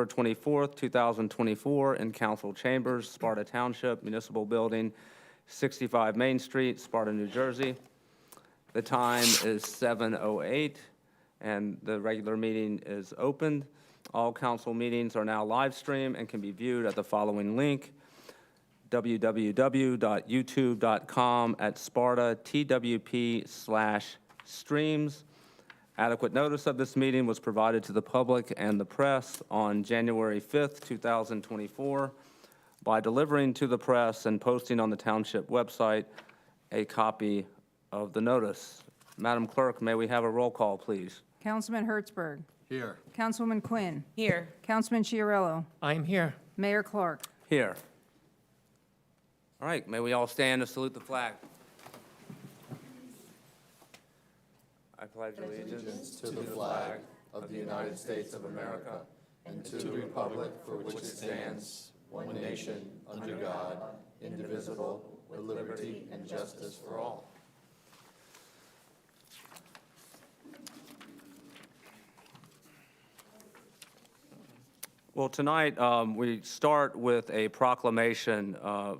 September 24th, 2024, in Council Chambers, Sparta Township, Municipal Building, 65 Main Street, Sparta, New Jersey. The time is 7:08, and the regular meeting is opened. All council meetings are now live streamed and can be viewed at the following link: www.youtube.com/SpartaTWP/streams. Adequate notice of this meeting was provided to the public and the press on January 5th, 2024, by delivering to the press and posting on the township website a copy of the notice. Madam Clerk, may we have a roll call, please? Councilman Hertzberg. Here. Councilwoman Quinn. Here. Councilman Chiarello. I'm here. Mayor Clark. Here. All right, may we all stand to salute the flag? I pledge allegiance To the flag of the United States of America and to the republic for which it stands, one nation, under God, indivisible, with liberty and justice for all. Well, tonight we start with a proclamation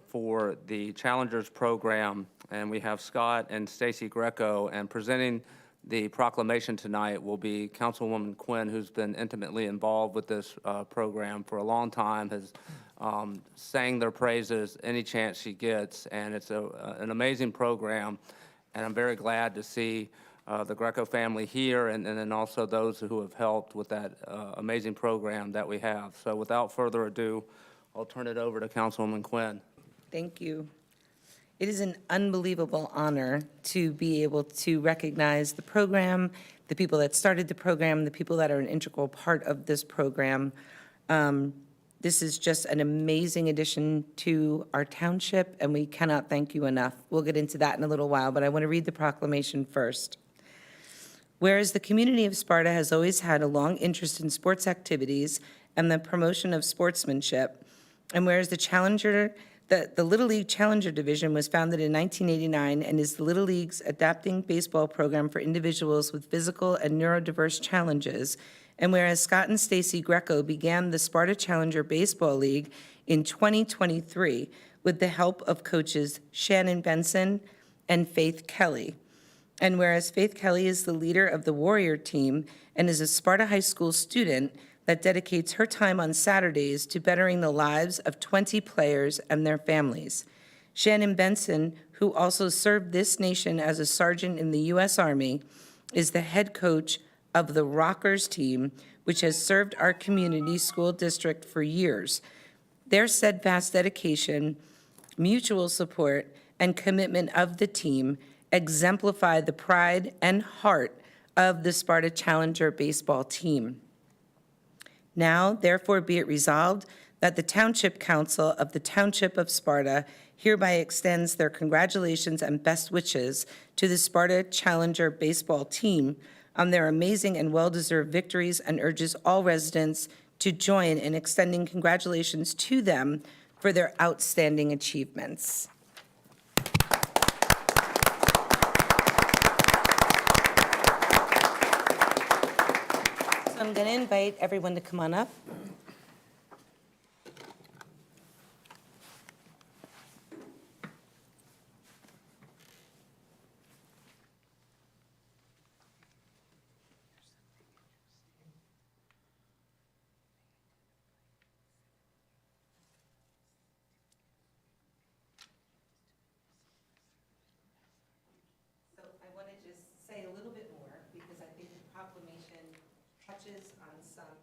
for the Challengers Program, and we have Scott and Stacy Greco, and presenting the proclamation tonight will be Councilwoman Quinn, who's been intimately involved with this program for a long time, has sang their praises any chance she gets, and it's an amazing program, and I'm very glad to see the Greco family here, and then also those who have helped with that amazing program that we have. So without further ado, I'll turn it over to Councilwoman Quinn. Thank you. It is an unbelievable honor to be able to recognize the program, the people that started the program, the people that are an integral part of this program. This is just an amazing addition to our township, and we cannot thank you enough. We'll get into that in a little while, but I want to read the proclamation first. Whereas the community of Sparta has always had a long interest in sports activities and the promotion of sportsmanship, and whereas the Little League Challenger Division was founded in 1989 and is the Little League's adapting baseball program for individuals with physical and neurodiverse challenges, and whereas Scott and Stacy Greco began the Sparta Challenger Baseball League in 2023 with the help of coaches Shannon Benson and Faith Kelly. And whereas Faith Kelly is the leader of the Warrior team and is a Sparta High School student that dedicates her time on Saturdays to bettering the lives of 20 players and their families. Shannon Benson, who also served this nation as a sergeant in the U.S. Army, is the head coach of the Rockers team, which has served our community school district for years. Their steadfast dedication, mutual support, and commitment of the team exemplify the pride and heart of the Sparta Challenger baseball team. Now, therefore, be it resolved that the Township Council of the Township of Sparta hereby extends their congratulations and best wishes to the Sparta Challenger baseball team on their amazing and well-deserved victories, and urges all residents to join in extending congratulations to them for their outstanding achievements. So I'm going to invite everyone to come on up. So I want to just say a little bit more, because I think the proclamation touches on some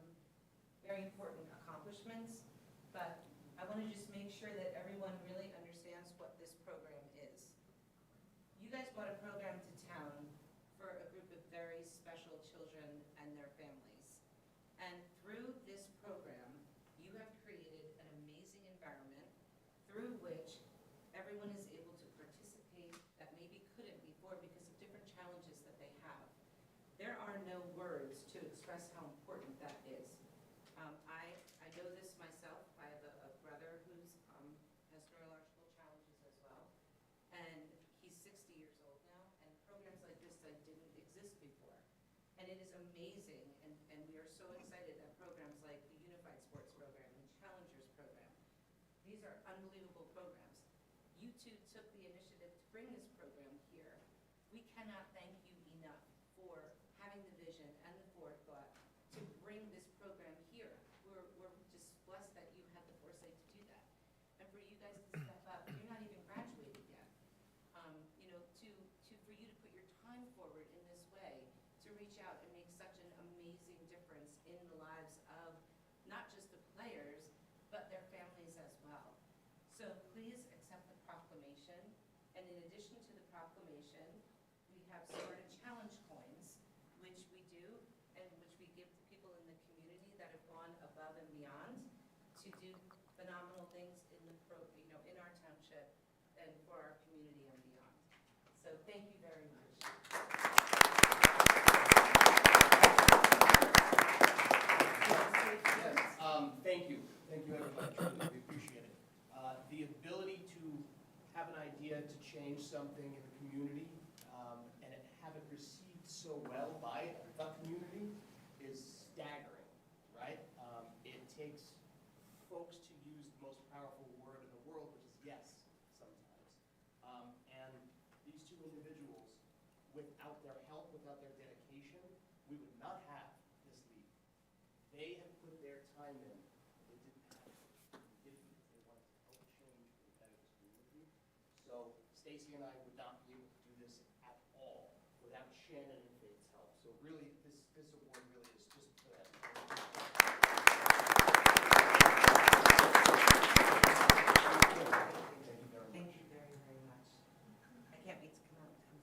very important accomplishments, but I want to just make sure that everyone really understands what this program is. You guys brought a program to town for a group of very special children and their families. And through this program, you have created an amazing environment through which everyone is able to participate that maybe couldn't before because of different challenges that they have. There are no words to express how important that is. I know this myself. I have a brother who's has neurological challenges as well, and he's 60 years old now, and programs like this that didn't exist before. And it is amazing, and we are so excited that programs like the Unified Sports These are unbelievable programs. You two took the initiative to bring this program here. We cannot thank you enough for having the vision and the forethought to bring this program here. We're just blessed that you had the foresight to do that. And for you guys to step up, you're not even graduated yet. For you to put your time forward in this way, to reach out and make such an amazing difference in the lives of not just the players, but their families as well. So please accept the proclamation. And in addition to the proclamation, we have Sparta Challenge coins, which we do and which we give to people in the community that have gone above and beyond to do phenomenal things in in our township and for our community and beyond. So thank you very much. Thank you. Thank you, everybody. Truly, we appreciate it. The ability to have an idea to change something in the community and have it received so well by the community is staggering, right? It takes folks to use the most powerful word in the world, which is yes, sometimes. And these two individuals, without their help, without their dedication, we would not have this league. They have put their time in. They didn't have it. They didn't. They wanted to help change for the better of this community. So Stacy and I would not be able to do this at all without Shannon and Faith's help. So really, this award really is just for them. Thank you very, very much. I can't wait to come out and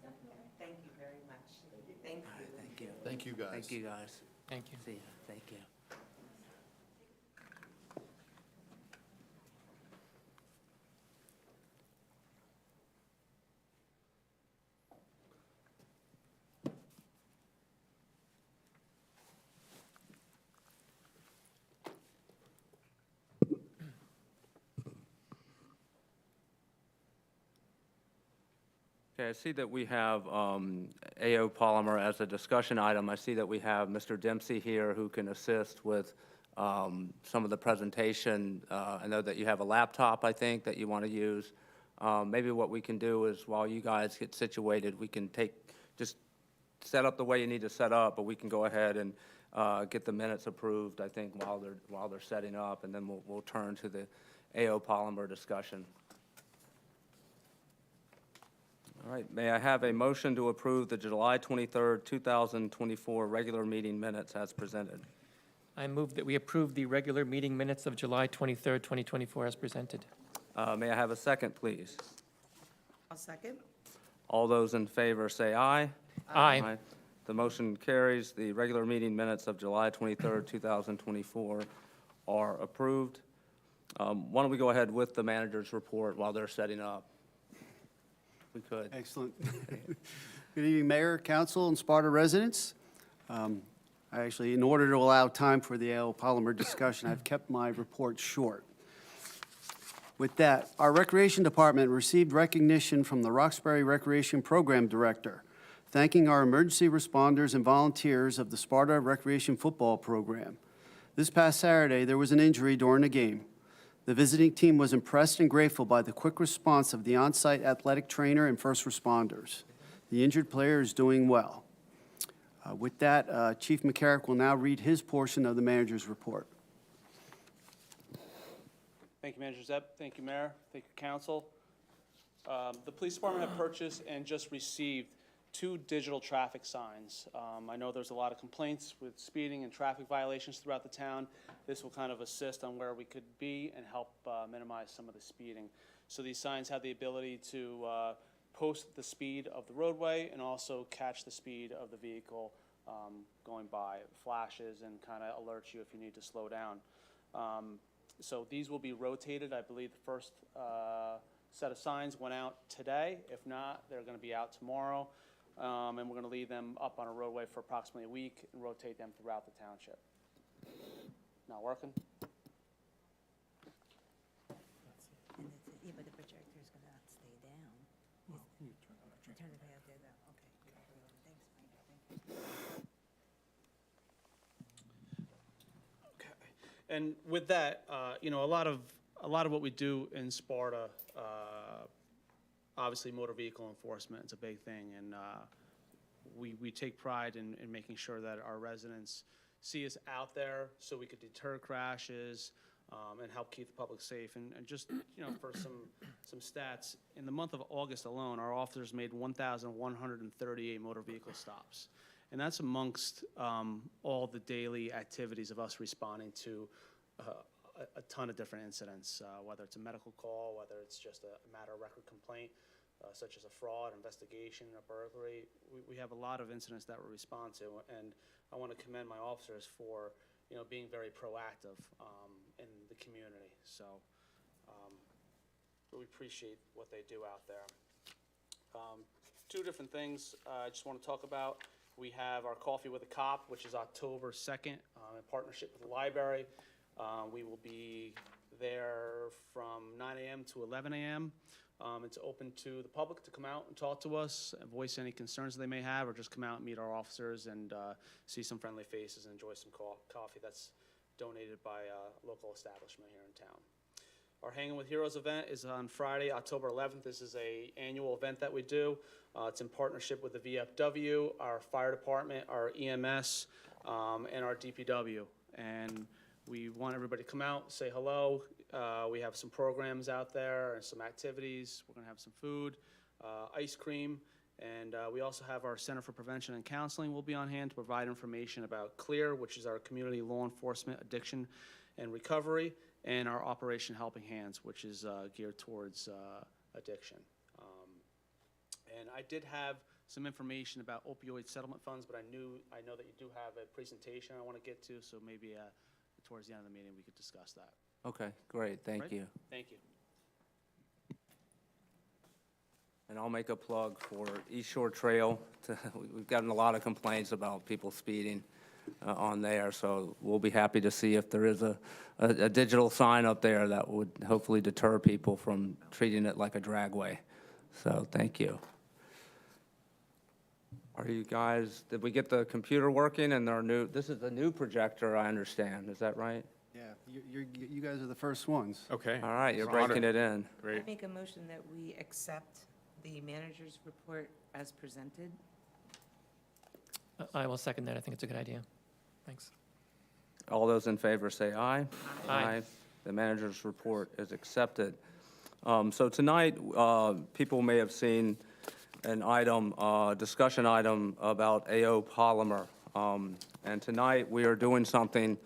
talk to you. Thank you very much. Thank you. Thank you. Thank you, guys. Thank you, guys. Thank you. See ya. Thank you. Okay, I see that we have AO Polymer as a discussion item. I see that we have Mr. Dempsey here who can assist with some of the presentation. I know that you have a laptop, I think, that you want to use. Maybe what we can do is while you guys get situated, we can just set up the way you need to set up, but we can go ahead and get the minutes approved, I think, while they're setting up, and then we'll turn to the AO Polymer discussion. All right, may I have a motion to approve the July 23rd, 2024 regular meeting minutes as presented? I move that we approve the regular meeting minutes of July 23rd, 2024 as presented. May I have a second, please? I'll second. All those in favor say aye. Aye. The motion carries. The regular meeting minutes of July 23rd, 2024 are approved. Why don't we go ahead with the manager's report while they're setting up? We could. Excellent. Good evening, Mayor, Council, and Sparta residents. In order to allow time for the AO Polymer discussion, I've kept my report short. With that, our Recreation Department received recognition from the Roxbury Recreation Program Director, thanking our emergency responders and volunteers of the Sparta Recreation Football Program. This past Saturday, there was an injury during a game. The visiting team was impressed and grateful by the quick response of the on-site athletic trainer and first responders. The injured player is doing well. With that, Chief McCarrick will now read his portion of the manager's report. Thank you, Manager Zepp. Thank you, Mayor. Thank you, Council. The Police Department have purchased and just received 2 digital traffic signs. I know there's a lot of complaints with speeding and traffic violations throughout the town. This will kind of assist on where we could be and help minimize some of the speeding. So these signs have the ability to post the speed of the roadway and also catch the speed of the vehicle going by. It flashes and kind of alerts you if you need to slow down. So these will be rotated. I believe the first set of signs went out today. If not, they're going to be out tomorrow. And we're going to leave them up on a roadway for approximately a week and rotate them throughout the township. Not working? Yeah, but the projector's gonna stay down. Turn it out there, though. Okay. Thanks, Mike. Thank you. Okay. And with that, a lot of a lot of what we do in Sparta, obviously motor vehicle enforcement is a big thing, and we take pride in making sure that our residents see us out there so we could deter crashes and help keep the public safe. And just, for some stats, in the month of August alone, our officers made 1,138 motor vehicle stops. And that's amongst all the daily activities of us responding to a ton of different incidents, whether it's a medical call, whether it's just a matter of record complaint, such as a fraud, investigation, a burglary. We have a lot of incidents that we respond to, and I want to commend my officers for, being very proactive in the community. So we appreciate what they do out there. Two different things I just want to talk about. We have our Coffee with a Cop, which is October 2nd, in partnership with the library. We will be there from 9 a.m. to 11 a.m. It's open to the public to come out and talk to us, and voice any concerns they may have, or just come out and meet our officers and see some friendly faces and enjoy some coffee that's donated by a local establishment here in town. Our Hanging with Heroes event is on Friday, October 11th. This is an annual event that we do. It's in partnership with the VFW, our fire department, our EMS, and our DPW. And we want everybody to come out, say hello. We have some programs out there and some activities. We're going to have some food, ice cream, and we also have our Center for Prevention and Counseling will be on hand to provide information about CLEAR, which is our Community Law Enforcement Addiction and Recovery, and our Operation Helping Hands, which is geared towards addiction. And I did have some information about opioid settlement funds, but I know that you do have a presentation I want to get to, so maybe towards the end of the meeting we could discuss that. Okay, great, thank Right? you. Thank you. And I'll make a plug for East Shore Trail. We've gotten a lot of complaints about people speeding on there, so we'll be happy to see if there is a digital sign up there that would hopefully deter people from treating it like a dragway. So, thank you. Are you guys, did we get the computer working and this is a new projector, I understand, is that right? Yeah, you guys are the first ones. Okay. All right, you're It's an honor. breaking it in. I Great. make a motion that we accept the manager's report as presented. I will second that. I think it's a good idea. Thanks. All those in favor say aye. Aye. The manager's report is accepted. So tonight, people may have seen an item, discussion item about AO Polymer. And tonight, we are doing something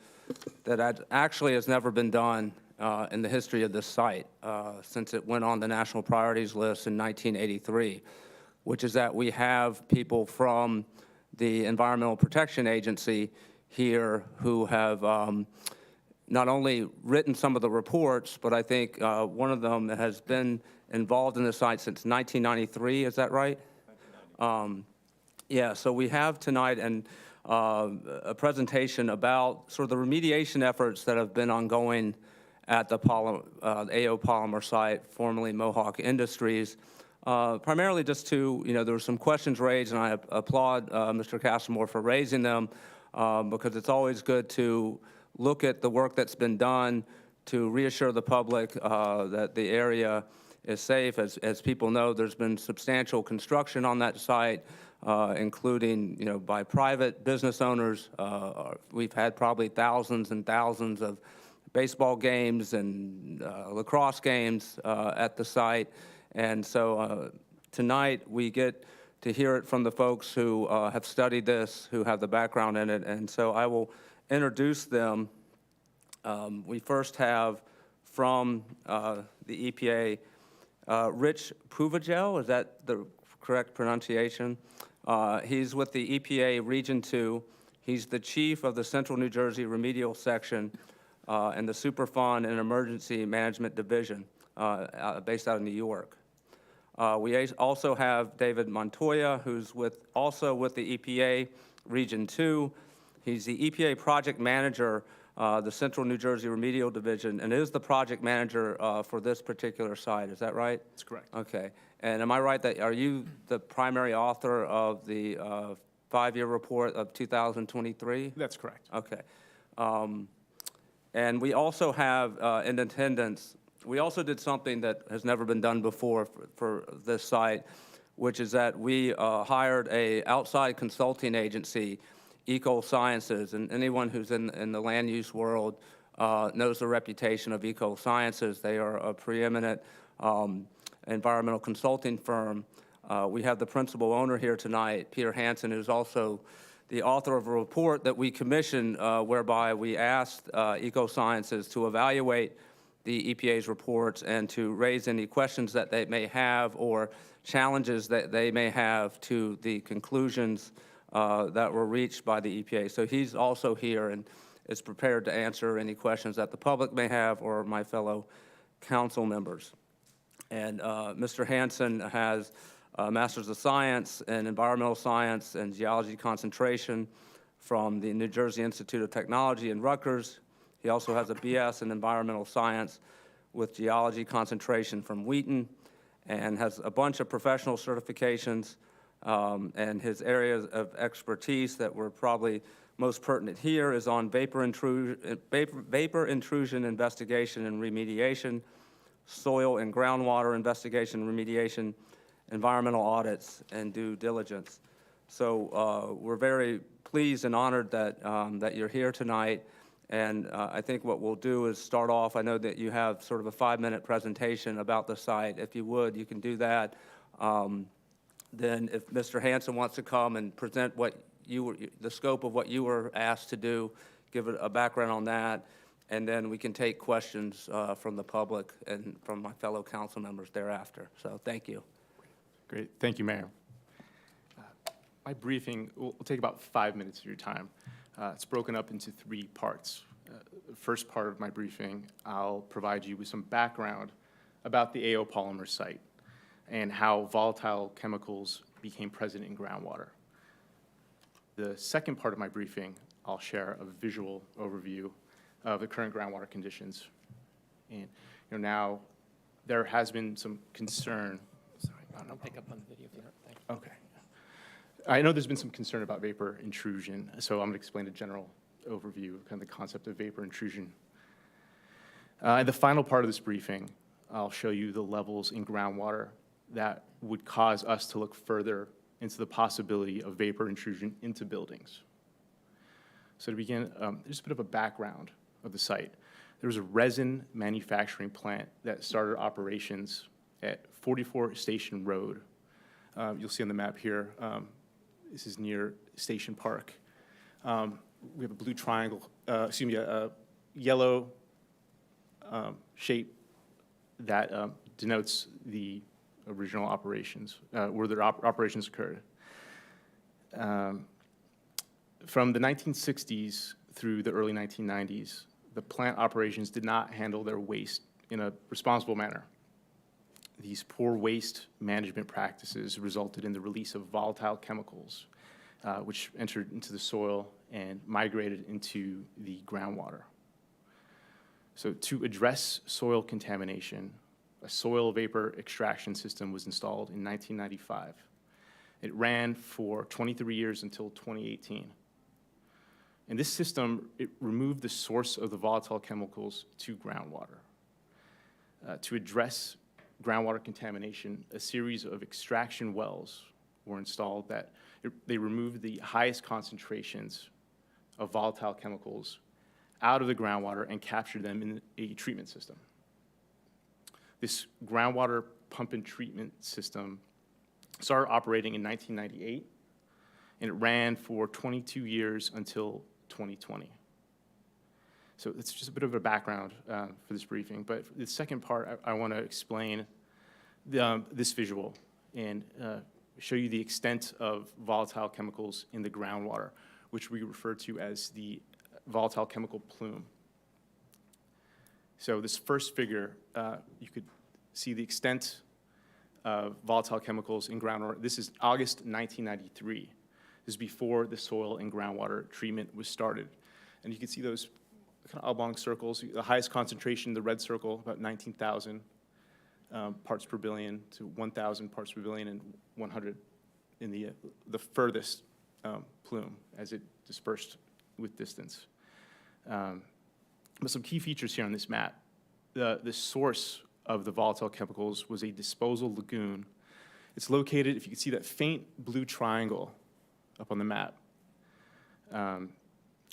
that actually has never been done in the history of this site since it went on the national priorities list in 1983, which is that we have people from the Environmental Protection Agency here who have not only written some of the reports, but I think one of them has been involved in the site since 1993, is that right? Yeah, so we have tonight a presentation about sort of the remediation efforts that have been ongoing at the AO Polymer site, formerly Mohawk Industries. Primarily just to, there were some questions raised, and I applaud Mr. Castlemore for raising them, because it's always good to look at the work that's been done to reassure the public that the area is safe. As people know, there's been substantial construction on that site, including, by private business owners. We've had probably thousands and thousands of baseball games and lacrosse games at the site. And so tonight we get to hear it from the folks who have studied this, who have the background in it. And so I will introduce them. We first have from the EPA, Rich Puvagel, is that the correct pronunciation? He's with the EPA Region 2. He's the chief of the Central New Jersey Remedial Section and the Superfund and Emergency Management Division based out of New York. We also have David Montoya, who's also with the EPA Region 2. He's the EPA project manager, the Central New Jersey Remedial Division, and is the project manager for this particular site. Is that right? That's correct. Okay. And am I right that, are you the primary author of the 5-year report of 2023? That's correct. Okay. And we also have in attendance We also did something that has never been done before for this site, which is that we hired a outside consulting agency, Eco Sciences, and anyone who's in the land use world knows the reputation of Eco Sciences. They are a preeminent environmental consulting firm. We have the principal owner here tonight, Peter Hansen, who's also the author of a report that we commissioned whereby we asked Eco Sciences to evaluate the EPA's reports and to raise any questions that they may have or challenges that they may have to the conclusions that were reached by the EPA. So he's also here and is prepared to answer any questions that the public may have or my fellow council members. And Mr. Hansen has a Master's of Science in Environmental Science and Geology concentration from the New Jersey Institute of Technology in Rutgers. He also has a BS in Environmental Science with Geology concentration from Wheaton, and has a bunch of professional certifications, and his areas of expertise that were probably most pertinent here is on vapor intrusion investigation and remediation, soil and groundwater investigation and remediation, environmental audits, and due diligence. So we're very pleased and honored that, that you're here tonight. And I think what we'll do is start off, I know that you have sort of a 5-minute presentation about the site. If you would, you can do that. Then if Mr. Hansen wants to come and present what you were, the scope of what you were asked to do, give it a background on that, and then we can take questions from the public and from my fellow council members thereafter. So thank you. Great. Thank you, Mayor. My briefing will take about 5 minutes of your time. It's broken up into 3 parts. The first part of my briefing, I'll provide you with some background about the AO Polymer site and how volatile chemicals became present in groundwater. The second part of my briefing, I'll share a visual overview of the current groundwater conditions. And now there has been some concern. Sorry, I'll pick up on the video if you don't. Thank you. Okay. I know there's been some concern about vapor intrusion, so I'm going to explain a general overview of kind of the concept of vapor intrusion. In the final part of this briefing, I'll show you the levels in groundwater that would cause us to look further into the possibility of vapor intrusion into buildings. So to begin, there's a bit of a background of the site. There was a resin manufacturing plant that started operations at 44 Station Road. You'll see on the map here, this is near Station Park. We have a blue triangle, a yellow shape that denotes the original operations, where their operations occurred. From the 1960s through the early 1990s, the plant operations did not handle their waste in a responsible manner. These poor waste management practices resulted in the release of volatile chemicals, which entered into the soil and migrated into the groundwater. So to address soil contamination, a soil vapor extraction system was installed in 1995. It ran for 23 years until 2018. And this system, it removed the source of the volatile chemicals to groundwater. To address groundwater contamination, a series of extraction wells were installed that they removed the highest concentrations of volatile chemicals out of the groundwater and captured them in a treatment system. This groundwater pump and treatment system started operating in 1998, and it ran for 22 years until 2020. So it's just a bit of a background for this briefing. But for the second part, I want to explain this visual and show you the extent of volatile chemicals in the groundwater, which we refer to as the volatile chemical plume. So this first figure, you could see the extent of volatile chemicals in groundwater. This is August 1993. This is before the soil and groundwater treatment was started. And you can see those kind of oblong circles. The highest concentration, the red circle, about 19,000 parts per billion to 1,000 parts per billion, and 100 in the furthest plume as it dispersed with distance. But some key features here on this map. the source of the volatile chemicals was a disposal lagoon. It's located, if you can see that faint blue triangle up on the map,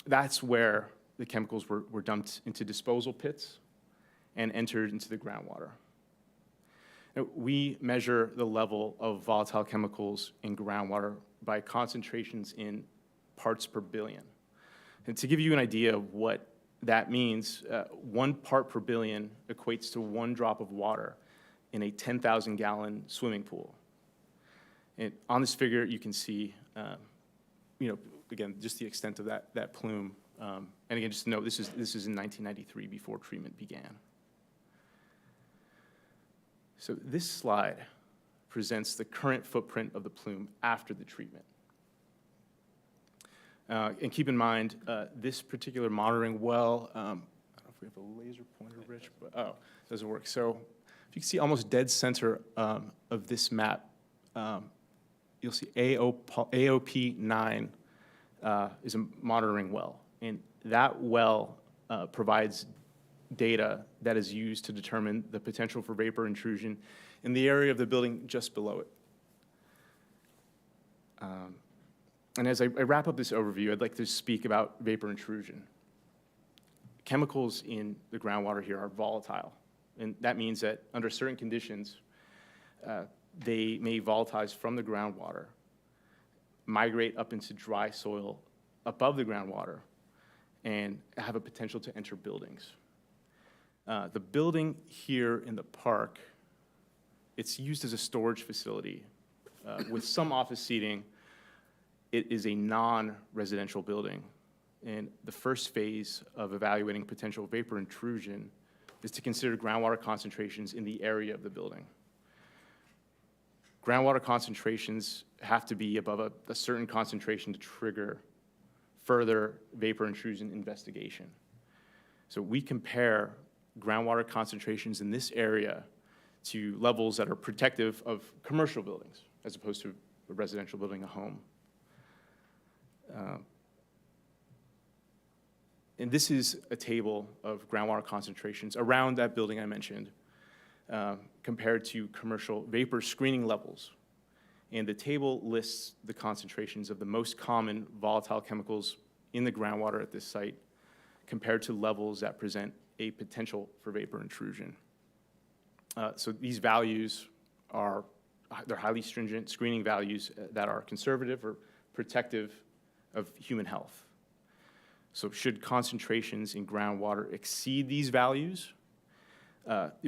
that's where the chemicals were dumped into disposal pits and entered into the groundwater. Now, we measure the level of volatile chemicals in groundwater by concentrations in parts per billion. And to give you an idea of what that means, 1 part per billion equates to 1 drop of water in a 10,000-gallon swimming pool. And on this figure, you can see, again, just the extent of that plume. And again, just to note, this is in 1993, before treatment began. So this slide presents the current footprint of the plume after the treatment. And keep in mind, this particular monitoring well, I don't know if we have a laser pointer, Rich, but, oh, it doesn't work. So if you can see almost dead center of this map, you'll see AOP9 is a monitoring well. And that well provides data that is used to determine the potential for vapor intrusion in the area of the building just below it. And as I wrap up this overview, I'd like to speak about vapor intrusion. Chemicals in the groundwater here are volatile, and that means that under certain conditions, they may volatilize from the groundwater, migrate up into dry soil above the groundwater, and have a potential to enter buildings. The building here in the park, it's used as a storage facility with some office seating. It is a non-residential building, and the first phase of evaluating potential vapor intrusion is to consider groundwater concentrations in the area of the building. Groundwater concentrations have to be above a certain concentration to trigger further vapor intrusion investigation. So we compare groundwater concentrations in this area to levels that are protective of commercial buildings, as opposed to a residential building, a home. And this is a table of groundwater concentrations around that building I mentioned, compared to commercial vapor screening levels. And the table lists the concentrations of the most common volatile chemicals in the groundwater at this site, compared to levels that present a potential for vapor intrusion. So these values they're highly stringent screening values that are conservative or protective of human health. So should concentrations in groundwater exceed these values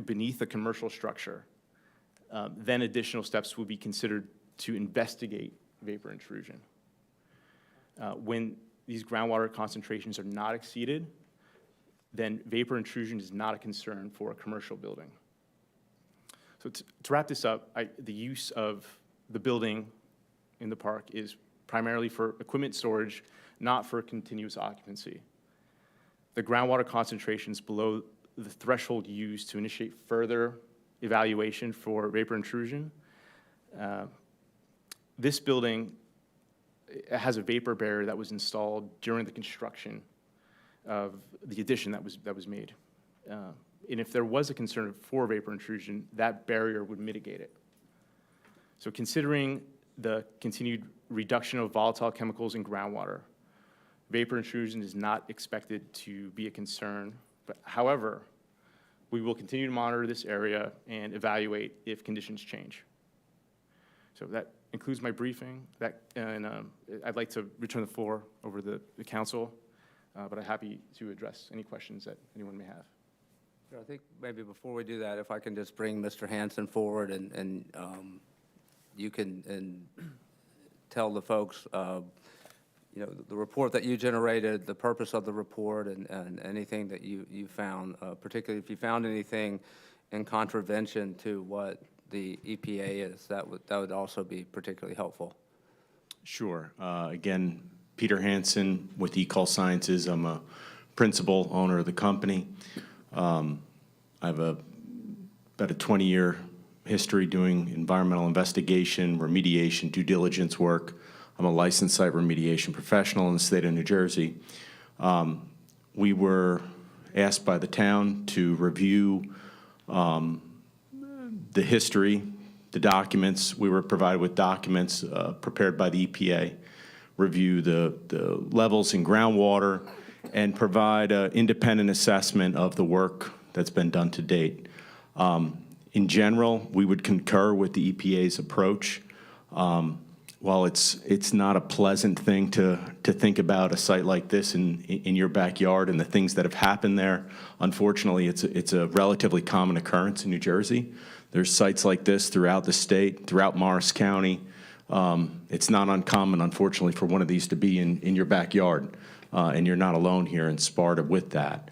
beneath a commercial structure, then additional steps will be considered to investigate vapor intrusion. When these groundwater concentrations are not exceeded, then vapor intrusion is not a concern for a commercial building. So to wrap this up, the use of the building in the park is primarily for equipment storage, not for continuous occupancy. The groundwater concentrations below the threshold used to initiate further evaluation for vapor intrusion. This building has a vapor barrier that was installed during the construction of the addition that was made. And if there was a concern for vapor intrusion, that barrier would mitigate it. So considering the continued reduction of volatile chemicals in groundwater, vapor intrusion is not expected to be a concern. But however, we will continue to monitor this area and evaluate if conditions change. So that concludes my briefing. I'd like to return the floor over to the council, but I'm happy to address any questions that anyone may have. I think maybe before we do that, if I can just bring Mr. Hanson forward and you can tell the folks, the report that you generated, the purpose of the report, and anything that you found, particularly if you found anything in contravention to what the EPA is, that would also be particularly helpful. Sure. Again, Peter Hanson with eCall Sciences. I'm a principal owner of the company. I have about a 20-year history doing environmental investigation, remediation, due diligence work. I'm a licensed site remediation professional in the state of New Jersey. We were asked by the town to review the history, the documents. We were provided with documents prepared by the EPA, review the levels in groundwater, and provide an independent assessment of the work that's been done to date. In general, we would concur with the EPA's approach. While it's not a pleasant thing to think about a site like this in your backyard and the things that have happened there, unfortunately, it's a relatively common occurrence in New Jersey. There's sites like this throughout the state, throughout Morris County. It's not uncommon, unfortunately, for one of these to be in your backyard, and you're not alone here in Sparta with that.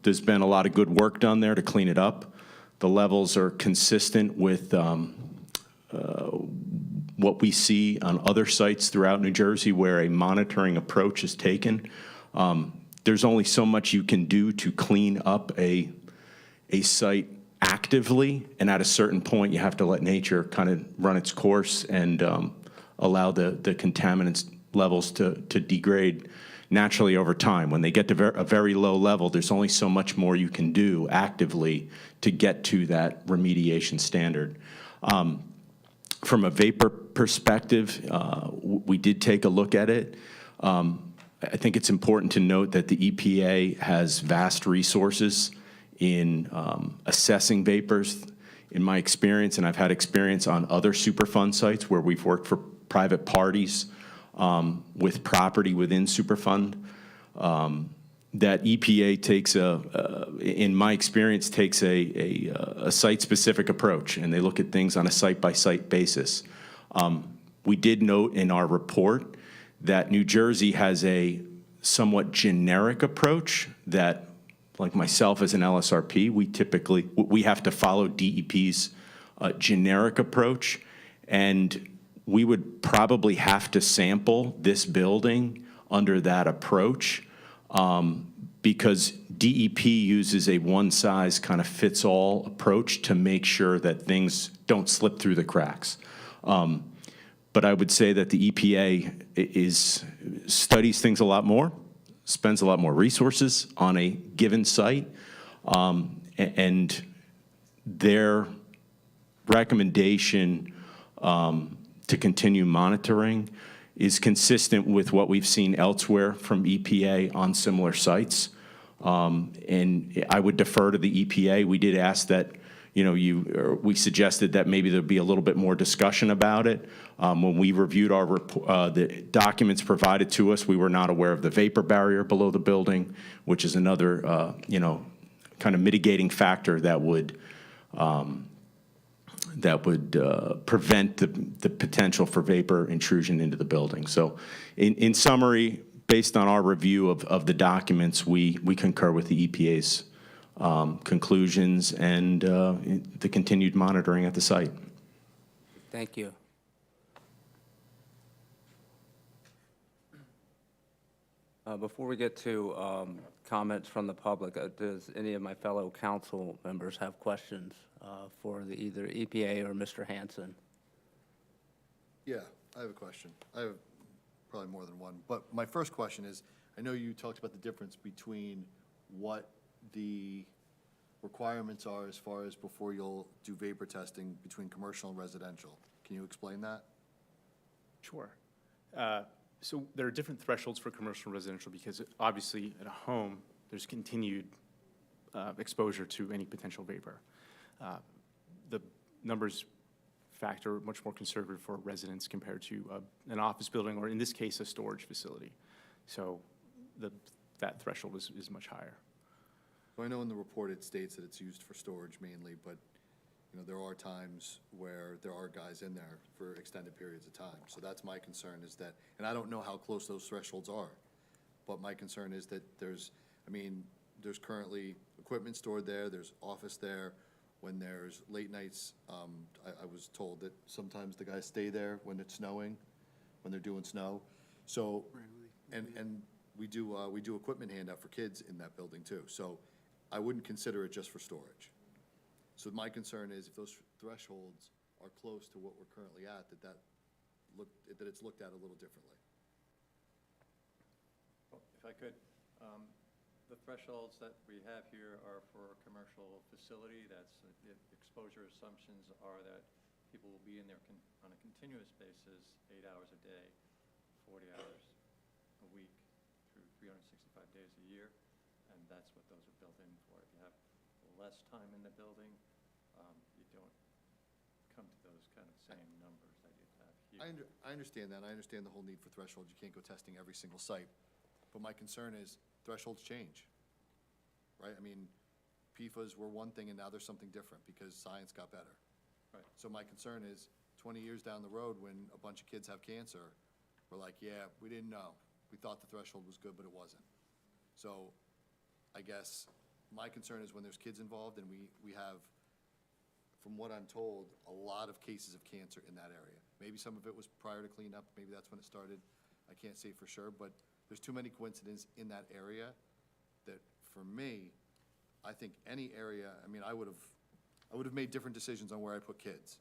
There's been a lot of good work done there to clean it up. The levels are consistent with what we see on other sites throughout New Jersey where a monitoring approach is taken. There's only so much you can do to clean up a site actively, and at a certain point, you have to let nature kind of run its course and allow the contaminants levels to degrade naturally over time. When they get to a very low level, there's only so much more you can do actively to get to that remediation standard. From a vapor perspective, we did take a look at it. I think it's important to note that the EPA has vast resources in assessing vapors. In my experience, and I've had experience on other Superfund sites where we've worked for private parties with property within Superfund, that EPA takes in my experience, takes a site-specific approach, and they look at things on a site-by-site basis. We did note in our report that New Jersey has a somewhat generic approach that, like myself as an LSRP, we have to follow DEP's generic approach, and we would probably have to sample this building under that approach because DEP uses a one-size kind of fits-all approach to make sure that things don't slip through the cracks. But I would say that the EPA studies things a lot more, spends a lot more resources on a given site, and their recommendation to continue monitoring is consistent with what we've seen elsewhere from EPA on similar sites. And I would defer to the EPA. We did ask that, we suggested that maybe there'd be a little bit more discussion about it. When we reviewed the documents provided to us, we were not aware of the vapor barrier below the building, which is another, kind of mitigating factor that would prevent the potential for vapor intrusion into the building. So in summary, based on our review of the documents, we concur with the EPA's conclusions and the continued monitoring at the site. Thank you. Before we get to comments from the public, does any of my fellow council members have questions for either EPA or Mr. Hansen? Yeah, I have a question. I have probably more than one. But my first question is, I know you talked about the difference between what the requirements are as far as before you'll do vapor testing between commercial and residential. Can you explain that? Sure. So there are different thresholds for commercial and residential because obviously at a home, there's continued exposure to any potential vapor. The numbers factor much more conservative for residents compared to an office building, or in this case, a storage facility. So that threshold is much higher. So I know in the report it states that it's used for storage mainly, but there are times where there are guys in there for extended periods of time. So that's my concern is that, and I don't know how close those thresholds are, but my concern is that there's currently equipment stored there, there's office there. When there's late nights, I was told that sometimes the guys stay there when it's snowing, when they're doing snow. So, and we do equipment handout for kids in that building too. So I wouldn't consider it just for storage. So my concern is if those thresholds are close to what we're currently at, that it's looked at a little differently. If I could, The thresholds that we have here are for a commercial facility. That's, the exposure assumptions are that people will be in there on a continuous basis, 8 hours a day, 40 hours a week, through 365 days a year, and that's what those are built in for. If you have less time in the building, you don't come to those kind of same numbers that you'd have here. I understand that. I understand the whole need for thresholds. You can't go testing every single site. But my concern is thresholds change, right? I mean, PFAS were one thing and now there's something different because science got better. Right. So my concern is 20 years down the road when a bunch of kids have cancer, we're like, yeah, we didn't know. We thought the threshold was good, but it wasn't. So I guess my concern is when there's kids involved and we have, from what I'm told, a lot of cases of cancer in that area. Maybe some of it was prior to cleanup, maybe that's when it started. I can't say for sure, but there's too many coincidences in that area that, for me, I think any area, I mean, I would have made different decisions on where I put kids,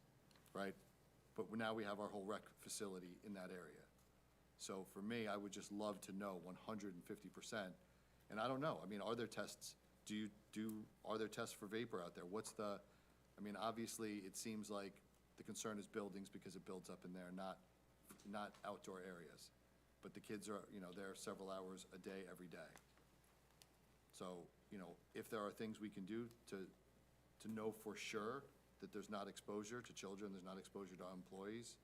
right? But now we have our whole rec facility in that area. So for me, I would just love to know 150%. And I don't know, I mean, are there tests? Are there tests for vapor out there? I mean, obviously, it seems like the concern is buildings because it builds up in there, not outdoor areas. But the kids are, there several hours a day, every day. So, if there are things we can do to know for sure that there's not exposure to children, there's not exposure to employees,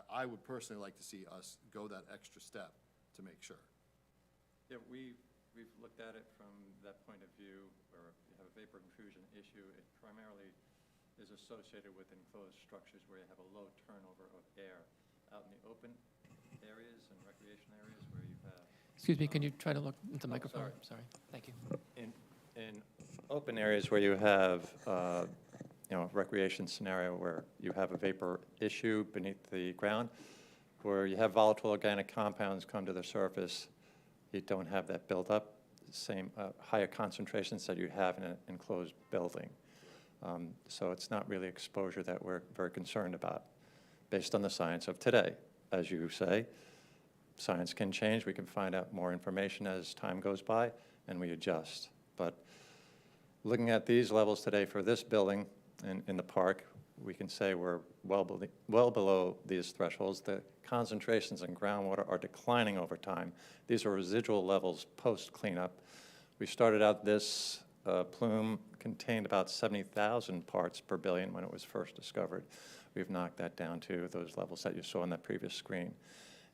I would personally like to see us go that extra step to make sure. Yeah, we've looked at it from that point of view, where you have a vapor intrusion issue. It primarily is associated with enclosed structures where you have a low turnover of air. Out in the open areas and recreation areas where you have... Excuse me, can you try to look into the microphone? sorry. Sorry, thank you. In open areas where you have, recreation scenario where you have a vapor issue beneath the ground, where you have volatile organic compounds come to the surface, you don't have that buildup, same higher concentrations that you have in an enclosed building. So it's not really exposure that we're very concerned about, based on the science of today. As you say, science can change. We can find out more information as time goes by, and we adjust. But looking at these levels today for this building in the park, we can say we're well below these thresholds. The concentrations in groundwater are declining over time. These are residual levels post-cleanup. We started out, this plume contained about 70,000 parts per billion when it was first discovered. We've knocked that down to those levels that you saw on that previous screen.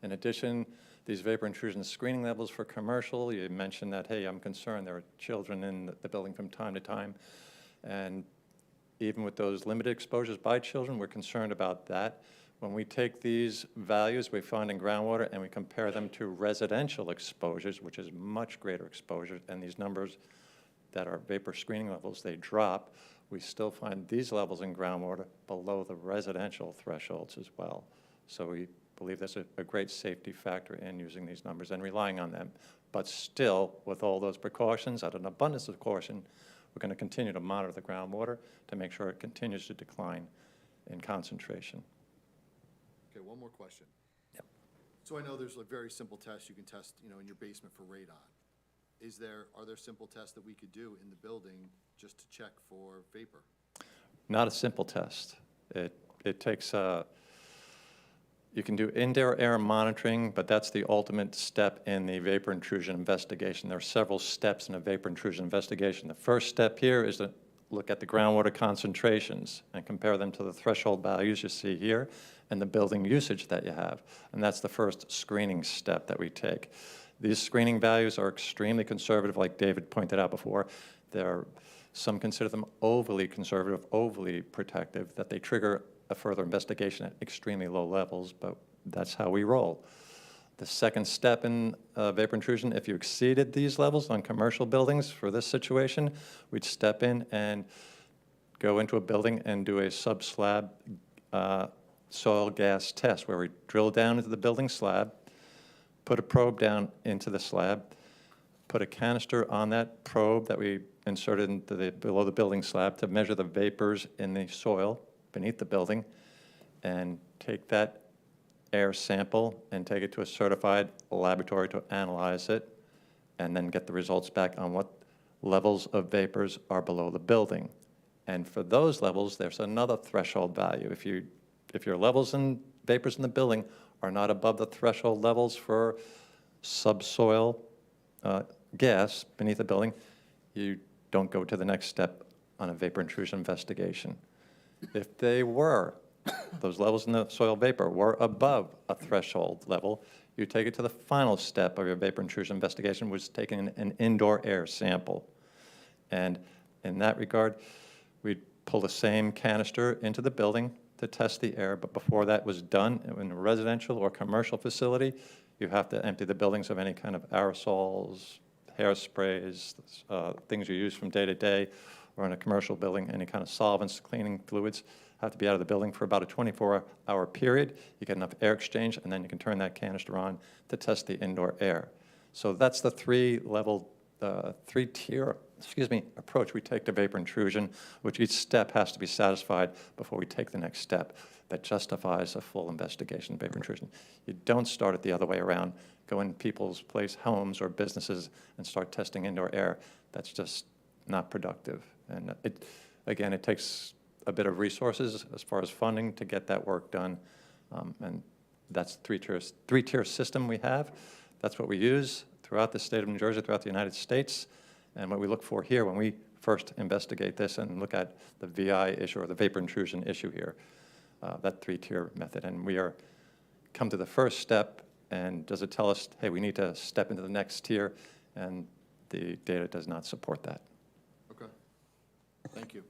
In addition, these vapor intrusion screening levels for commercial, you mentioned that, hey, I'm concerned there are children in the building from time to time. And even with those limited exposures by children, we're concerned about that. When we take these values we find in groundwater and we compare them to residential exposures, which is much greater exposure, and these numbers that are vapor screening levels, they drop, we still find these levels in groundwater below the residential thresholds as well. So we believe that's a great safety factor in using these numbers and relying on them. But still, with all those precautions, out of an abundance of caution, we're going to continue to monitor the groundwater to make sure it continues to decline in concentration. Okay, one more question. Yep. So I know there's a very simple test you can test, in your basement for radon. Are there simple tests that we could do in the building just to check for vapor? Not a simple test. It takes, you can do indoor air monitoring, but that's the ultimate step in the vapor intrusion investigation. There are several steps in a vapor intrusion investigation. The first step here is to look at the groundwater concentrations and compare them to the threshold values you see here and the building usage that you have. And that's the first screening step that we take. These screening values are extremely conservative, like David pointed out before. Some consider them overly conservative, overly protective, that they trigger a further investigation at extremely low levels, but that's how we roll. The second step in vapor intrusion, if you exceeded these levels on commercial buildings for this situation, we'd step in and go into a building and do a sub-slab soil gas test, where we drill down into the building slab, put a probe down into the slab, put a canister on that probe that we inserted into below the building slab to measure the vapors in the soil beneath the building, and take that air sample and take it to a certified laboratory to analyze it. and then get the results back on what levels of vapors are below the building. And for those levels, there's another threshold value. If your levels and vapors in the building are not above the threshold levels for subsoil gas beneath the building, you don't go to the next step on a vapor intrusion investigation. If they were, those levels in the soil vapor were above a threshold level, you take it to the final step of your vapor intrusion investigation, which is taking an indoor air sample. And in that regard, we'd pull the same canister into the building to test the air, but before that was done, in a residential or commercial facility, you have to empty the buildings of any kind of aerosols, hairsprays, things you use from day to day, or in a commercial building, any kind of solvents, cleaning fluids have to be out of the building for about a 24-hour period. You get enough air exchange, and then you can turn that canister on to test the indoor air. So that's the three-tier approach we take to vapor intrusion, which each step has to be satisfied before we take the next step that justifies a full investigation of vapor intrusion. You don't start it the other way around, go in people's homes or businesses and start testing indoor air. That's just not productive. And again, it takes a bit of resources as far as funding to get that work done. And that's the three-tier system we have. That's what we use throughout the state of New Jersey, throughout the United States. And what we look for here when we first investigate this and look at the VI issue or the vapor intrusion issue here, that three-tier method. And we come to the first step, and does it tell us, hey, we need to step into the next tier? And the data does not support that. Okay. Thank you.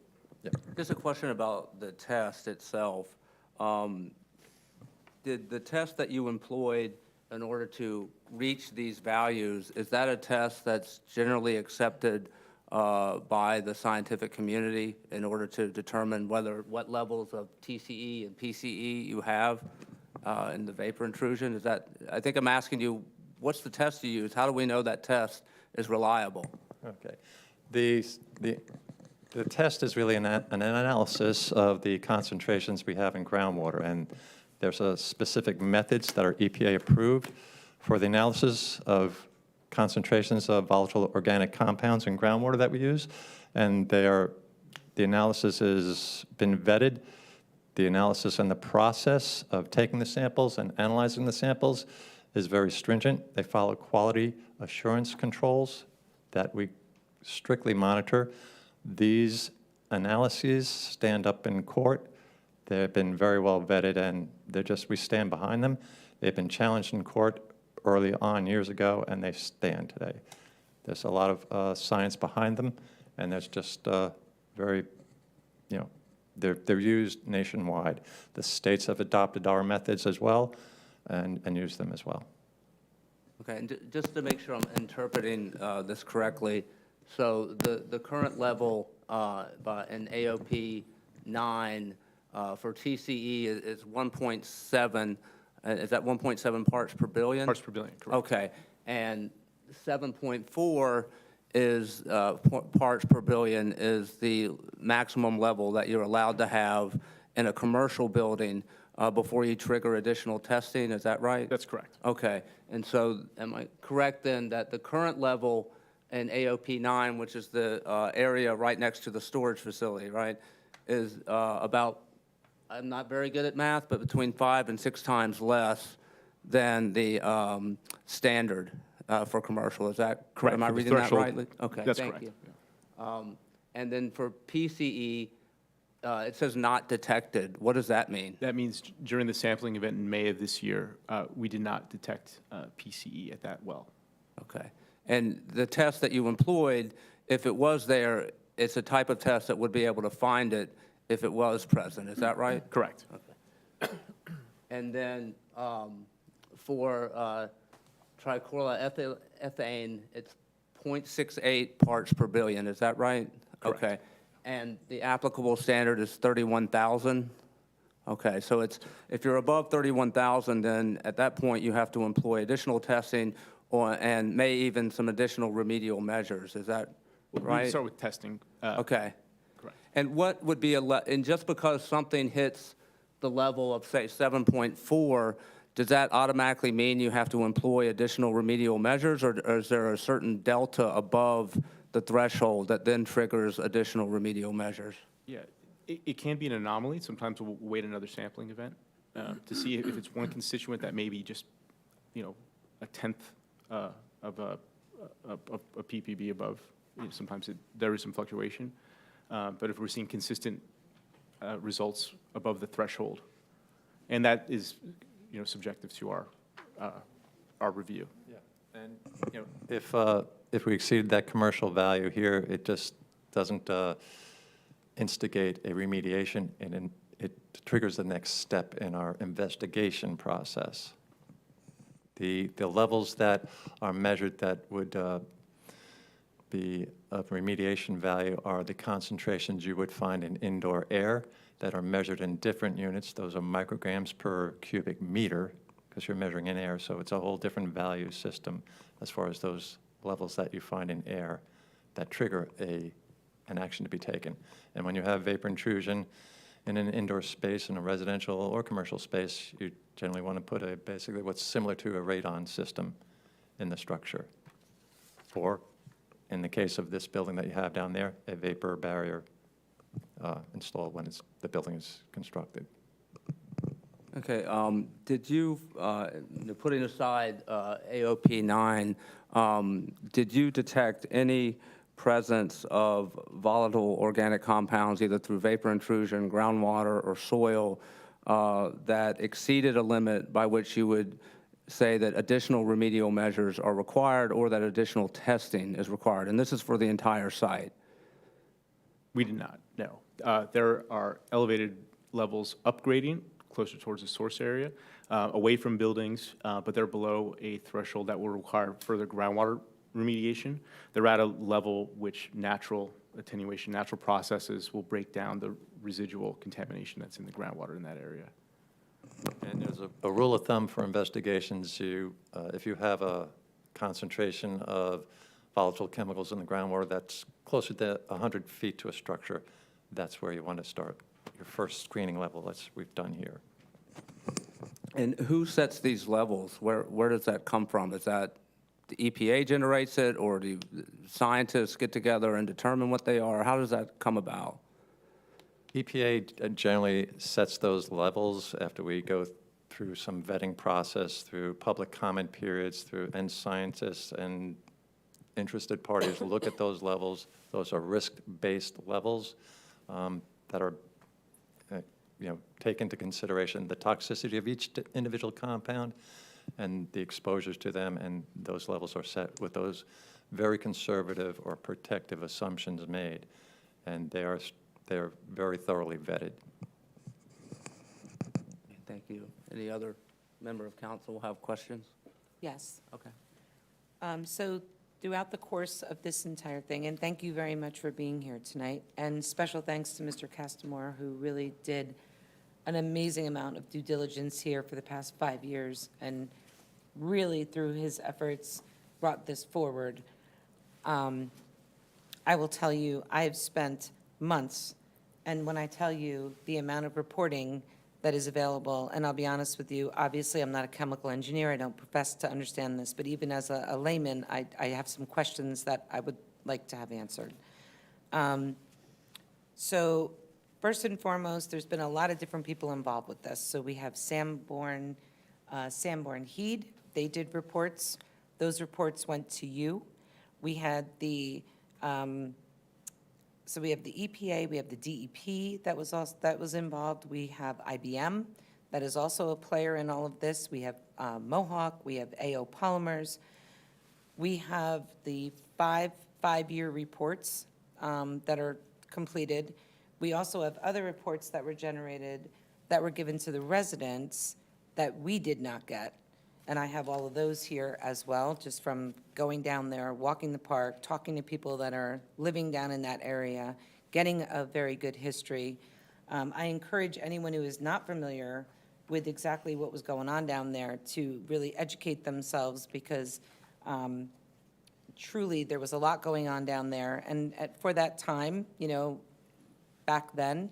Just a question about the test itself. Did the test that you employed in order to reach these values, is that a test that's generally accepted by the scientific community in order to determine what levels of TCE and PCE you have in the vapor intrusion? I think I'm asking you, what's the test you use? How do we know that test is reliable? Okay. The test is really an analysis of the concentrations we have in groundwater, and there's specific methods that are EPA approved for the analysis of concentrations of volatile organic compounds in groundwater that we use, and the analysis has been vetted. The analysis and the process of taking the samples and analyzing the samples is very stringent. They follow quality assurance controls that we strictly monitor. These analyses stand up in court. They've been very well vetted, and we stand behind them. They've been challenged in court early on years ago, and they stand today. There's a lot of science behind them, and there's just they're used nationwide. The states have adopted our methods as well and use them as well. Okay, and just to make sure I'm interpreting this correctly, so the current level in AOP 9 for TCE is 1.7. Is that 1.7 parts per billion? Parts per billion, correct. Okay, and 7.4 is parts per billion is the maximum level that you're allowed to have in a commercial building before you trigger additional testing. Is that right? That's correct. Okay, and so am I correct then that the current level in AOP 9, which is the area right next to the storage facility, right, is about, I'm not very good at math, but between 5 and 6 times less than the standard for commercial. Is that correct? Am I reading that rightly? Okay, That's thank correct. you. And then for PCE, it says not detected. What does that mean? That means during the sampling event in May of this year, we did not detect PCE at that well. Okay. And the test that you employed, if it was there, it's a type of test that would be able to find it if it was present. Is that right? Correct. Okay. And then for trichloroethane, it's 0.68 parts per billion. Is that right? Correct. Okay. And the applicable standard is 31,000? Okay, so if you're above 31,000, then at that point you have to employ additional testing and may even some additional remedial measures. Is that right? We start with testing. Okay. Correct. And what would be and just because something hits the level of, say, 7.4, does that automatically mean you have to employ additional remedial measures, or is there a certain delta above the threshold that then triggers additional remedial measures? Yeah, it can be an anomaly. Sometimes we'll wait another sampling event to see if it's one constituent that may be just, a tenth of a ppb above. Sometimes there is some fluctuation. But if we're seeing consistent results above the threshold, and that is, subjective to our review. Yeah, and, if we exceed that commercial value here, it just doesn't instigate a remediation, and it triggers the next step in our investigation process. The levels that are measured that would be of remediation value are the concentrations you would find in indoor air that are measured in different units. Those are micrograms per cubic meter, because you're measuring in air, so it's a whole different value system as far as those levels that you find in air that trigger an action to be taken. And when you have vapor intrusion in an indoor space, in a residential or commercial space, you generally want to put basically what's similar to a radon system in the structure. Or, in the case of this building that you have down there, a vapor barrier installed when the building is constructed. Okay, did you, putting aside AOP 9, did you detect any presence of volatile organic compounds, either through vapor intrusion, groundwater, or soil, that exceeded a limit by which you would say that additional remedial measures are required or that additional testing is required? And this is for the entire site. We did not, no. There are elevated levels upgrading closer towards the source area, away from buildings, but they're below a threshold that will require further groundwater remediation. They're at a level which natural attenuation, natural processes will break down the residual contamination that's in the groundwater in that area. And there's a rule of thumb for investigations. If you have a concentration of volatile chemicals in the groundwater that's closer to 100 feet to a structure, that's where you want to start your first screening level, as we've done here. And who sets these levels? Where does that come from? Is that the EPA generates it, or do scientists get together and determine what they are? How does that come about? EPA generally sets those levels after we go through some vetting process, through public comment periods, and scientists and interested parties look at those levels. Those are risk-based levels that are, take into consideration the toxicity of each individual compound and the exposures to them, and those levels are set with those very conservative or protective assumptions made, and they're very thoroughly vetted. Thank you. Any other member of council have questions? Yes. Okay. So throughout the course of this entire thing, and thank you very much for being here tonight, and special thanks to Mr. Castamore, who really did an amazing amount of due diligence here for the past 5 years, and really, through his efforts, brought this forward. I will tell you, I have spent months, and when I tell you the amount of reporting that is available, and I'll be honest with you, obviously I'm not a chemical engineer, I don't profess to understand this, but even as a layman, I have some questions that I would like to have answered. So first and foremost, there's been a lot of different people involved with this. So we have Sanborn Heed, they did reports. Those reports went to you. We had so we have the EPA, we have the DEP that was involved. We have IBM that is also a player in all of this. We have Mohawk, we have AO Polymers. We have the five-year reports that are completed. We also have other reports that were generated that were given to the residents that we did not get. And I have all of those here as well, just from going down there, walking the park, talking to people that are living down in that area, getting a very good history. I encourage anyone who is not familiar with exactly what was going on down there to really educate themselves, because truly there was a lot going on down there. And for that time, back then,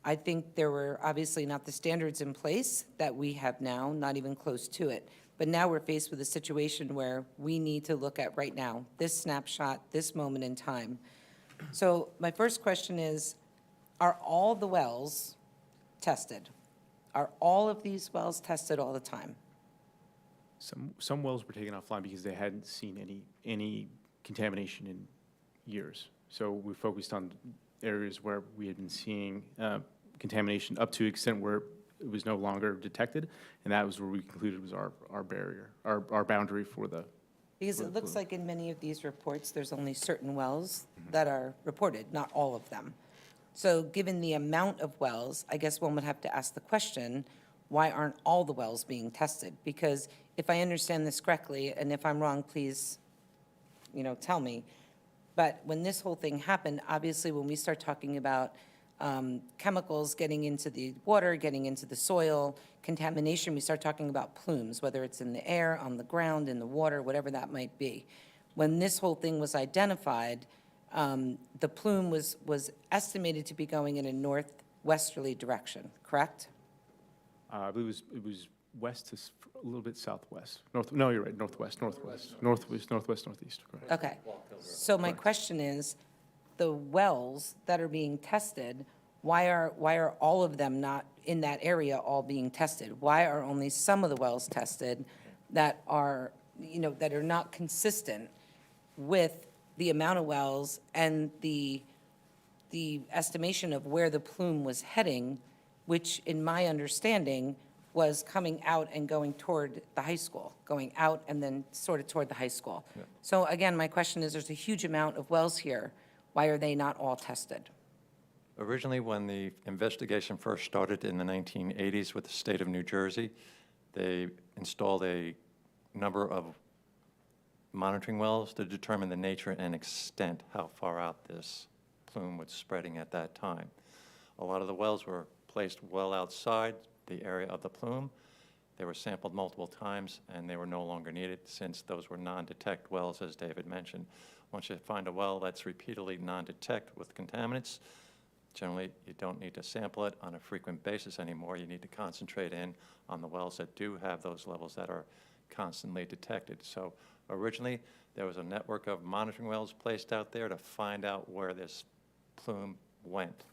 I think there were obviously not the standards in place that we have now, not even close to it. But now we're faced with a situation where we need to look at right now, this snapshot, this moment in time. So my first question is, are all the wells tested? Are all of these wells tested all the time? Some wells were taken offline because they hadn't seen any contamination in years. So we focused on areas where we had been seeing contamination up to an extent where it was no longer detected, and that was where we concluded was our barrier, our boundary for the. Because it looks like in many of these reports, there's only certain wells that are reported, not all of them. So given the amount of wells, I guess one would have to ask the question, why aren't all the wells being tested? Because if I understand this correctly, and if I'm wrong, please, tell me. But when this whole thing happened, obviously, when we start talking about chemicals getting into the water, getting into the soil, contamination, we start talking about plumes, whether it's in the air, on the ground, in the water, whatever that might be. When this whole thing was identified, the plume was estimated to be going in a northwesterly direction, correct? I believe it was west to a little bit southwest. No, you're right, northwest, northeast, correct. Okay. So my question is, the wells that are being tested, why are all of them not in that area all being tested? Why are only some of the wells tested that are, that are not consistent with the amount of wells and the estimation of where the plume was heading, which in my understanding was coming out and going toward the high school, going out and then sort of toward the high school. So again, my question is, there's a huge amount of wells here. Why are they not all tested? Originally, when the investigation first started in the 1980s with the state of New Jersey, they installed a number of monitoring wells to determine the nature and extent how far out this plume was spreading at that time. A lot of the wells were placed well outside the area of the plume. They were sampled multiple times, and they were no longer needed since those were non-detect wells, as David mentioned. Once you find a well that's repeatedly non-detect with contaminants, generally you don't need to sample it on a frequent basis anymore. You need to concentrate in on the wells that do have those levels that are constantly detected. So originally, there was a network of monitoring wells placed out there to find out where this plume went.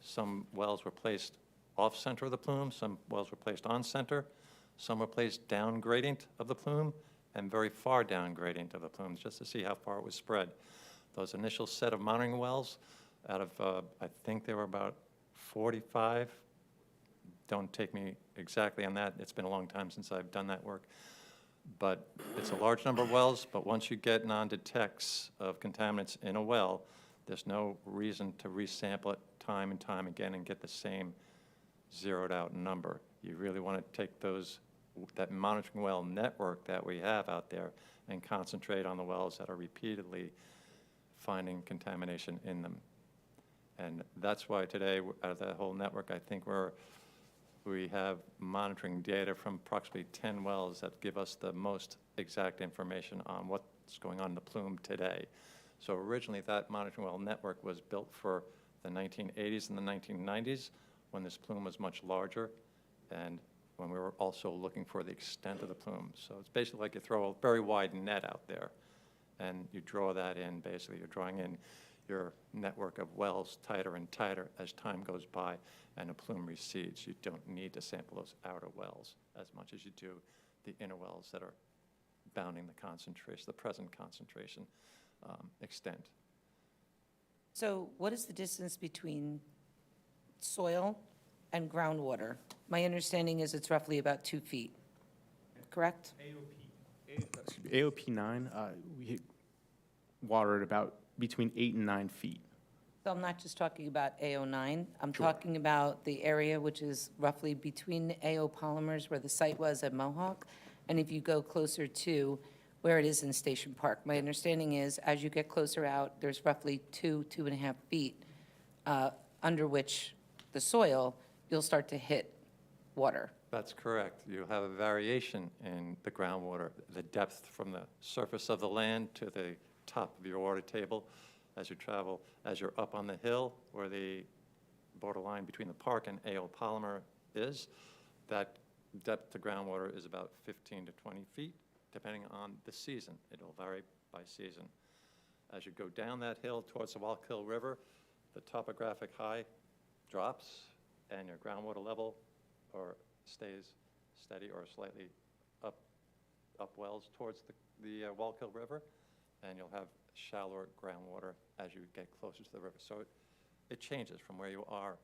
Some wells were placed off-center of the plume, some wells were placed on-center, some were placed down gradient of the plume, and very far down gradient of the plume, just to see how far it was spread. Those initial set of monitoring wells, out of, I think there were about 45, don't take me exactly on that, it's been a long time since I've done that work, but it's a large number of wells, but once you get non-detects of contaminants in a well, there's no reason to resample it time and time again and get the same zeroed out number. You really want to take that monitoring well network that we have out there and concentrate on the wells that are repeatedly finding contamination in them. And that's why today, out of that whole network, I think we have monitoring data from approximately 10 wells that give us the most exact information on what's going on in the plume today. So originally, that monitoring well network was built for the 1980s and the 1990s, when this plume was much larger, and when we were also looking for the extent of the plume. So it's basically like you throw a very wide net out there, and you draw that in. Basically, you're drawing in your network of wells tighter and tighter as time goes by and the plume recedes. You don't need to sample those outer wells as much as you do the inner wells that are bounding the concentration, the present concentration extent. So what is the distance between soil and groundwater? My understanding is it's roughly about 2 feet, correct? AOP 9, we hit water at about between 8 and 9 feet. So I'm not just talking about AO9, I'm talking about the area which is roughly between AO Polymers where the site was at Mohawk, and if you go closer to where it is in Station Park. My understanding is as you get closer out, there's roughly 2.5 feet under which the soil, you'll start to hit water. That's correct. You have a variation in the groundwater, the depth from the surface of the land to the top of your water table as you travel, as you're up on the hill where the borderline between the park and A.O. Polymer is, that depth to groundwater is about 15 to 20 feet, depending on the season. It'll vary by season. As you go down that hill towards the Wallkill River, the topographic high drops and your groundwater level or stays steady or slightly up wells towards the Wallkill River, and you'll have shallower groundwater as you get closer to the river. So it changes from where you are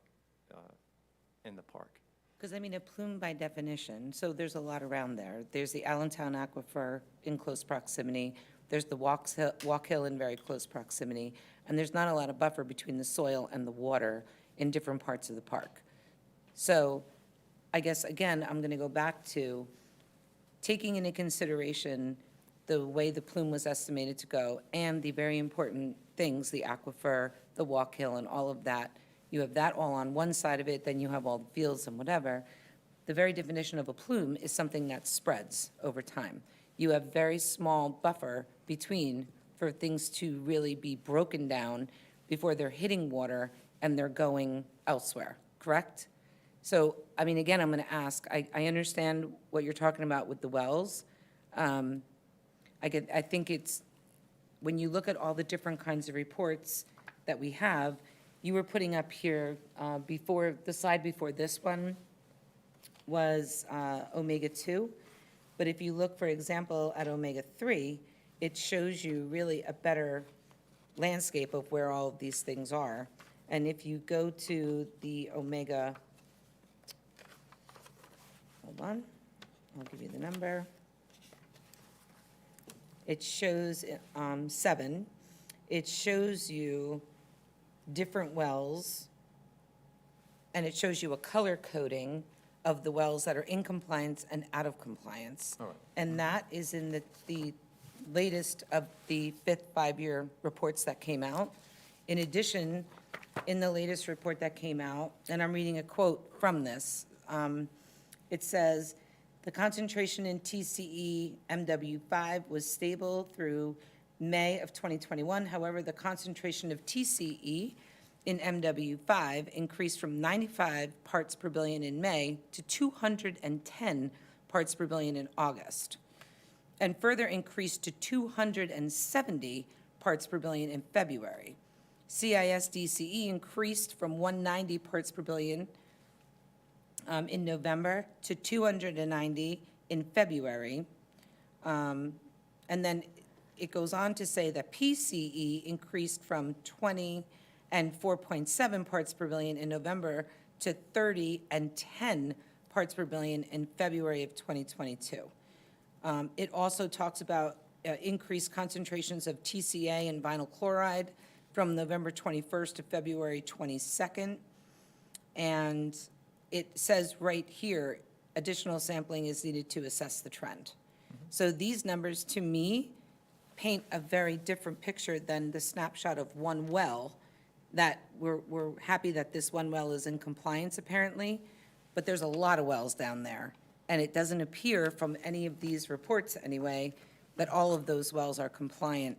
in the park. Because, I mean, a plume by definition, so there's a lot around there. There's the Allentown Aquifer in close proximity, there's the Walk Hill in very close proximity, and there's not a lot of buffer between the soil and the water in different parts of the park. So I guess, again, I'm going to go back to taking into consideration the way the plume was estimated to go and the very important things, the aquifer, the Walk Hill, and all of that. You have that all on one side of it, then you have all the fields and whatever. The very definition of a plume is something that spreads over time. You have very small buffer between for things to really be broken down before they're hitting water and they're going elsewhere, correct? So, I mean, again, I'm going to ask, I understand what you're talking about with the wells. I think it's, when you look at all the different kinds of reports that we have, you were putting up here before, the slide before this one was omega-2. But if you look, for example, at omega-3, it shows you really a better landscape of where all of these things are. And if you go to the omega, hold on, I'll give you the number. It shows 7. It shows you different wells, and it shows you a color coding of the wells that are in compliance and out of compliance. All right. And that is in the latest of the 5th five-year reports that came out. In addition, in the latest report that came out, and I'm reading a quote from this, it says, the concentration in TCE MW5 was stable through May of 2021. However, the concentration of TCE in MW5 increased from 95 parts per billion in May to 210 parts per billion in August, and further increased to 270 parts per billion in February. CIS-DCE increased from 190 parts per billion in November to 290 in February. And then it goes on to say that PCE increased from 20 and 4.7 parts per billion in November to 30 and 10 parts per billion in February of 2022. It also talks about increased concentrations of TCA and vinyl chloride from November 21st to February 22nd. And it says right here, additional sampling is needed to assess the trend. So these numbers, to me, paint a very different picture than the snapshot of one well, that we're happy that this one well is in compliance apparently, but there's a lot of wells down there. And it doesn't appear from any of these reports anyway, that all of those wells are compliant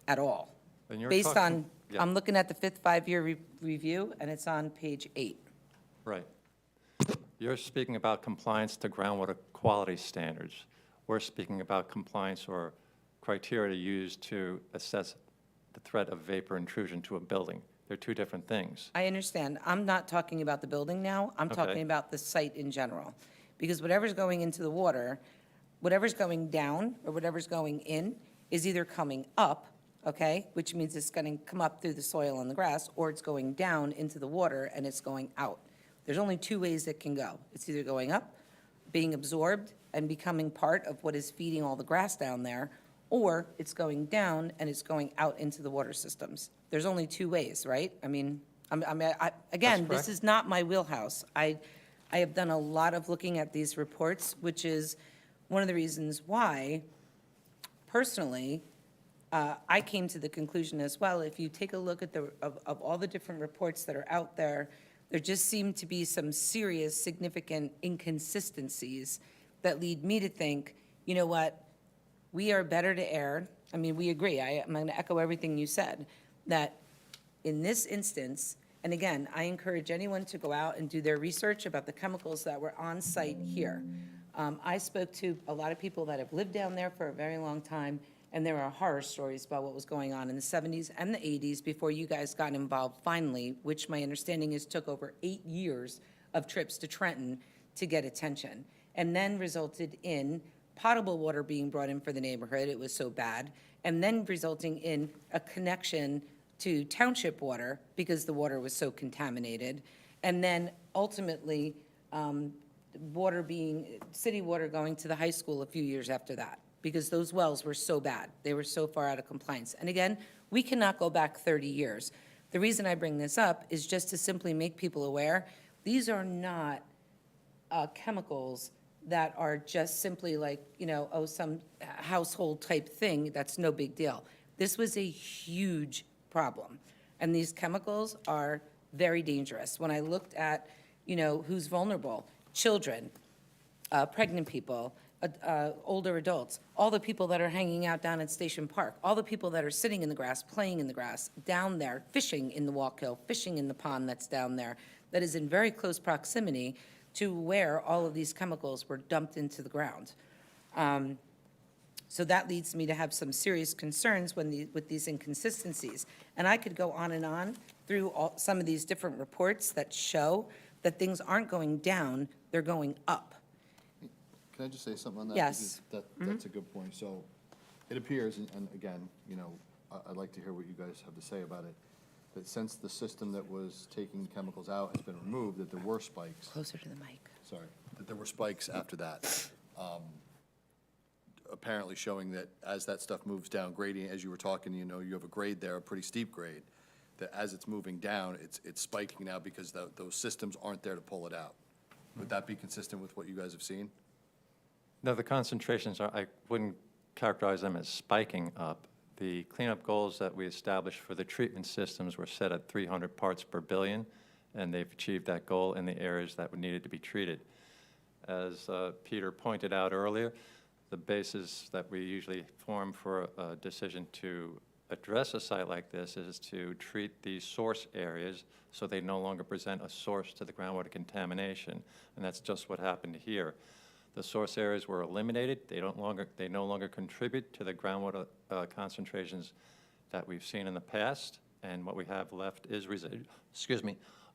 at all. And you're Based talking- on, yeah. I'm looking at the 5th five-year review, and it's on page 8. Right. You're speaking about compliance to groundwater quality standards. We're speaking about compliance or criteria used to assess the threat of vapor intrusion to a building. They're two different things. I understand. I'm not talking about the building now. I'm Okay. talking about the site in general. Because whatever's going into the water, whatever's going down or whatever's going in is either coming up, okay, which means it's going to come up through the soil and the grass, or it's going down into the water and it's going out. There's only two ways it can go. It's either going up, being absorbed and becoming part of what is feeding all the grass down there, or it's going down and it's going out into the water systems. There's only two ways, right? I mean, again, correct. this is not my wheelhouse. I have done a lot of looking at these reports, which is one of the reasons why, personally, I came to the conclusion as well, if you take a look at of all the different reports that are out there, there just seem to be some serious, significant inconsistencies that lead me to think, you know what, we are better to err. I mean, we agree. I'm going to echo everything you said, that in this instance, And again, I encourage anyone to go out and do their research about the chemicals that were on site here. I spoke to a lot of people that have lived down there for a very long time, and there are horror stories about what was going on in the 70s and the 80s before you guys got involved finally, which my understanding is took over 8 years of trips to Trenton to get attention, and then resulted in potable water being brought in for the neighborhood, it was so bad, and then resulting in a connection to township water because the water was so contaminated, and then ultimately, city water going to the high school a few years after that, because those wells were so bad. They were so far out of compliance. And again, we cannot go back 30 years. The reason I bring this up is just to simply make people aware, these are not chemicals that are just simply like, some household type thing, that's no big deal. This was a huge problem. And these chemicals are very dangerous. When I looked at, who's vulnerable, children, pregnant people, older adults, all the people that are hanging out down at Station Park, all the people that are sitting in the grass, playing in the grass, down there, fishing in the walk hill, fishing in the pond that's down there, that is in very close proximity to where all of these chemicals were dumped into the ground. So that leads me to have some serious concerns with these inconsistencies. And I could go on through some of these different reports that show that things aren't going down, they're going up. Can I just say something on that? Yes. Because that's a good point. So it appears, and again, I'd like to hear what you guys have to say about it, that since the system that was taking the chemicals out has been removed, that there were spikes. Closer to the mic. Sorry, that there were spikes after that. Apparently showing that as that stuff moves down gradient, as you were talking, you have a grade there, a pretty steep grade, that as it's moving down, it's spiking now because those systems aren't there to pull it out. Would that be consistent with what you guys have seen? No, the concentrations I wouldn't characterize them as spiking up. The cleanup goals that we established for the treatment systems were set at 300 parts per billion, and they've achieved that goal in the areas that needed to be treated. As Peter pointed out earlier, the basis that we usually form for a decision to address a site like this is to treat these source areas so they no longer present a source to the groundwater contamination, and that's just what happened here. The source areas were eliminated. They no longer contribute to the groundwater concentrations that we've seen in the past, and what we have left is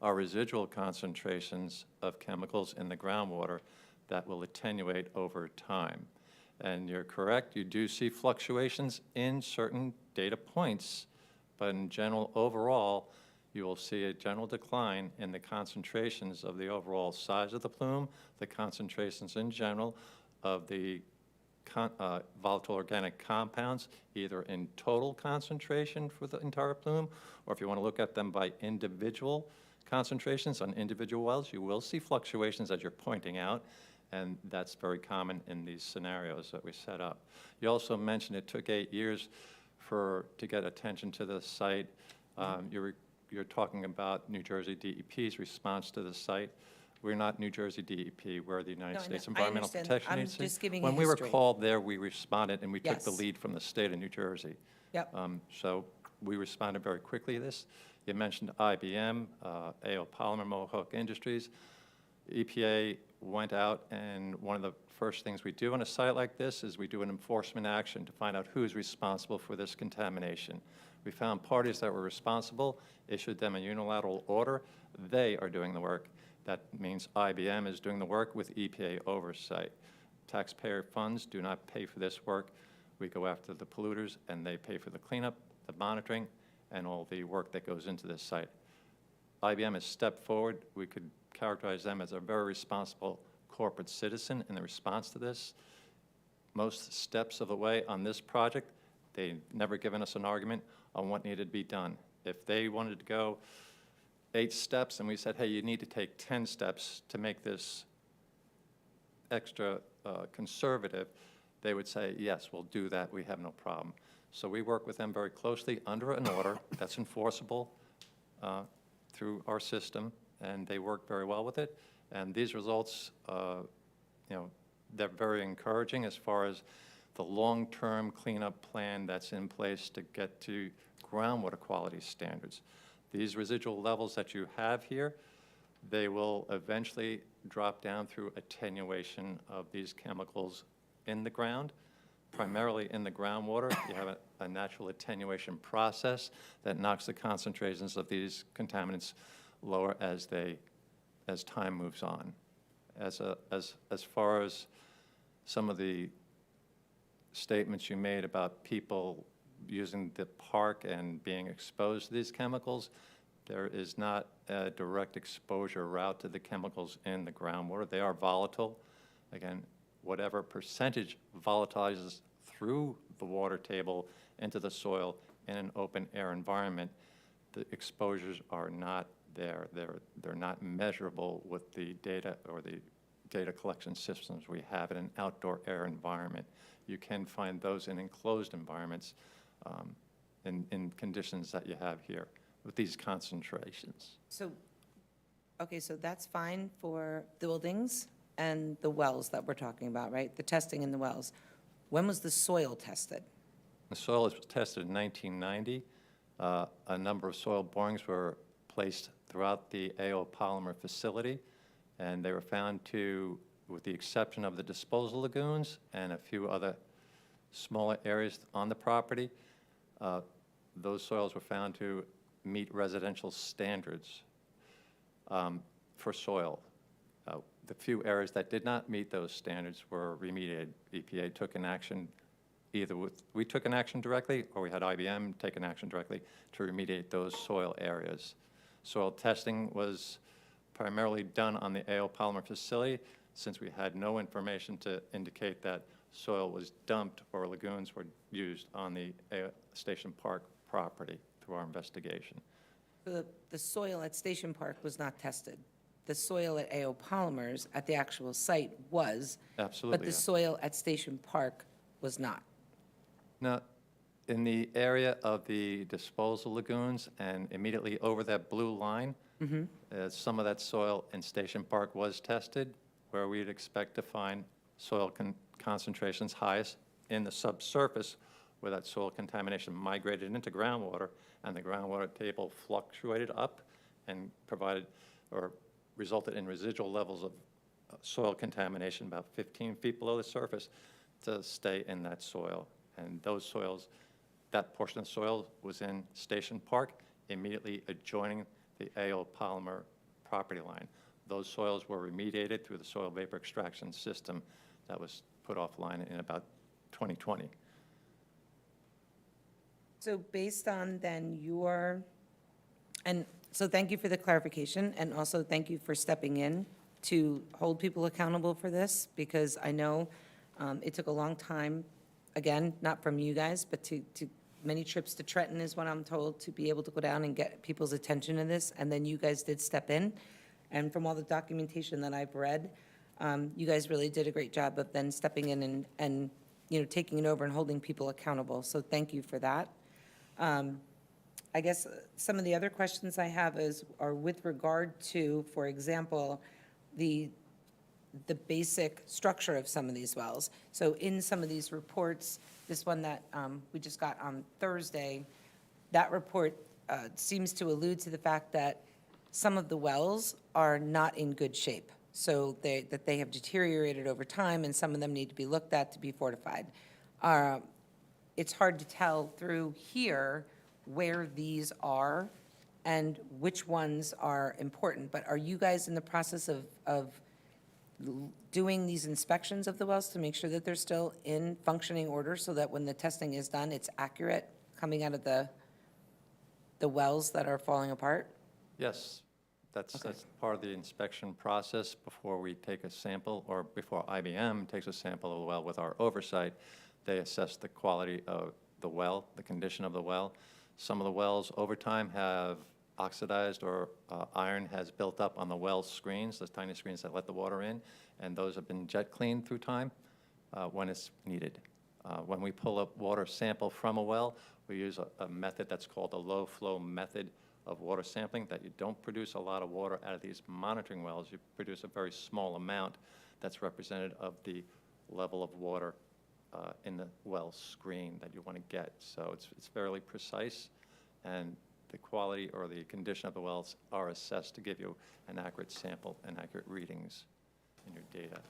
our residual concentrations of chemicals in the groundwater that will attenuate over time. And you're correct, you do see fluctuations in certain data points, but in general, overall, you will see a general decline in the concentrations of the overall size of the plume, the concentrations in general of the volatile organic compounds, either in total concentration for the entire plume, or if you want to look at them by individual concentrations on individual wells, you will see fluctuations as you're pointing out, and that's very common in these scenarios that we set up. You also mentioned it took 8 years to get attention to the site. You're talking about New Jersey DEP's response to the site. We're not New Jersey DEP, we're the United States Environmental Protection Agency. I'm just giving you When we were history. called there, we responded, and we took the Yes. lead from the state of New Jersey. Yep. So we responded very quickly to this. You mentioned IBM, AO Polymer, Mohawk Industries. EPA went out, and one of the first things we do on a site like this is we do an enforcement action to find out who's responsible for this contamination. We found parties that were responsible, issued them a unilateral order. They are doing the work. That means IBM is doing the work with EPA oversight. Taxpayer funds do not pay for this work. We go after the polluters, and they pay for the cleanup, the monitoring, and all the work that goes into this site. IBM has stepped forward. We could characterize them as a very responsible corporate citizen in the response to this. Most steps of the way on this project, they've never given us an argument on what needed to be done. If they wanted to go 8 steps and we said, hey, you need to take 10 steps to make this extra conservative, they would say, yes, we'll do that, we have no problem. So we work with them very closely under an order that's enforceable through our system, and they work very well with it. And these results, they're very encouraging as far as the long-term cleanup plan that's in place to get to groundwater quality standards. These residual levels that you have here, they will eventually drop down through attenuation of these chemicals in the ground, primarily in the groundwater. You have a natural attenuation process that knocks the concentrations of these contaminants lower as time moves on. As far as some of the statements you made about people using the park and being exposed to these chemicals, there is not a direct exposure route to the chemicals in the groundwater. They are volatile. Again, whatever percentage volatilizes through the water table into the soil in an open air environment, the exposures are not there. They're not measurable with the data or the data collection systems we have in an outdoor air environment. You can find those in enclosed environments in conditions that you have here with these concentrations. So, okay, so that's fine for the buildings and the wells that we're talking about, right? The testing in the wells. When was the soil tested? The soil was tested in 1990. A number of soil borings were placed throughout the AO Polymer facility, and they were found to, with the exception of the disposal lagoons and a few other smaller areas on the property, those soils were found to meet residential standards for soil. The few areas that did not meet those standards were remediated. EPA took an action, we took an action directly, or we had IBM take an action directly to remediate those soil areas. Soil testing was primarily done on the AO Polymer facility, since we had no information to indicate that soil was dumped or lagoons were used on the Station Park property through our investigation. The soil at Station Park was not tested. The soil at AO Polymers at the actual site was. Absolutely, But the yeah. soil at Station Park was not. Now, in the area of the disposal lagoons and immediately over that blue line, some of that soil in Station Park was tested, where we'd expect to find soil concentrations highest in the subsurface, where that soil contamination migrated into groundwater, and the groundwater table fluctuated up and provided or resulted in residual levels of soil contamination about 15 feet below the surface to stay in that soil. And those soils, that portion of the soil was in Station Park, immediately adjoining the AO Polymer property line. Those soils were remediated through the soil vapor extraction system that was put offline in about 2020. So based on then and so thank you for the clarification, and also thank you for stepping in to hold people accountable for this, because I know it took a long time, again, not from you guys, but to many trips to Trenton is what I'm told, to be able to go down and get people's attention to this, and then you guys did step in. And from all the documentation that I've read, you guys really did a great job of then stepping in and taking it over and holding people accountable. So thank you for that. I guess some of the other questions I have are with regard to, for example, the basic structure of some of these wells. So in some of these reports, this one that we just got on Thursday, that report seems to allude to the fact that some of the wells are not in good shape, so that they have deteriorated over time, and some of them need to be looked at to be fortified. It's hard to tell through here where these are and which ones are important, but are you guys in the process of doing these inspections of the wells to make sure that they're still in functioning order, so that when the testing is done, it's accurate coming out of the wells that are falling apart? Yes, that's part of the inspection process before we take a sample, or before IBM takes a sample of the well with our oversight. They assess the quality of the well, the condition of the well. Some of the wells over time have oxidized or iron has built up on the well screens, those tiny screens that let the water in, and those have been jet cleaned through time when it's needed. When we pull a water sample from a well, we use a method that's called a low flow method of water sampling, that you don't produce a lot of water out of these monitoring wells. You produce a very small amount that's representative of the level of water in the well screen that you want to get. So it's fairly precise, and the quality or the condition of the wells are assessed to give you an accurate sample and accurate readings in your data.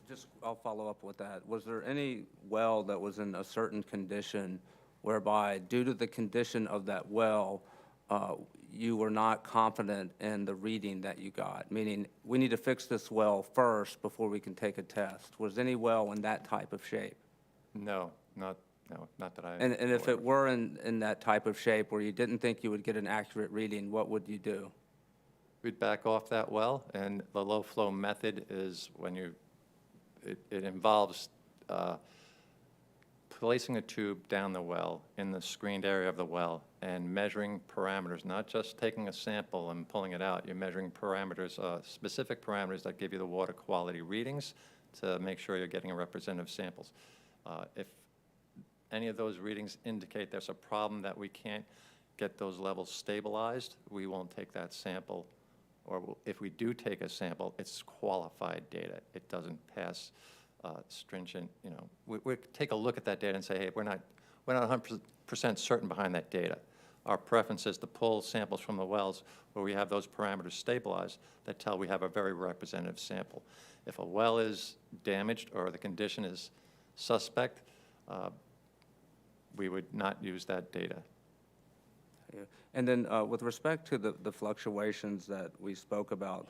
Just, I'll follow up with that. Was there any well that was in a certain condition whereby, due to the condition of that well, you were not confident in the reading that you got? Meaning, we need to fix this well first before we can take a test. Was any well in that type of shape? No, not that I. And if it were in that type of shape where you didn't think you would get an accurate reading, what would you do? We'd back off that well, and the low flow method is when it involves placing a tube down the well in the screened area of the well and measuring parameters, not just taking a sample and pulling it out. You're measuring parameters, specific parameters that give you the water quality readings to make sure you're getting a representative samples. If any of those readings indicate there's a problem that we can't get those levels stabilized, we won't take that sample. Or if we do take a sample, it's qualified data. It doesn't pass stringent, we take a look at that data and say, hey, we're not 100% certain behind that data. Our preference is to pull samples from the wells where we have those parameters stabilized that tell we have a very representative sample. If a well is damaged or the condition is suspect, we would not use that data. Yeah. And then with respect to the fluctuations that we spoke about,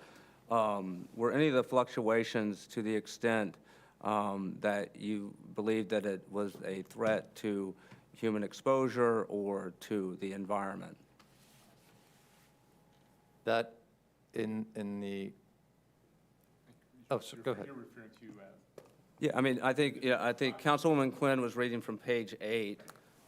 were any of the fluctuations to the extent that you believe that it was a threat to human exposure or to the environment? That in the, oh, so go ahead. You're referring to, Yeah, I mean, I think Councilwoman Quinn was reading from page 8,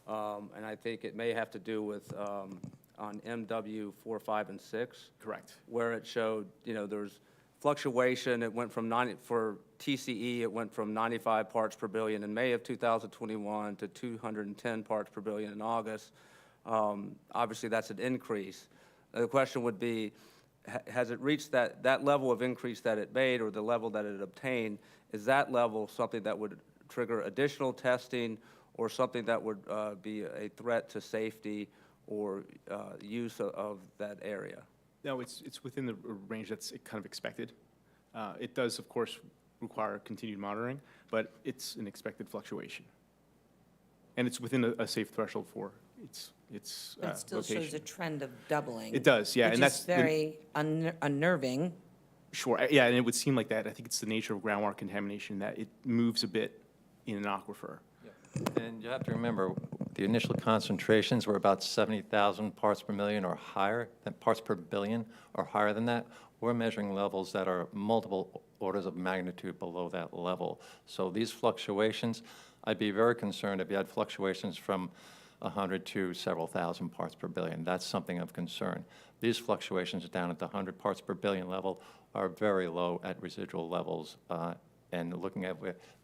and I think it may have to do with on MW 4, 5, and 6. correct. Where it showed, there's fluctuation. It went from for TCE, it went from 95 parts per billion in May of 2021 to 210 parts per billion in August. Obviously, that's an increase. The question would be, has it reached that level of increase that it made, or the level that it obtained? Is that level something that would trigger additional testing, or something that would be a threat to safety or use of that area? No, it's within the range that's kind of expected. It does, of course, require continued monitoring, but it's an expected fluctuation. And it's within a safe threshold for its It still shows a location. trend of doubling. It does, yeah, Which and is that's very unnerving. Sure, yeah, and it would seem like that. I think it's the nature of groundwater contamination that it moves a bit in an aquifer. And you have to remember, the initial concentrations were about 70,000 parts per million or higher, parts per billion or higher than that. We're measuring levels that are multiple orders of magnitude below that level. So these fluctuations, I'd be very concerned if you had fluctuations from 100 to several thousand parts per billion. That's something of concern. These fluctuations down at the 100 parts per billion level are very low at residual levels. And looking at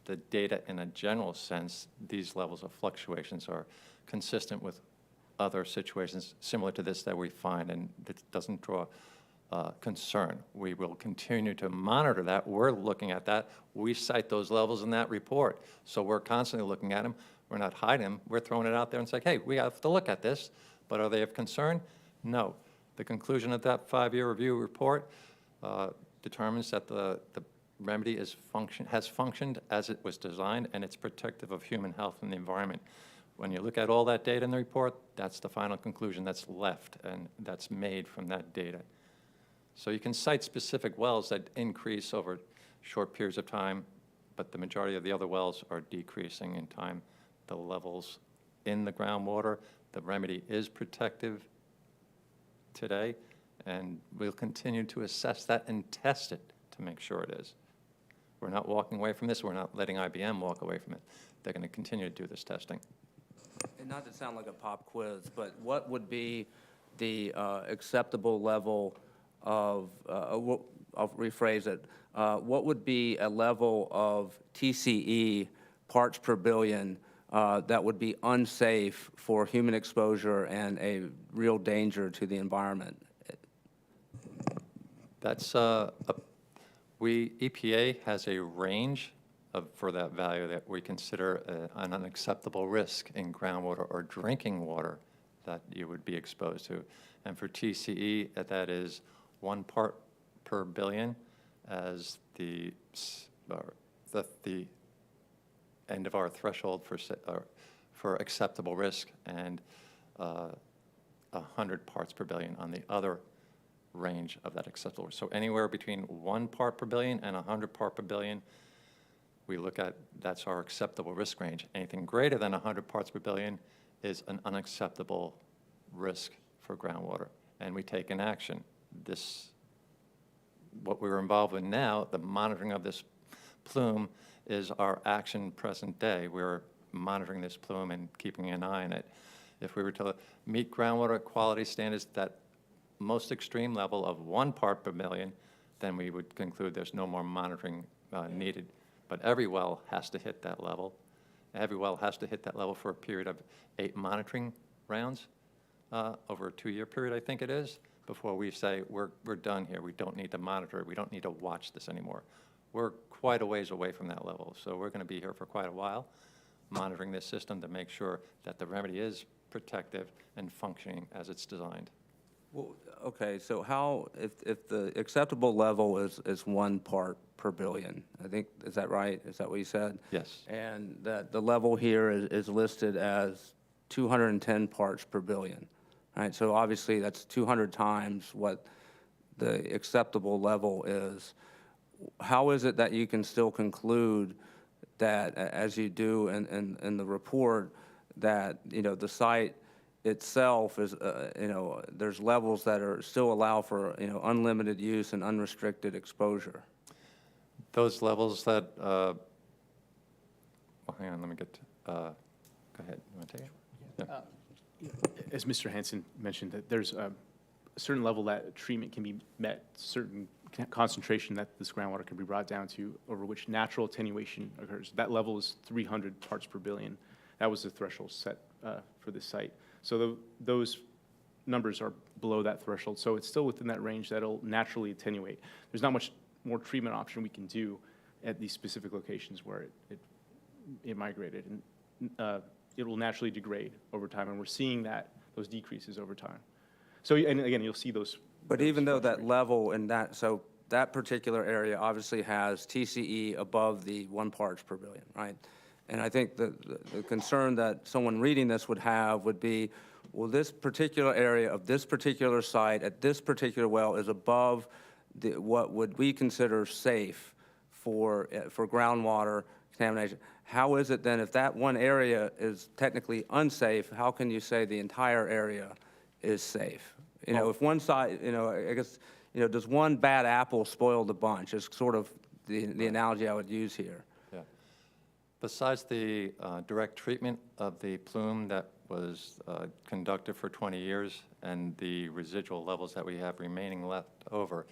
the data in a general sense, these levels of fluctuations are consistent with other situations similar to this that we find, and it doesn't draw concern. We will continue to monitor that. We're looking at that. We cite those levels in that report. So we're constantly looking at them. We're not hiding them. We're throwing it out there and saying, hey, we have to look at this. But are they of concern? No. The conclusion of that 5-year review report determines that the remedy has functioned as it was designed, and it's protective of human health and the environment. When you look at all that data in the report, that's the final conclusion that's left, and that's made from that data. So you can cite specific wells that increase over short periods of time, but the majority of the other wells are decreasing in time. The levels in the groundwater, the remedy is protective today, and we'll continue to assess that and test it to make sure it is. We're not walking away from this. We're not letting IBM walk away from it. They're going to continue to do this testing. And not to sound like a pop quiz, but what would be the acceptable level of, I'll rephrase it, what would be a level of TCE, parts per billion, that would be unsafe for human exposure and a real danger to the environment? That's EPA has a range for that value that we consider an unacceptable risk in groundwater or drinking water that you would be exposed to. And for TCE, that is 1 part per billion as the end of our threshold for acceptable risk, and 100 parts per billion on the other range of that acceptable risk. So anywhere between 1 part per billion and 100 part per billion, we look at, that's our acceptable risk range. Anything greater than 100 parts per billion is an unacceptable risk for groundwater, and we take an action. What we're involved in now, the monitoring of this plume, is our action present day. We're monitoring this plume and keeping an eye on it. If we were to meet groundwater quality standards, that most extreme level of 1 part per million, then we would conclude there's no more monitoring needed. But every well has to hit that level. Every well has to hit that level for a period of 8 monitoring rounds over a 2-year period, I think it is, before we say we're done here. We don't need to monitor it. We don't need to watch this anymore. We're quite a ways away from that level. So we're going to be here for quite a while, monitoring this system to make sure that the remedy is protective and functioning as it's designed. Well, okay, so how, if the acceptable level is 1 part per billion, I think, is that right? Is that what you said? Yes. And that the level here is listed as 210 parts per billion, right? So obviously, that's 200 times what the acceptable level is. How is it that you can still conclude that, as you do in the report, that, you know, the site itself is, you know, there's levels that are still allow for, you know, unlimited use and unrestricted exposure? Those levels that, well, hang on, let me get to, go ahead. You want to take it? Yeah. As Mr. Hansen mentioned, that there's a certain level that treatment can be met, certain concentration that this groundwater can be brought down to, over which natural attenuation occurs. That level is 300 parts per billion. That was the threshold set for this site. So those numbers are below that threshold. So it's still within that range that'll naturally attenuate. There's not much more treatment option we can do at these specific locations where it migrated. And it will naturally degrade over time. And we're seeing those decreases over time. So, and again, you'll see those. But even though that level in that, so that particular area obviously has TCE above the 1 parts per billion, right? And I think the concern that someone reading this would have would be, well, this particular area of this particular site at this particular well is above what would we consider safe for groundwater contamination. How is it then, if that one area is technically unsafe, how can you say the entire area is safe? You know, if one side, you know, I guess, you know, does one bad apple spoil the bunch is sort of the analogy I would use here. Yeah. Besides the direct treatment of the plume that was conducted for 20 years and the residual levels that we have remaining left over,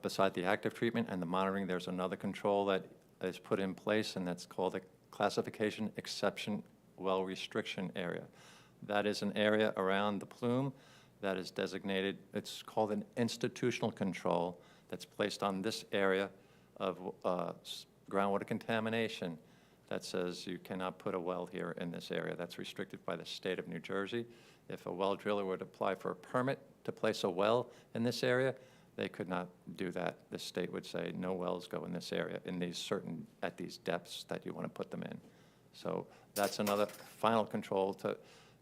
beside the active treatment and the monitoring, there's another control that is put in place, and that's called a classification exception well restriction area. That is an area around the plume that is designated, it's called an institutional control that's placed on this area of groundwater contamination that says you cannot put a well here in this area. That's restricted by the state of New Jersey. If a well driller would apply for a permit to place a well in this area, they could not do that. The state would say no wells go in this area in these at these depths that you want to put them in. So that's another final control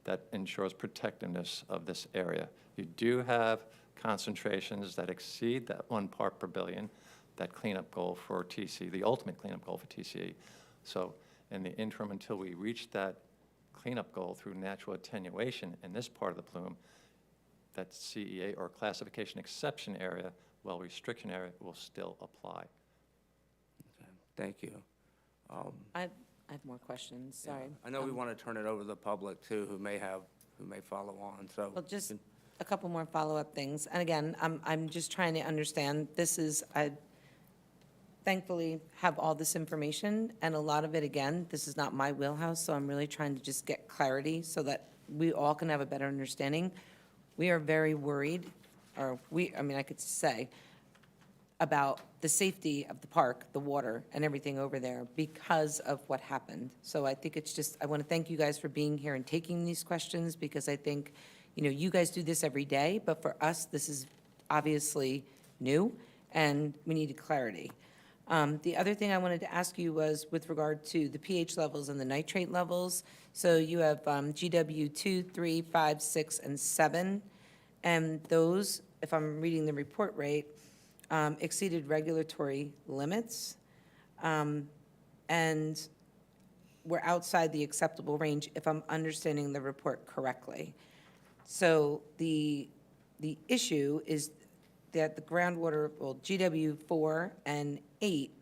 that ensures protectiveness of this area. You do have concentrations that exceed that 1 part per billion, that cleanup goal for TCE, the ultimate cleanup goal for TCE. So in the interim, until we reach that cleanup goal through natural attenuation in this part of the plume, that CEA or classification exception area, well restriction area, will still apply. Okay, thank you. I have more questions, sorry. I know we want to turn it over to the public too, who may follow on, so. Well, just a couple more follow-up things. And again, I'm just trying to understand, I thankfully have all this information, and a lot of it, again, this is not my wheelhouse, so I'm really trying to just get clarity so that we all can have a better understanding. We are very worried, I could say, about the the safety of the park, the water, and everything over there because of what happened. So I think it's just, I want to thank you guys for being here and taking these questions, because I think, you guys do this every day, but for us, this is obviously new, and we needed clarity. The other thing I wanted to ask you was with regard to the pH levels and the nitrate levels. So you have GW 2, 3, 5, 6, and 7, and those, if I'm reading the report right, exceeded regulatory limits, and were outside the acceptable range, if I'm understanding the report correctly. So the issue is that the groundwater, well, GW 4 and 8,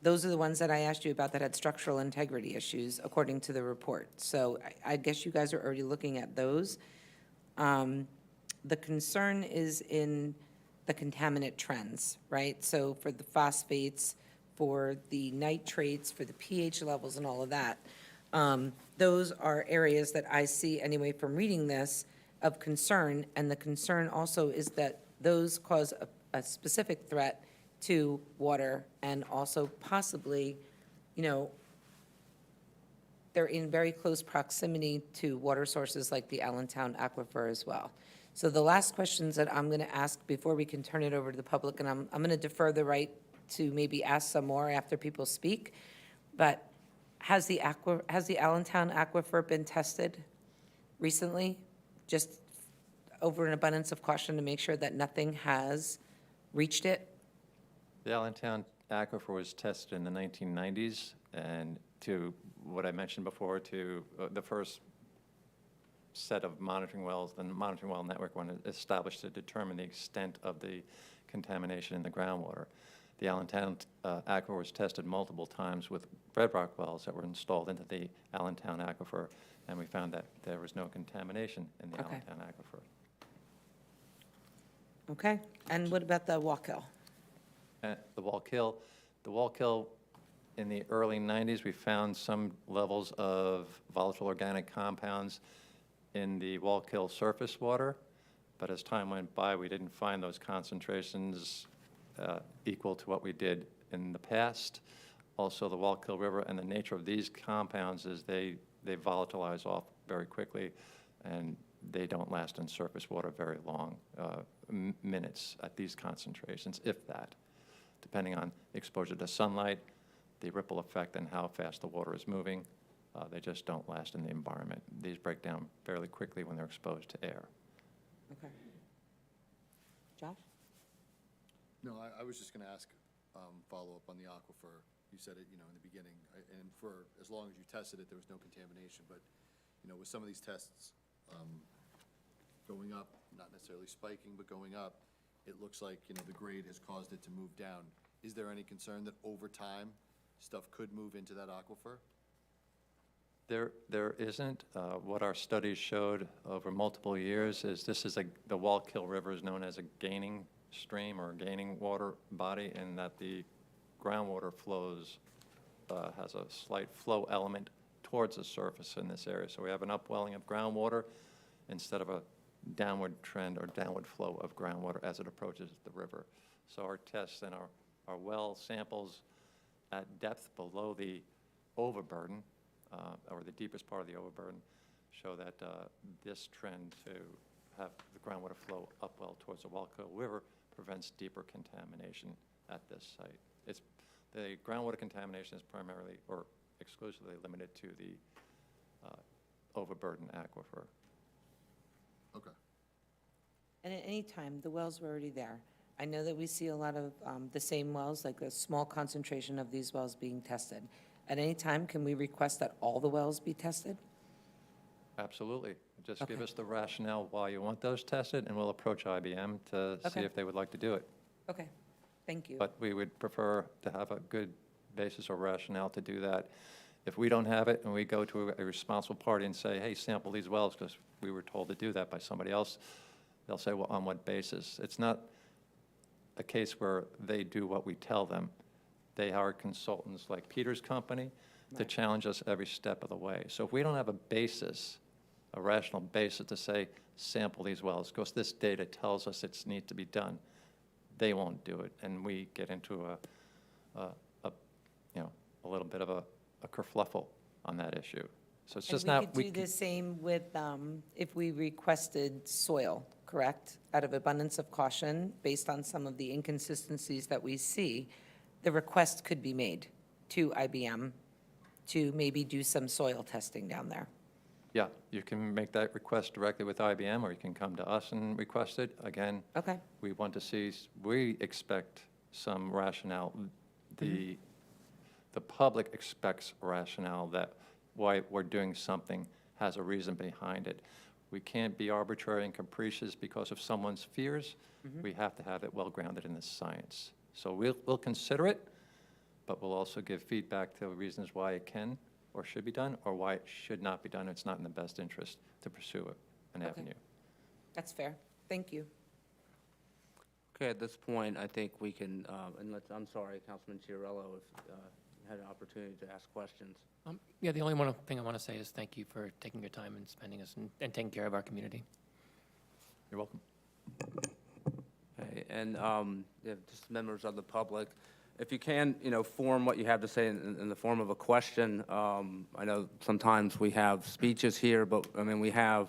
those are the ones that I asked you about that had structural integrity issues, according to the report. So I guess you guys are already looking at those. The concern is in the contaminant trends, right? So for the phosphates, for the nitrates, for the pH levels and all of that, those are areas that I see anyway from reading this of concern. And the concern also is that those cause a specific threat to water, and also possibly, they're in very close proximity to water sources like the Allentown Aquifer as well. So the last questions that I'm going to ask before we can turn it over to the public, and I'm going to defer the right to maybe ask some more after people speak, but has the Allentown Aquifer been tested recently? Just over an abundance of caution to make sure that nothing has reached it? The Allentown Aquifer was tested in the 1990s, and to what I mentioned before, to the first set of monitoring wells, the monitoring well network was established to determine the extent of the contamination in the groundwater. The Allentown Aquifer was tested multiple times with bedrock wells that were installed into the Allentown Aquifer, and we found that there was no contamination in the Okay. Allentown Aquifer. Okay, and what about the Wallkill? The Wallkill, in the early 90s, we found some levels of volatile organic compounds in the Wallkill surface water, but as time went by, we didn't find those concentrations equal to what we did in the past. Also, the Wallkill River, and the nature of these compounds is they volatilize off very quickly, and they don't last in surface water very long, minutes at these concentrations, if that, depending on exposure to sunlight, the ripple effect, and how fast the water is moving. They just don't last in the environment. These break down fairly quickly when they're exposed to air. Okay. Josh? No, I was just going to ask, follow up on the aquifer. You said it, in the beginning, and for as long as you tested it, there was no contamination. But, with some of these tests going up, not necessarily spiking, but going up, it looks like, the grade has caused it to move down. Is there any concern that over time, stuff could move into that aquifer? There isn't. What our studies showed over multiple years is the Wallkill River is known as a gaining stream or a gaining water body, and that the groundwater flows, has a slight flow element towards the surface in this area. So we have an upwelling of groundwater instead of a downward trend or downward flow of groundwater as it approaches the river. So our tests and our well samples at depth below the overburden, or the deepest part of the overburden, show that this trend to have the groundwater flow upwell towards the Wallkill River prevents deeper contamination at this site. The groundwater contamination is primarily or exclusively limited to the overburden aquifer. Okay. And at any time, the wells were already there. I know that we see a lot of the same wells, like a small concentration of these wells being tested. At any time, can we request that all the wells be tested? Absolutely. Just give Okay. us the rationale why you want those tested, and we'll approach IBM to see Okay. if they would like to do it. Okay, thank you. But we would prefer to have a good basis or rationale to do that. If we don't have it and we go to a responsible party and say, hey, sample these wells because we were told to do that by somebody else, they'll say, well, on what basis? It's not a case where they do what we tell them. They hire consultants like Peter's company to Right. challenge us every step of the way. So if we don't have a basis, a rational basis to say, sample these wells, because this data tells us it needs to be done, they won't do it, and we get into a little bit of a kerfluffle on that issue. So it's just not. And we could do the same with, if we requested soil, correct? Out of abundance of caution, based on some of the inconsistencies that we see, the request could be made to IBM to maybe do some soil testing down there. Yeah, you can make that request directly with IBM, or you can come to us and request it. Again, Okay. we want to see, we expect some rationale. The public expects rationale that why we're doing something has a reason behind it. We can't be arbitrary and capricious because of someone's fears. We have to have it well-grounded in the science. So we'll consider it, but we'll also give feedback to reasons why it can or should be done, or why it should not be done. It's not in the best interest to pursue an avenue. That's fair. Thank you. Okay, at this point, I think we can, I'm sorry, Councilman Chiarello, if you had an opportunity to ask questions. Yeah, the only thing I want to say is thank you for taking your time and spending us and taking care of our community. You're welcome. Okay, and just members of the public, if you can, form what you have to say in the form of a question. I know sometimes we have speeches here, but I mean, we have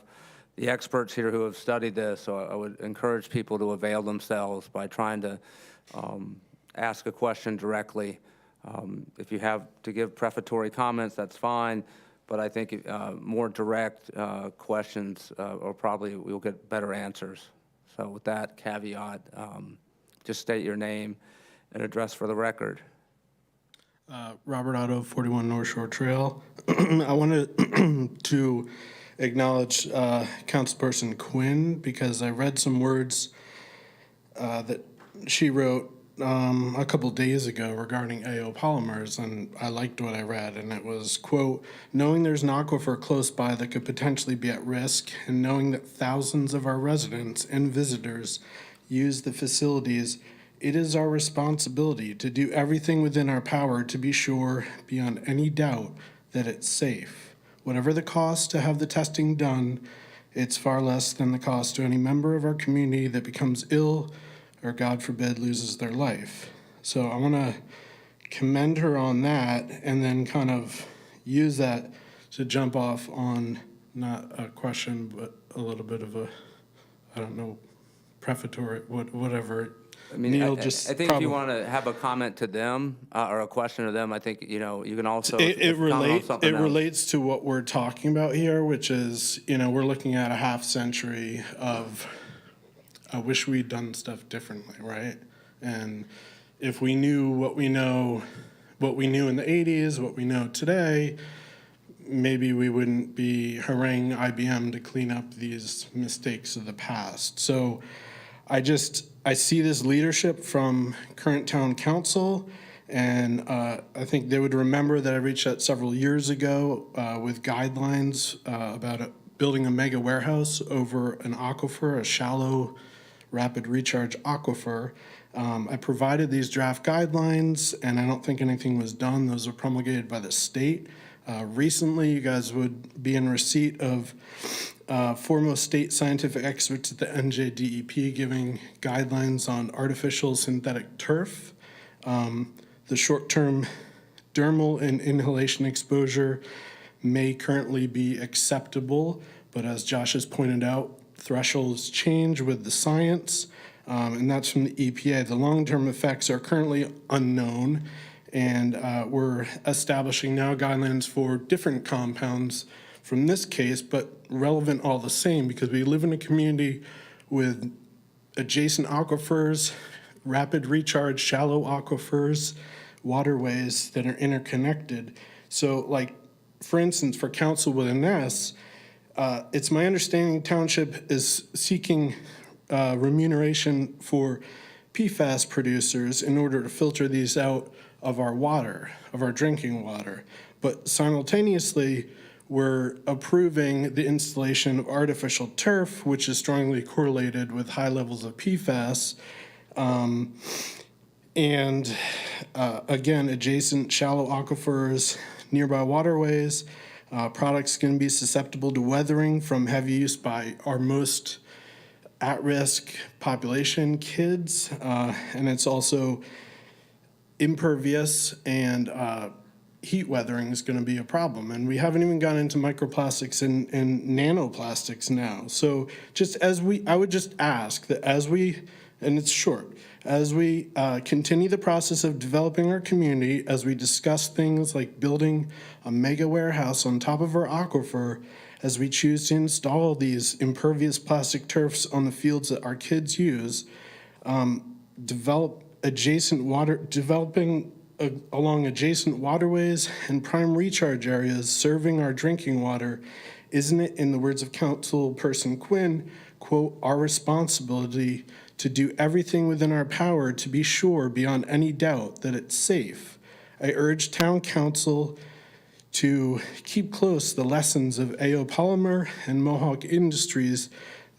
the experts here who have studied this, so I would encourage people to avail themselves by trying to ask a question directly. If you have to give prefatory comments, that's fine, but I think more direct questions or probably we'll get better answers. So with that caveat, just state your name and address for the record. Robert Otto, 41 North Shore Trail. I wanted to acknowledge Councilperson Quinn because I read some words that she wrote a couple days ago regarding AO polymers, and I liked what I read, and it was, quote, knowing there's an aquifer close by that could potentially be at risk, and knowing that thousands of our residents and visitors use the facilities, it is our responsibility to do everything within our power to be sure, beyond any doubt, that it's safe. Whatever the cost to have the testing done, it's far less than the cost to any member of our community that becomes ill or, God forbid, loses their life. So I want to commend her on that and then kind of use that to jump off on not a question, but a little bit of a, I don't know, prefatory, whatever. I mean, Neil, I just think if you want to have a comment to them or a question to them, I think, you can also comment on something else. relates to what we're talking about here, which is, we're looking at a half century of, I wish we'd done stuff differently, right? And if we knew what we knew in the 80s, what we know today, maybe we wouldn't be haranguing IBM to clean up these mistakes of the past. So I see this leadership from current town council, and I think they would remember that I reached out several years ago with guidelines about building a mega warehouse over an aquifer, a shallow rapid recharge aquifer. I provided these draft guidelines, and I don't think anything was done. Those were promulgated by the state. Recently, you guys would be in receipt of foremost state scientific experts at the NJDEP giving guidelines on artificial synthetic turf. The short-term dermal and inhalation exposure may currently be acceptable, but as Josh has pointed out, thresholds change with the science, and that's from the EPA. The long-term effects are currently unknown, and we're establishing now guidelines for different compounds from this case, but relevant all the same because we live in a community with adjacent aquifers, rapid recharge, shallow aquifers, waterways that are interconnected. So like, for instance, for Council with an S, it's my understanding Township is seeking remuneration for PFAS producers in order to filter these out of our water, of our drinking water. But simultaneously, we're approving the installation of artificial turf, which is strongly correlated with high levels of PFAS. Again, adjacent shallow aquifers, nearby waterways, products can be susceptible to weathering from heavy use by our most at-risk population, kids, and it's also impervious, and heat weathering is going to be a problem. And we haven't even gone into microplastics and nanoplastics now. So just I would just ask that and it's short, as we continue the process of developing our community, as we discuss things like building a mega warehouse on top of our aquifer, as we choose to install these impervious plastic turfs on the fields that our kids use, developing along adjacent waterways and prime recharge areas serving our drinking water, isn't it, in the words of Councilperson Quinn, quote, our responsibility to do everything within our power to be sure beyond any doubt that it's safe? I urge town council to keep close the lessons of AO Polymer and Mohawk Industries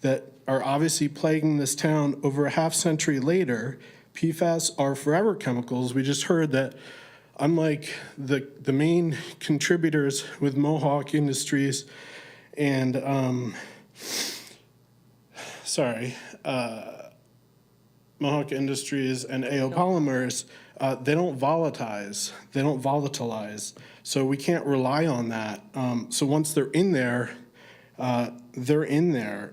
that are obviously plaguing this town over a half century later. PFAS are forever chemicals. We just heard that unlike the main contributors with Mohawk Industries and, Mohawk Industries and AO Polymers, they don't volatilize. So we can't rely on that. So once they're in there, they're in there.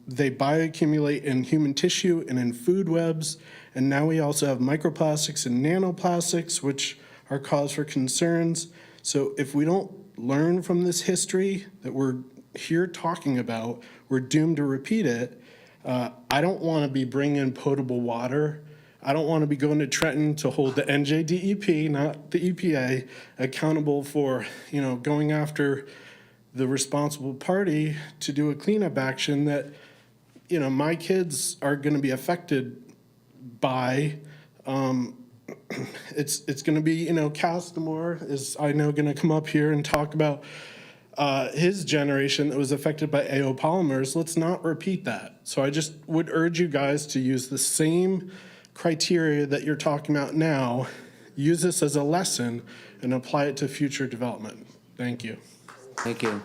They bioaccumulate in human tissue and in food webs. And now we also have microplastics and nanoplastics, which are cause for concerns. So if we don't learn from this history that we're here talking about, we're doomed to repeat it. I don't want to be bringing potable water. I don't want to be going to Trenton to hold the NJDEP, not the EPA, accountable for, going after the responsible party to do a cleanup action that, my kids are going to be affected by. It's going to be, Castamore is, I know, going to come up here and talk about his generation that was affected by AO Polymers. Let's not repeat that. So I just would urge you guys to use the same criteria that you're talking about now, use this as a lesson, and apply it to future development. Thank you. Thank you.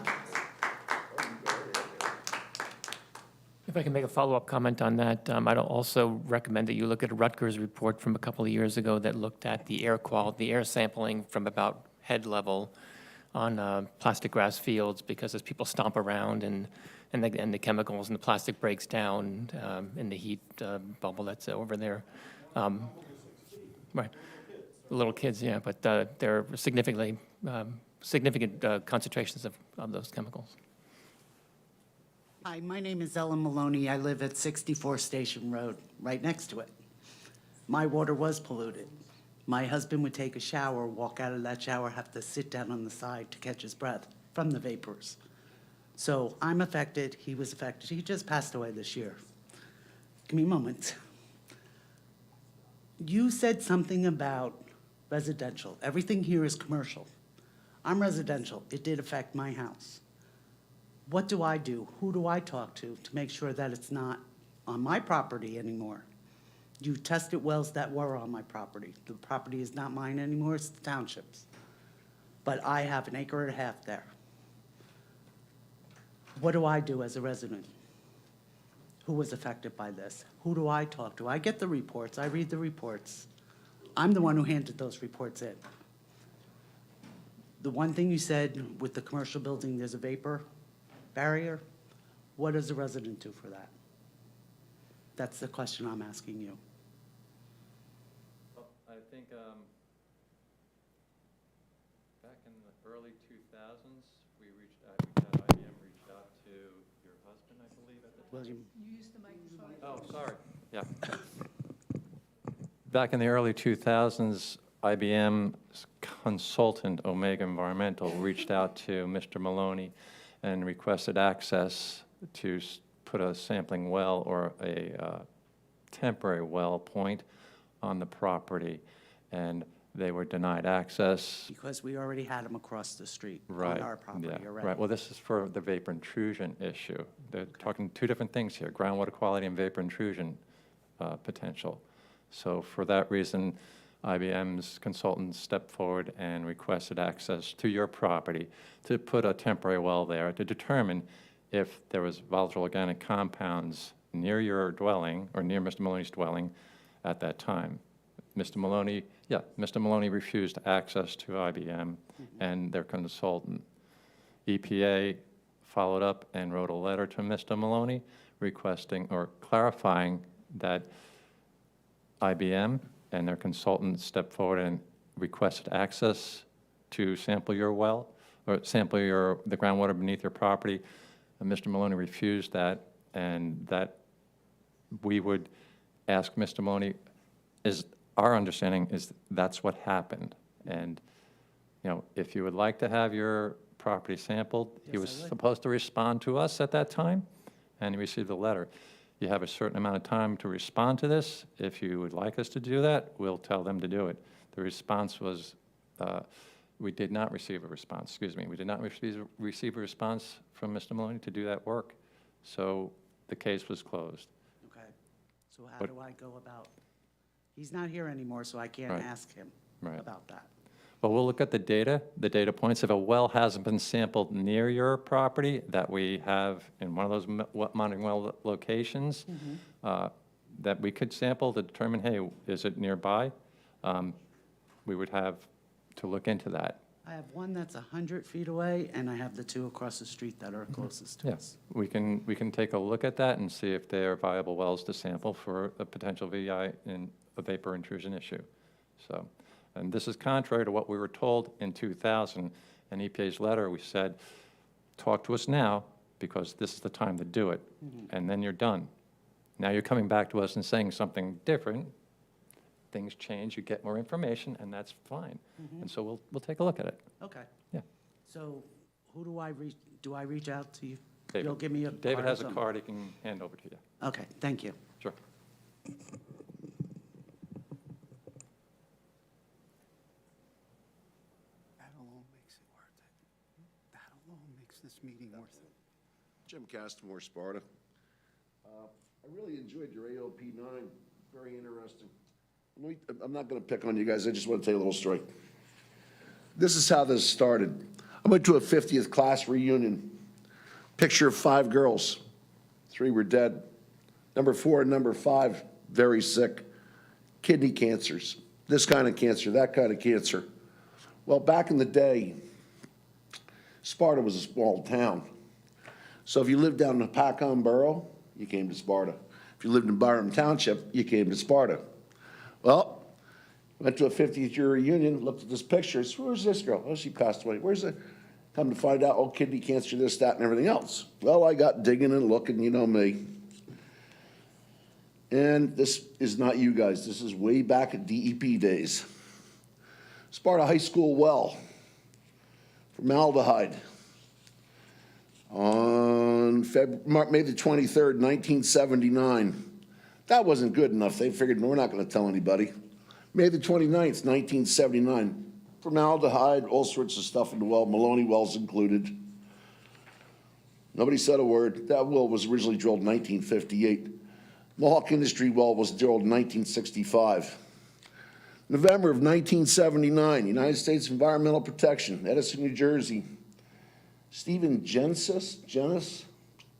If I can make a follow-up comment on that, I'd also recommend that you look at a Rutgers report from a couple of years ago that looked at the air quality, the air sampling from about head level on plastic grass fields, because as people stomp around and the chemicals and the plastic breaks down in the heat bubble that's over there. Right, little kids, yeah, but there are significant concentrations of those chemicals. Hi, my name is Ellen Maloney. I live at 64 Station Road, right next to it. My water was polluted. My husband would take a shower, walk out of that shower, have to sit down on the side to catch his breath from the vapors. So I'm affected, he was affected. He just passed away this year. Give me a moment. You said something about residential. Everything here is commercial. I'm residential. It did affect my house. What do I do? Who do I talk to make sure that it's not on my property anymore? You tested wells that were on my property. The property is not mine anymore, it's the township's. But I have 1.5 acres there. What do I do as a resident who was affected by this? Who do I talk to? I get the reports, I read the reports. I'm the one who handed those reports in. The one thing you said with the commercial building, there's a vapor barrier. What does a resident do for that? That's the question I'm asking you. Well, I think back in the early 2000s, IBM reached out to your husband, I believe, at the time. William. Oh, sorry. Yeah. Back in the early 2000s, IBM's consultant, Omega Environmental, reached out to Mr. Maloney and requested access to put a sampling well or a temporary well point on the property, and they were denied access. Because we already had them across the street Right. on our property Yeah, already. right. Well, this is for the vapor intrusion issue. They're talking two different things here, groundwater quality and vapor intrusion potential. So for that reason, IBM's consultants stepped forward and requested access to your property to put a temporary well there to determine if there was volatile organic compounds near your dwelling, or near Mr. Maloney's dwelling at that time. Mr. Maloney refused access to IBM and their consultant. EPA followed up and wrote a letter to Mr. Maloney requesting or clarifying that IBM and their consultant stepped forward and requested access to sample your well, or sample the groundwater beneath your property. And Mr. Maloney refused that, and that we would ask Mr. Maloney, our understanding is that's what happened. And, you know, if you would like to have your property sampled, he was supposed to respond to us at that time, and he received a letter. You have a certain amount of time to respond to this. If you would like us to do that, we'll tell them to do it. The response was, we did not receive a response, excuse me. We did not receive a response from Mr. Maloney to do that work. So the case was closed. Okay, so how do I go about, he's not here anymore, so I can't Right. ask him Right. about that. But we'll look at the data points. If a well hasn't been sampled near your property that we have in one of those monitoring well locations, that we could sample to determine, hey, is it nearby? We would have to look into that. I have one that's 100 feet away, and I have the two across the street that are closest to us. Yes, we can take a look at that and see if they are viable wells to sample for a potential VI in a vapor intrusion issue. So, and this is contrary to what we were told in 2000. In EPA's letter, we said, talk to us now because this is the time to do it, and then you're done. Now you're coming back to us and saying something different. Things change, you get more information, and that's fine. And so we'll take a look at it. Okay. Yeah. So who do I reach out to you? David. You'll give me a card David or has a something? card he can hand over to you. Okay, thank you. Sure. That alone makes it worth it. That alone makes this meeting worth it. Jim Castamore, Sparta. I really enjoyed your AOP 9, very interesting. I'm not going to pick on you guys, I just want to tell you a little story. This is how this started. I went to a 50th class reunion. Picture of 5 girls. 3 were dead. Number 4 and number 5, very sick. Kidney cancers, this kind of cancer, that kind of cancer. Well, back in the day, Sparta was a small town. So if you lived down in Pacon Borough, you came to Sparta. If you lived in Byram Township, you came to Sparta. Well, went to a 50th year reunion, looked at this picture. Where's this girl? Oh, she passed away. Where's the? Come to find out, oh, kidney cancer, this, that, and everything else. Well, I got digging and looking, you know me. And this is not you guys. This is way back at DEP days. Sparta High School well, formaldehyde. On May the 23rd, 1979. That wasn't good enough. They figured, we're not going to tell anybody. May the 29th, 1979. Formaldehyde, all sorts of stuff in the well, Maloney wells included. Nobody said a word. That well was originally drilled in 1958. Mohawk Industry well was drilled in 1965. November of 1979, United States Environmental Protection, Edison, New Jersey. Stephen Genesis,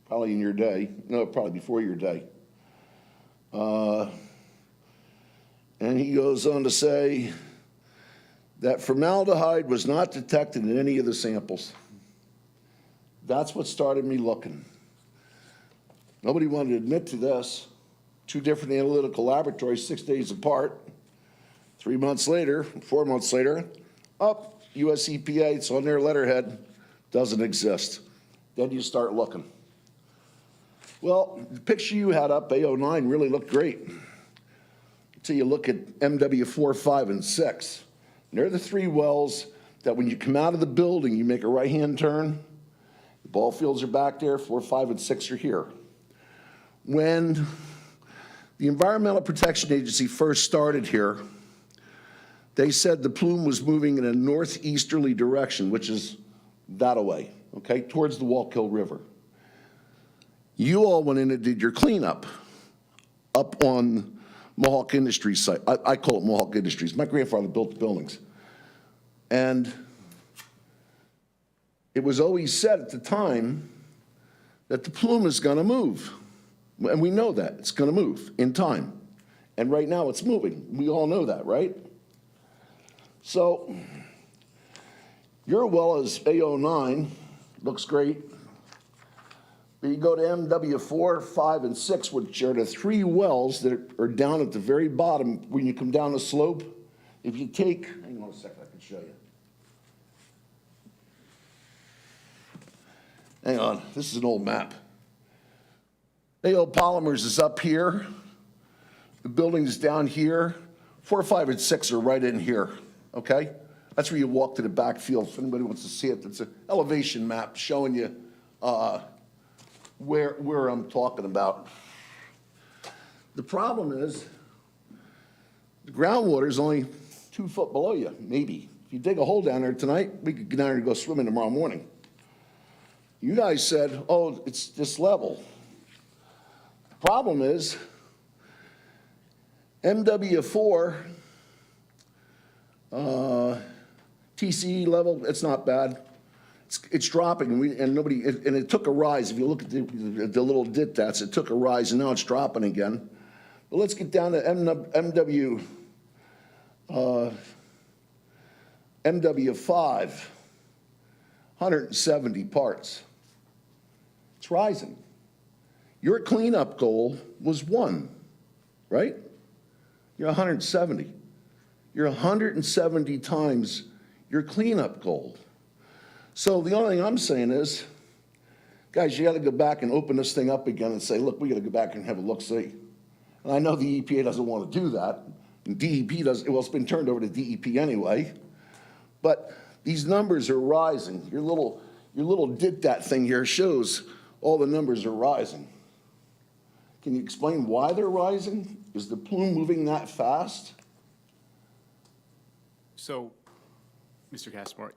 probably in your day. No, probably before your day. And he goes on to say that formaldehyde was not detected in any of the samples. That's what started me looking. Nobody wanted to admit to this. 2 different analytical laboratories, 6 days apart. 3 months later, 4 months later, up, US EPA, it's on their letterhead, doesn't exist. Then you start looking. Well, the picture you had up, A09, really looked great. Until you look at MW4, 5, and 6. And they're the 3 wells that when you come out of the building, you make a right-hand turn, the ball fields are back there, 4, 5, and 6 are here. When the Environmental Protection Agency first started here, they said the plume was moving in a northeasterly direction, which is that way, okay, towards the Wallkill River. You all went in and did your cleanup up on Mohawk Industries site. I call it Mohawk Industries. My grandfather built the buildings. And it was always said at the time that the plume is going to move. And we know that. It's going to move in time. And right now, it's moving. We all know that, right? So your well is A09, looks great. But you go to MW4, 5, and 6, which are the 3 wells that are down at the very bottom when you come down the slope. If you take, hang on a second, I can show you. Hang on, this is an old map. AO Polymers is up here. The building's down here. 4, 5, and 6 are right in here, okay? That's where you walk to the backfield. If anybody wants to see it, it's an elevation map showing you where I'm talking about. The problem is the groundwater is only 2 foot below you, maybe. If you dig a hole down there tonight, we could get down there and go swimming tomorrow morning. You guys said, oh, it's this level. The problem is MW4 TCE level, it's not bad. It's dropping, and it took a rise. If you look at the little dit dots, it took a rise, and now it's dropping again. But let's get down to MW5, 170 parts. It's rising. Your cleanup goal was 1, right? You're 170. You're 170 times your cleanup goal. So the only thing I'm saying is, guys, you got to go back and open this thing up again and say, look, we got to go back and have a look-see. And I know the EPA doesn't want to do that. And DEP doesn't, well, it's been turned over to DEP anyway. But these numbers are rising. Your little dit dat thing here shows all the numbers are rising. Can you explain why they're rising? Is the plume moving that fast? So, Mr. Castmore,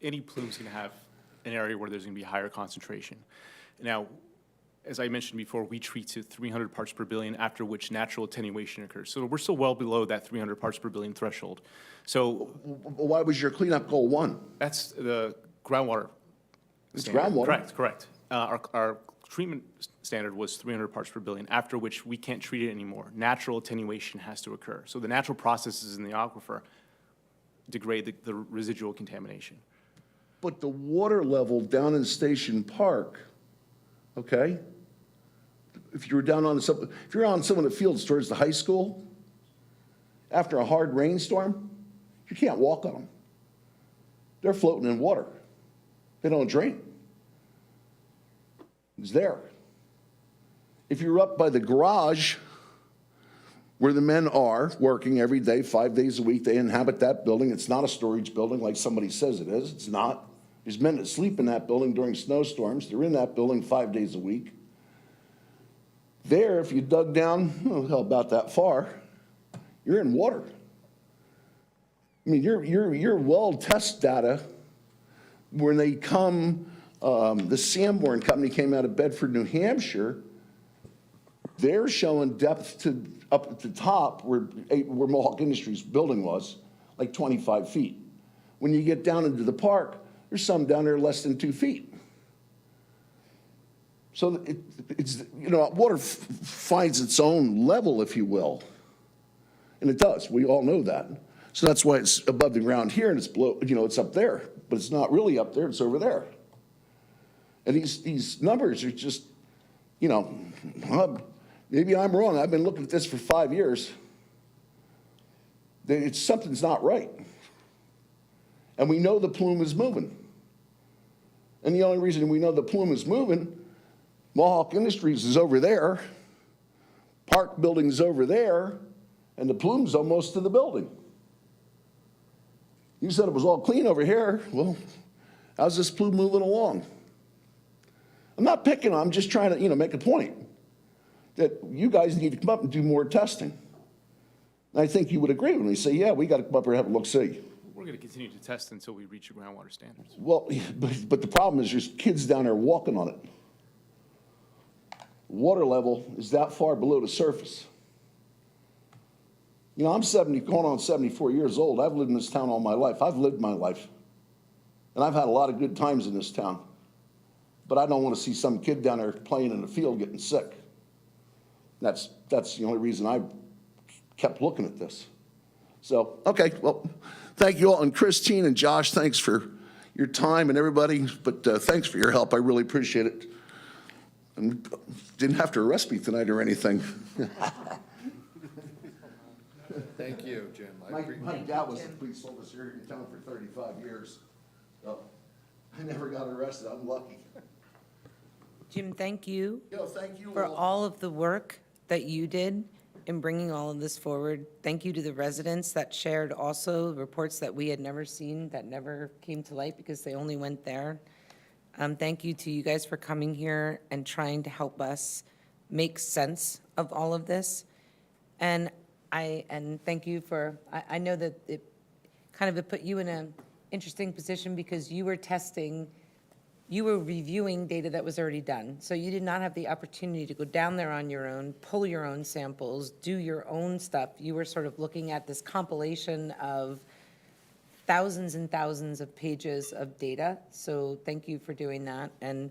any plume's going to have an area where there's going to be higher concentration. Now, as I mentioned before, we treat to 300 parts per billion, after which natural attenuation occurs. So we're still well below that 300 parts per billion threshold. So why was your cleanup goal 1? that's the groundwater. It's standard. groundwater. Correct. Our treatment standard was 300 parts per billion, after which we can't treat it anymore. Natural attenuation has to occur. So the natural processes in the aquifer degrade the residual contamination. But the water level down in Station Park, okay? If you're on some of the fields towards the high school, after a hard rainstorm, you can't walk on them. They're floating in water. They don't drain. It's there. If you're up by the garage, where the men are working every day, 5 days a week, they inhabit that building. It's not a storage building like somebody says it is. It's not. There's men that sleep in that building during snowstorms. They're in that building 5 days a week. There, if you dug down, oh, hell, about that far, you're in water. I mean, your well test data, when they come, the Sanborn Company came out of Bedford, New Hampshire, they're showing depth to up at the top where Mohawk Industries building was, like 25 feet. When you get down into the park, there's some down there less than 2 feet. So it's, you know, water finds its own level, if you will. And it does, we all know that. So that's why it's above the ground here and it's below, you know, it's up there, but it's not really up there, it's over there. And these numbers are just, you know, maybe I'm wrong. I've been looking at this for 5 years. Something's not right. And we know the plume is moving. And the only reason we know the plume is moving, Mohawk Industries is over there, Park Building's over there, and the plume's almost to the building. You said it was all clean over here. Well, how's this plume moving along? I'm not picking on, I'm just trying to, you know, make a point that you guys need to come up and do more testing. And I think you would agree when we say, yeah, we got to come up here and have a look-see. We're going to continue to test until we reach the groundwater standards. Well, but the problem is there's kids down there walking on it. Water level is that far below the surface. You know, I'm going on 74 years old. I've lived in this town all my life. I've lived my life. And I've had a lot of good times in this town. but I don't want to see some kid down there playing in the field getting sick. That's the only reason I kept looking at this. So, okay, well, thank you all. And Christine and Josh, thanks for your time and everybody, but thanks for your help. I really appreciate it. And didn't have to arrest me tonight or anything. Thank you, Jim. My dad was a police officer here in town for 35 years. So I never got arrested. I'm lucky. Jim, thank you Thank you for all of the work that you did in bringing all of this forward. Thank you to the residents that shared also reports that we had never seen, that never came to light because they only went there. Thank you to you guys for coming here and trying to help us make sense of all of this. And thank you for, I know that it kind of put you in an interesting position because you were testing, you were reviewing data that was already done. So you did not have the opportunity to go down there on your own, pull your own samples, do your own stuff. You were sort of looking at this compilation of thousands and thousands of pages of data. So thank you for doing that, and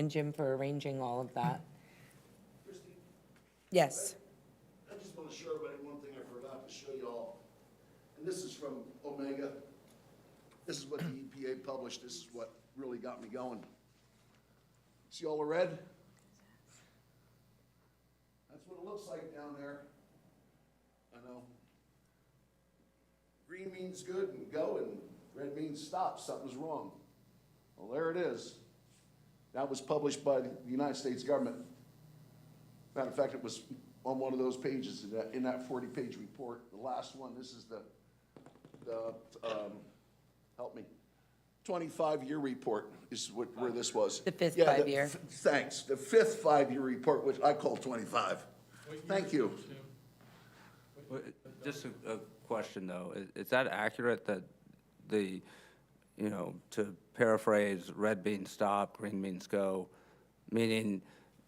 Jim for arranging all of that. Yes. I just want to show everybody one thing I forgot to show you all. And this is from Omega. This is what the EPA published. This is what really got me going. See all the red? That's what it looks like down there. I know. Green means good and go, and red means stop. Something's wrong. Well, there it is. That was published by the United States government. Matter of fact, it was on one of those pages in that 40-page report. The last one, this is the help me, 25-year report is where this was. The fifth Yeah, 5 year. Thanks. The fifth 5-year report, which I call 25. Thank you. Just a question, though. Is that accurate that the, to paraphrase, red means stop, green means go, meaning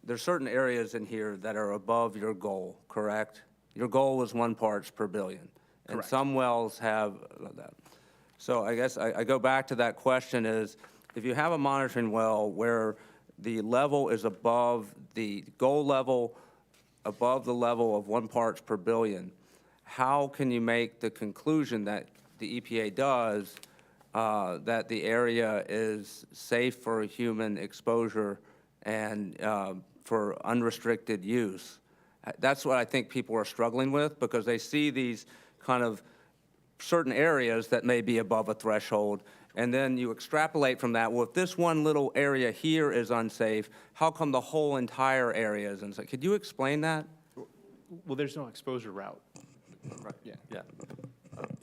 there's certain areas in here that are above your goal, correct? Your goal was 1 parts per billion. And Correct. some wells have that. So I guess I go back to that question is, if you have a monitoring well where the level is above the goal level, above the level of 1 parts per billion, how can you make the conclusion that the EPA does that the area is safe for human exposure and for unrestricted use? That's what I think people are struggling with, because they see these kind of certain areas that may be above a threshold, and then you extrapolate from that, well, if this one little area here is unsafe, how come the whole entire area is unsafe? Could you explain that? Well, there's no exposure route. Right, yeah. Yeah.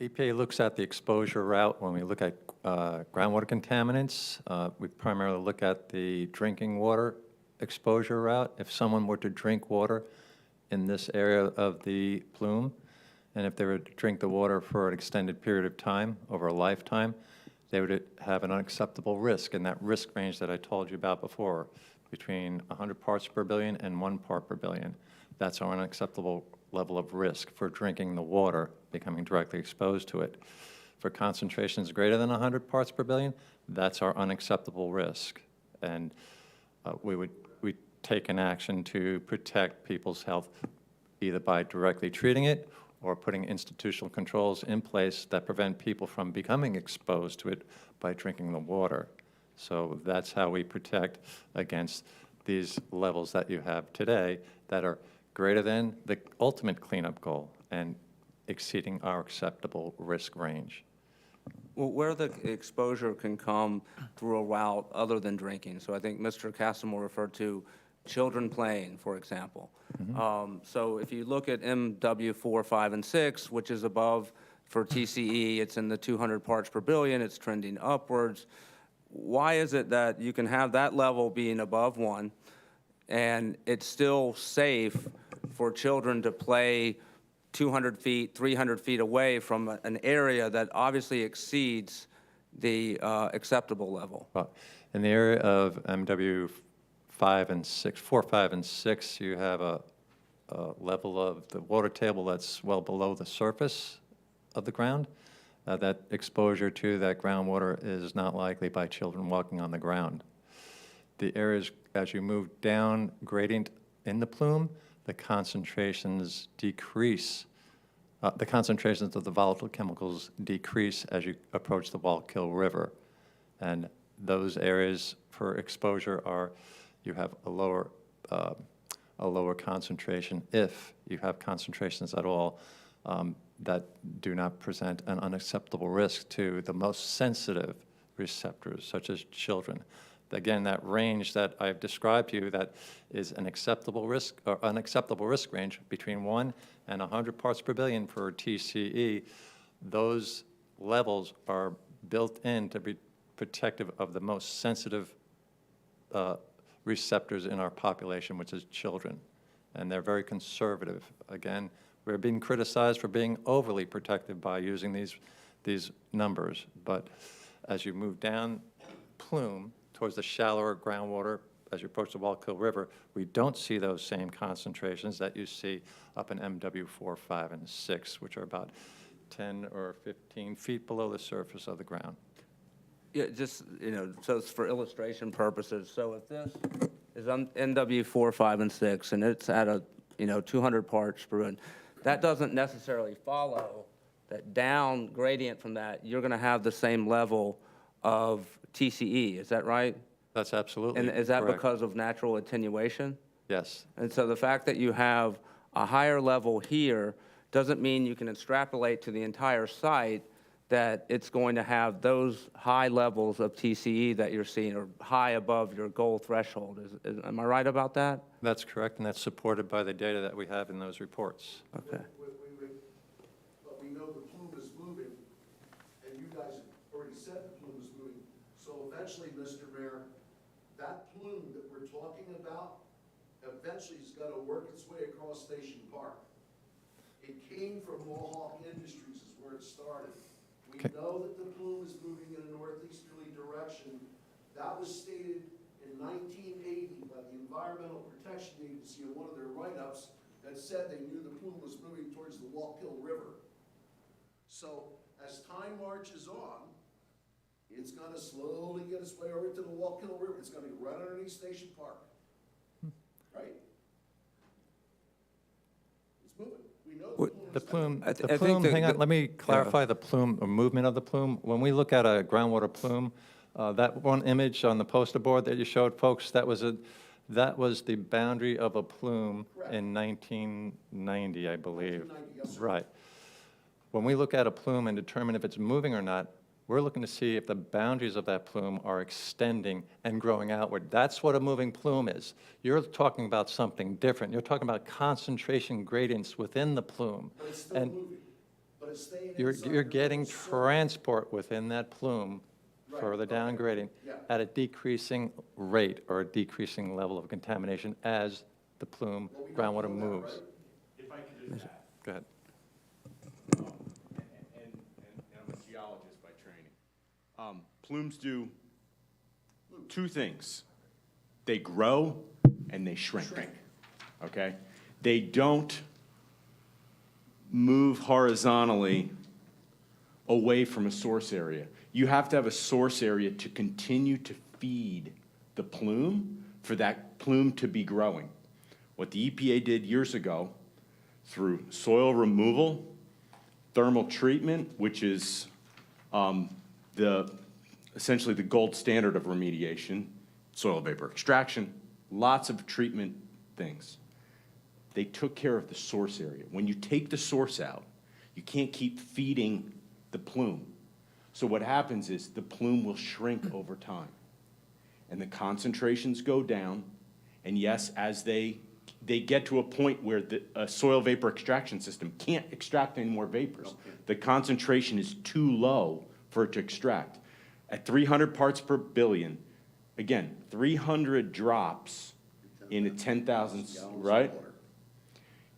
EPA looks at the exposure route when we look at groundwater contaminants. We primarily look at the drinking water exposure route. If someone were to drink water in this area of the plume, and if they were to drink the water for an extended period of time, over a lifetime, they would have an unacceptable risk in that risk range that I told you about before, between 100 parts per billion and 1 part per billion. That's our unacceptable level of risk for drinking the water, becoming directly exposed to it. For concentrations greater than 100 parts per billion, that's our unacceptable risk. And we take an action to protect people's health, either by directly treating it or putting institutional controls in place that prevent people from becoming exposed to it by drinking the water. So that's how we protect against these levels that you have today that are greater than the ultimate cleanup goal and exceeding our acceptable risk range. Well, where the exposure can come through a route other than drinking. So I think Mr. Castlemore referred to children playing, for example. So if you look at MW4, 5, and 6, which is above for TCE, it's in the 200 parts per billion, it's trending upwards. Why is it that you can have that level being above 1 and it's still safe for children to play 200 feet, 300 feet away from an area that obviously exceeds the acceptable level? Well, in the area of MW 5 and 6, 4, 5, and 6, you have a level of the water table that's well below the surface of the ground. That exposure to that groundwater is not likely by children walking on the ground. the areas, as you move down gradient in the plume, the concentrations decrease. The concentrations of the volatile chemicals decrease as you approach the Wallkill River. And those areas for exposure are, you have a lower concentration, if you have concentrations at all, that do not present an unacceptable risk to the most sensitive receptors, such as children. Again, that range that I've described to you, that is an acceptable risk, or unacceptable risk range between 1 and 100 parts per billion for TCE, those levels are built in to be protective of the most sensitive receptors in our population, which is children. And they're very conservative. Again, we're being criticized for being overly protective by using these numbers. But as you move down plume towards the shallower groundwater, as you approach the Wallkill River, we don't see those same concentrations that you see up in MW4, 5, and 6, which are about 10 or 15 feet below the surface of the ground. Yeah, just, so it's for illustration purposes. So if this is NW4, 5, and 6, and it's at a, 200 parts per billion, that doesn't necessarily follow that down gradient from that, you're going to have the same level of TCE. Is that right? That's absolutely And is that correct. because of natural attenuation? Yes. And so the fact that you have a higher level here doesn't mean you can extrapolate to the entire site that it's going to have those high levels of TCE that you're seeing, or high above your goal threshold. Am I right about that? That's correct, and that's supported by the data that we have in those reports. Okay. But we know the plume is moving, and you guys already said the plume is moving. So eventually, Mr. Mayor, that plume that we're talking about eventually is going to work its way across Station Park. It came from Mohawk Industries is where it started. We Okay. know that the plume is moving in a northeasterly direction. That was stated in 1980 by the Environmental Protection Agency in one of their write-ups that said they knew the plume was moving towards the Wallkill River. So as time marches on, it's going to slowly get its way over to the Wallkill River. It's going to be right underneath Station Park. Right? It's moving. We know the plume is The I think plume, the- hang on, the- let me clarify the plume, or movement of the plume. When we look at a groundwater plume, that one image on the poster board that you showed folks, that was the boundary of a plume in 1990, I believe. 1990, yes, sir. Right. When we look at a plume and determine if it's moving or not, we're looking to see if the boundaries of that plume are extending and growing outward. That's what a moving plume is. You're talking about something different. You're talking about concentration gradients within the plume. But it's still And moving. But it's staying you're inside the getting little circle. transport within that plume Right, further down okay, gradient yeah. at a decreasing rate or a decreasing level of contamination as the plume Well, we don't groundwater know that, moves. right? If I could just add, Go ahead. and I'm a geologist by training. Plumes do two things. They grow and they shrink, okay? They don't move horizontally away from a source area. You have to have a source area to continue to feed the plume for that plume to be growing. What the EPA did years ago through soil removal, thermal treatment, which is essentially the gold standard of remediation, soil vapor extraction, lots of treatment things. They took care of the source area. When you take the source out, you can't keep feeding the plume. So what happens is the plume will shrink over time. And the concentrations go down. And yes, as they get to a point where the soil vapor extraction system can't extract any more vapors. The concentration is too low for it to extract. At 300 parts per billion, again, 300 drops in a 10,000, right?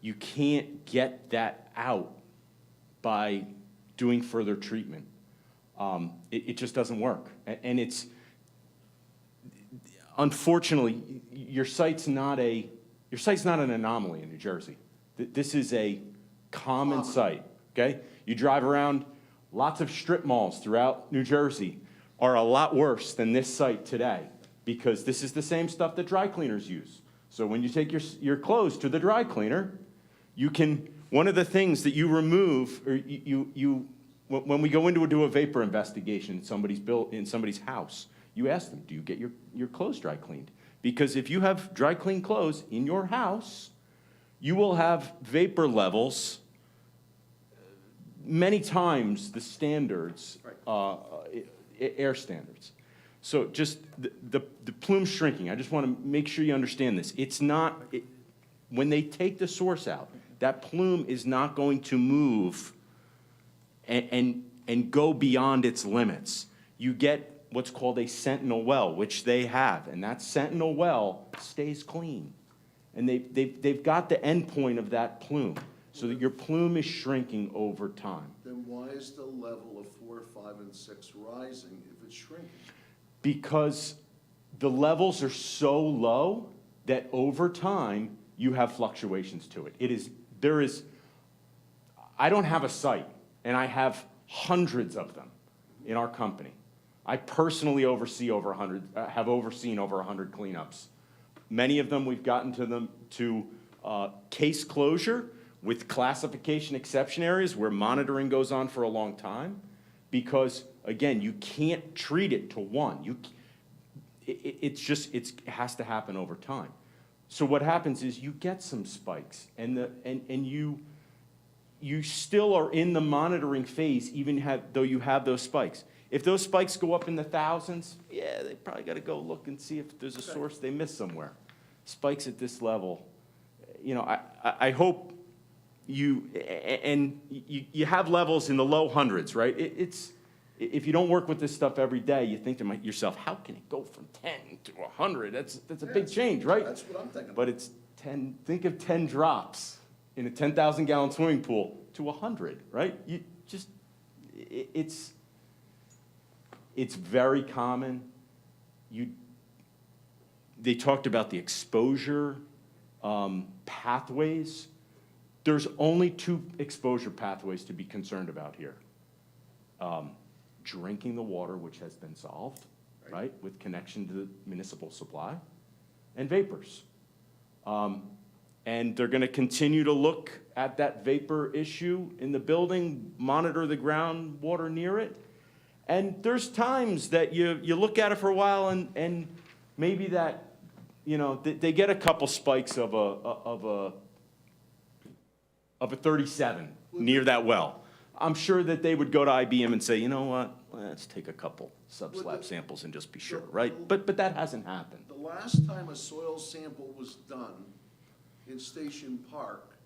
You can't get that out by doing further treatment. It just doesn't work. And it's, unfortunately, your site's not an anomaly in New Jersey. This is a common site, okay? You drive around, lots of strip malls throughout New Jersey are a lot worse than this site today. because this is the same stuff that dry cleaners use. So when you take your clothes to the dry cleaner, you can, one of the things that you remove, or when we go into do a vapor investigation in somebody's house, you ask them, do you get your clothes dry cleaned? Because if you have dry clean clothes in your house, you will have vapor levels many times the standards, air standards. So just the plume shrinking, I just want to make sure you understand this. It's not, when they take the source out, that plume is not going to move and go beyond its limits. You get what's called a sentinel well, which they have, and that sentinel well stays clean. And they've got the end point of that plume, so that your plume is shrinking over time. Then why is the level of 4, 5, and 6 rising if it's shrinking? Because the levels are so low that over time, you have fluctuations to it. I don't have a site, and I have hundreds of them in our company. I personally have overseen over 100 cleanups. Many of them, we've gotten to case closure with classification exception areas where monitoring goes on for a long time, because, again, you can't treat it to one. It has to happen over time. So what happens is you get some spikes, and you still are in the monitoring phase, though you have those spikes. If those spikes go up in the thousands, yeah, they probably got to go look and see if there's a source they missed somewhere. Spikes at this level, I hope you have levels in the low hundreds, right? If you don't work with this stuff every day, you think to yourself, how can it go from 10 to 100? That's a big change, right? That's what I'm thinking. But it's 10, think of 10 drops in a 10,000 gallon swimming pool to 100, right? It's very common. They talked about the exposure pathways. There's only 2 exposure pathways to be concerned about here. Drinking the water, which has been solved, right, with connection to the municipal supply, and vapors. And they're going to continue to look at that vapor issue in the building, monitor the groundwater near it. And there's times that you look at it for a while, and maybe that, they get a couple spikes of a 37 near that well. I'm sure that they would go to IBM and say, you know what, let's take a couple subslab samples and just be sure, right? But that hasn't happened. The last time a soil sample was done in Station Park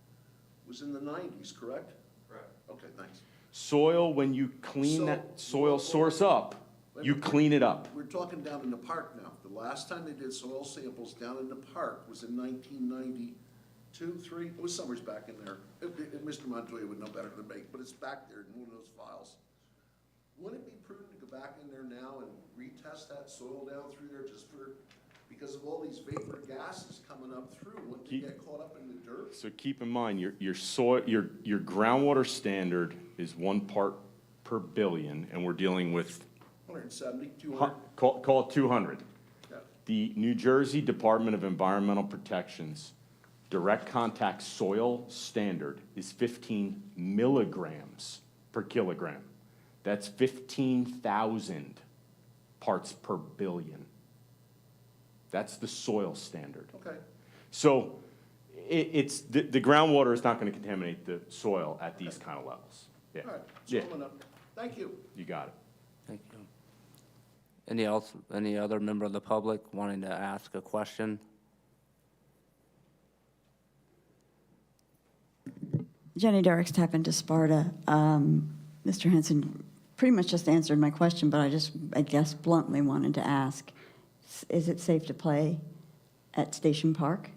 was in the 90s, correct? Correct. Okay, thanks. Soil, when you clean that soil source up, you clean it up. We're talking down in the park now. The last time they did soil samples down in the park was in 1992, 3. It was somewhere back in there. Mr. Montoya would know better than me, but it's back there in one of those files. Wouldn't it be prudent to go back in there now and retest that soil down through there because of all these vapor gases coming up through? Wouldn't they get caught up in the dirt? So keep in mind, your groundwater standard is 1 part per billion, and we're dealing with 170, 200? call it 200. Yeah. The New Jersey Department of Environmental Protection's direct contact soil standard is 15 milligrams per kilogram. That's 15,000 parts per billion. That's the soil standard. Okay. So the groundwater is not going to contaminate the soil at these kind of levels. Yeah. All right. Yeah. Thank you. You got it. Thank you. Any other member of the public wanting to ask a question? Jenny Derrick's Tap into Sparta. Mr. Hanson pretty much just answered my question, but I guess bluntly wanted to ask, is it safe to play at Station Park?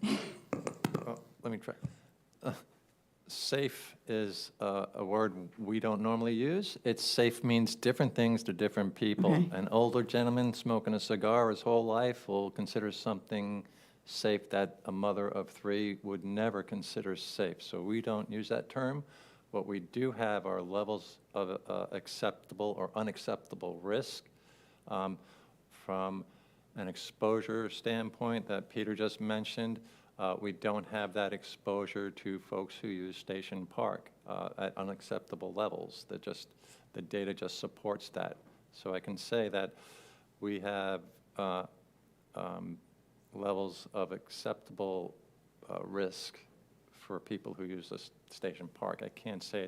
Well, let me try. Safe is a word we don't normally use. Safe means different things to different people. Okay. An older gentleman smoking a cigar his whole life will consider something safe that a mother of 3 would never consider safe. So we don't use that term. What we do have are levels of acceptable or unacceptable risk. from an exposure standpoint that Peter just mentioned, we don't have that exposure to folks who use Station Park at unacceptable levels. The data just supports that. So I can say that we have levels of acceptable risk for people who use this Station Park. I can't say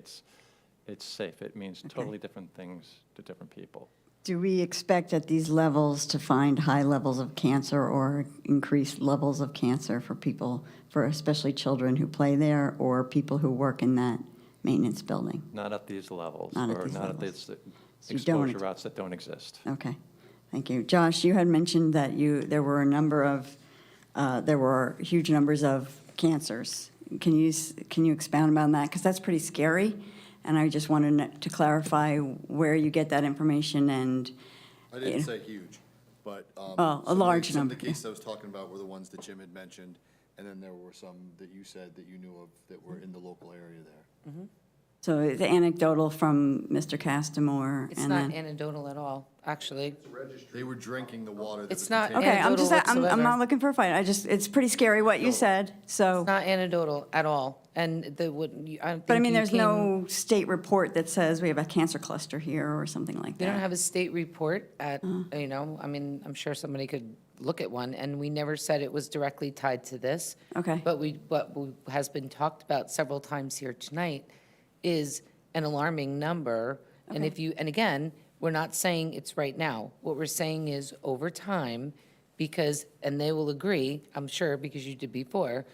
it's safe. It means totally different things to different people. Do we expect at these levels to find high levels of cancer or increased levels of cancer for people, for especially children who play there or people who work in that maintenance building? Not at these levels, Not at or these not at levels. these So you don't exposure routes that don't exist. Okay, thank you. Josh, you had mentioned that there were huge numbers of cancers. Can you expound about that? Because that's pretty scary, and I just wanted to clarify where you get that information and. I didn't say huge, but. A large Some number, of the cases I was talking about were the ones that Jim had mentioned, and then there were some that you said that you knew of that were in the local area there. So it's anecdotal from Mr. Castamore. It's and not then- anecdotal at all, actually. They were drinking the water that It's was not contaminated. Okay, I'm Anecdotal not whatsoever. looking for a fight. It's pretty scary what you said, so. It's not anecdotal at all. And I don't But I think mean, you there's came- no state report that says we have a cancer cluster here or something like We don't that. have a state report at, I mean, I'm sure somebody could look at one, and we never said it was directly tied to this. Okay. But what has been talked about several times here tonight is an alarming number. And and again, we're not saying it's right now. What we're saying is over time, because, and they will agree, I'm sure, because you did before,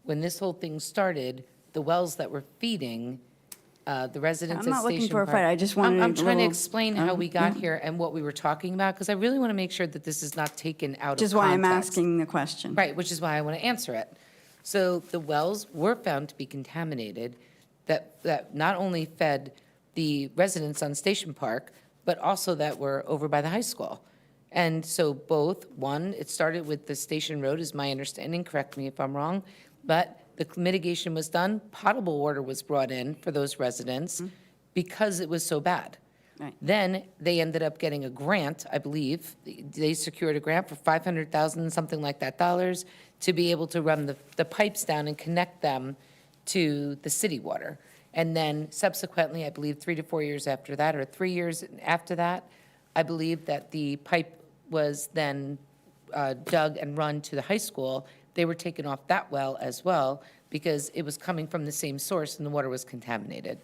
when this whole thing started, the wells that were feeding the residents I'm at not looking Station for a Park. fight. I just wanted I'm a trying to little- explain how we got yeah. here and what we were talking about, because I really want to make sure that this is not taken out of context. Which is why I'm asking the question. Right, which is why I want to answer it. So the wells were found to be contaminated, that not only fed the residents on Station Park, but also that were over by the high school. And so both, one, it started with the Station Road, is my understanding, correct me if I'm wrong, but the mitigation was done, potable water was brought in for those residents because it was so bad. Right. Then they ended up getting a grant, I believe. They secured a grant for $500,000, something like that, dollars, to be able to run the pipes down and connect them to the city water. And then subsequently, I believe 3 to 4 years after that, or 3 years after that, I believe that the pipe was then dug and run to the high school. They were taken off that well as well because it was coming from the same source and the water was contaminated.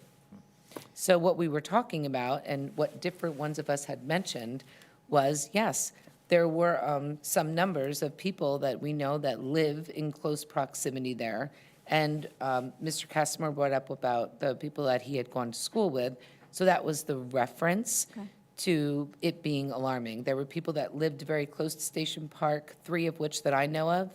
So what we were talking about and what different ones of us had mentioned was, yes, there were some numbers of people that we know that live in close proximity there. And Mr. Castamore brought up about the people that he had gone to school with. So that was the reference to it being alarming. There were people that lived very close to Station Park, 3 of which that I know of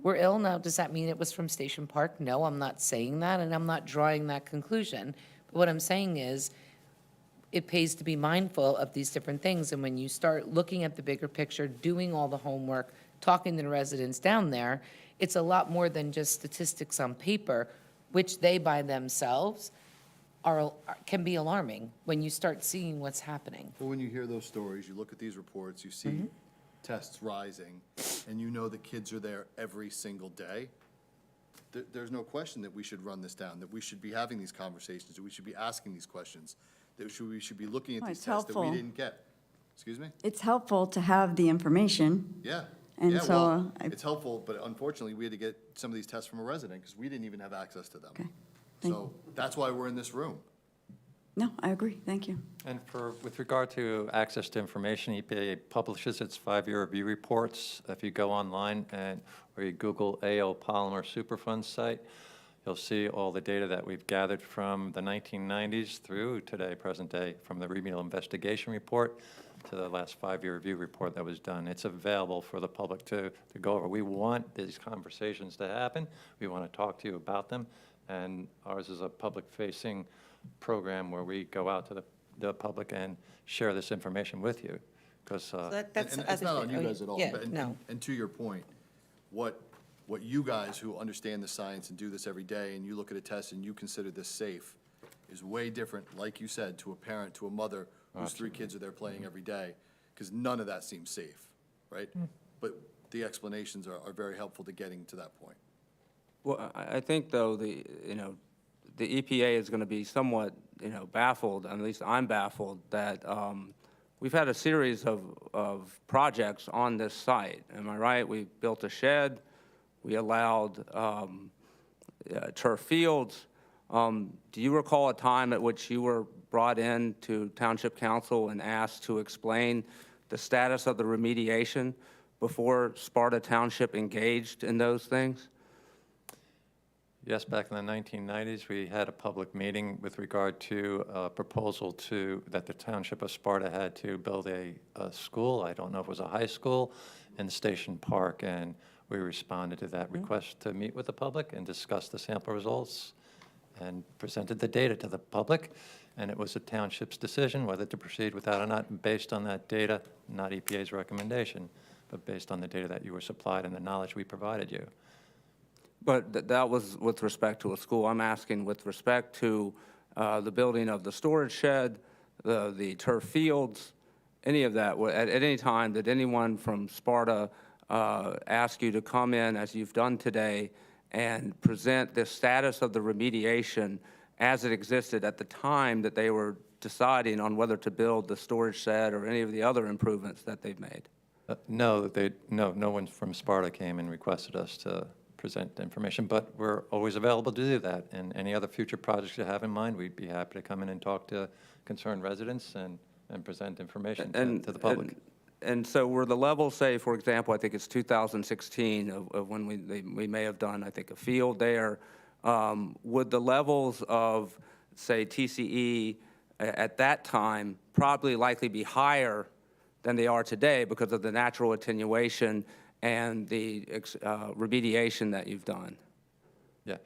were ill. Now, does that mean it was from Station Park? No, I'm not saying that, and I'm not drawing that conclusion. But what I'm saying is, it pays to be mindful of these different things. And when you start looking at the bigger picture, doing all the homework, talking to the residents down there, it's a lot more than just statistics on paper, which they by themselves can be alarming when you start seeing what's happening. But when you hear those stories, you look at these reports, you see tests rising, and you know the kids are there every single day, there's no question that we should run this down, that we should be having these conversations, that we should be asking these questions, that we should be looking at Oh, these it's tests that we helpful. didn't get. Excuse me? It's helpful to have the information. Yeah. And Yeah, so, well, I- it's helpful, but unfortunately, we had to get some of these tests from a resident because we didn't even have access to them. Okay. Thank So that's why we're in this room. No, I agree. Thank you. And with regard to access to information, EPA publishes its 5-year review reports. If you go online or you Google AO Polymer Superfund site, you'll see all the data that we've gathered from the 1990s through today, present day, from the remedial investigation report to the last 5-year review report that was done. It's available for the public to go over. We want these conversations to happen. We want to talk to you about them. And ours is a public-facing program where we go out to the public and share this information with you. Because That's And it's not on you guys at all. Yeah, but- no. And to your point, what you guys who understand the science and do this every day, and you look at a test and you consider this safe, is way different, like you said, to a parent, to a mother whose 3 kids are there playing every day, because none of that seems safe. right? But the explanations are very helpful to getting to that point. Well, I think, though, the EPA is going to be somewhat, baffled, at least I'm baffled, that we've had a series of projects on this site. Am I right? We built a shed, we allowed turf fields. Do you recall a time at which you were brought in to Township Council and asked to explain the status of the remediation before Sparta Township engaged in those things? Yes, back in the 1990s, we had a public meeting with regard to a proposal that the Township of Sparta had to build a school. I don't know if it was a high school in Station Park, and we responded to that request to meet with the public and discuss the sample results and presented the data to the public. And it was the township's decision whether to proceed with that or not, based on that data, not EPA's recommendation, but based on the data that you were supplied and the knowledge we provided you. But that was with respect to a school. I'm asking with respect to the building of the storage shed, the turf fields, any of that. At any time, did anyone from Sparta ask you to come in, as you've done today, and present the status of the remediation as it existed at the time that they were deciding on whether to build the storage shed or any of the other improvements that they've made? No, no one from Sparta came and requested us to present information, but we're always available to do that. And any other future projects you have in mind, we'd be happy to come in and talk to concerned residents and present information to the public. And so were the levels, say, for example, I think it's 2016 of when we may have done, I think, a field there, would the levels of, say, TCE at that time probably likely be higher than they are today because of the natural attenuation and the remediation that you've done? Yeah,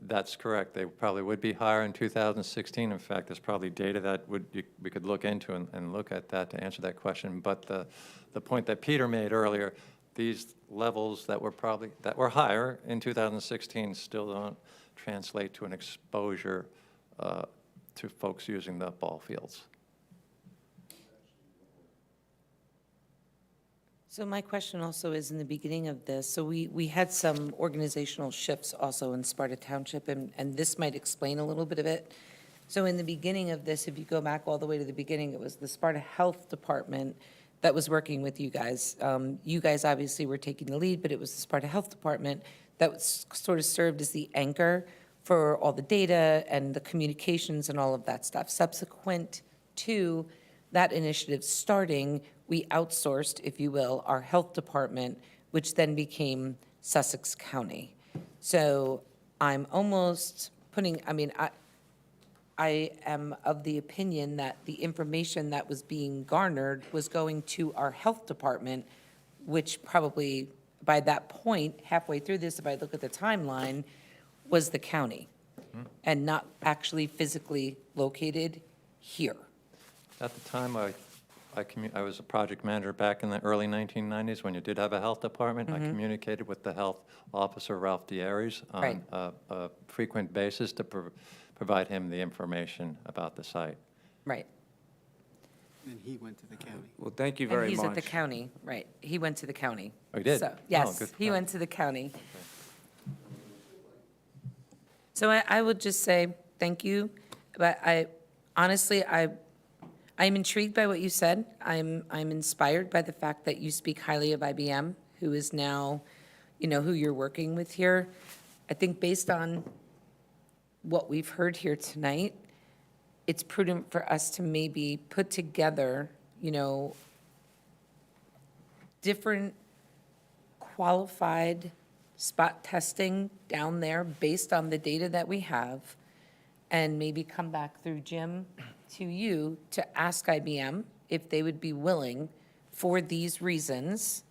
that's correct. They probably would be higher in 2016. In fact, there's probably data that we could look into and look at that to answer that question. But the point that Peter made earlier, these levels that were higher in 2016 still don't translate to an exposure to folks using the ball fields. So my question also is, in the beginning of this, so we had some organizational shifts also in Sparta Township, and this might explain a little bit of it. So in the beginning of this, if you go back all the way to the beginning, it was the Sparta Health Department that was working with you guys. You guys obviously were taking the lead, but it was the Sparta Health Department that was sort of served as the anchor for all the data and the communications and all of that stuff. Subsequent to that initiative starting, we outsourced, if you will, our health department, which then became Sussex County. So I'm almost putting, I am of the opinion that the information that was being garnered was going to our health department, which probably by that point, halfway through this, if I look at the timeline, was the county, and not actually physically located here. At the time, I was a project manager back in the early 1990s when you did have a health department. I communicated with the health officer, Ralph Dieries, on a frequent basis to provide him the information about the site. Right. And he went to the county. Well, thank you very And much. he's at the county, right. He went to the county. Oh, he did? So, Oh, yes, good. he went to the county. So I would just say thank you, but honestly, I'm intrigued by what you said. I'm inspired by the fact that you speak highly of IBM, who is now, who you're working with here. I think based on what we've heard here tonight, it's prudent for us to maybe put together, different qualified spot testing down there based on the data that we have, and maybe come back through Jim to you to ask IBM if they would be willing for these reasons,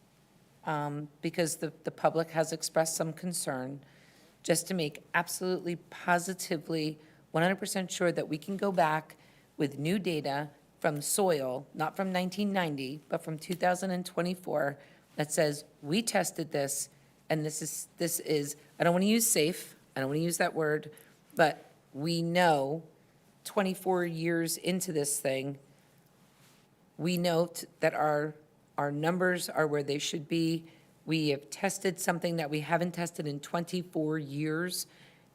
because the public has expressed some concern, just to make absolutely positively 100% sure that we can go back with new data from soil, not from 1990, but from 2024, that says, we tested this, and this is, I don't want to use safe, I don't want to use that word, but we know 24 years into this thing, we know that our Our numbers are where they should be. We have tested something that we haven't tested in 24 years.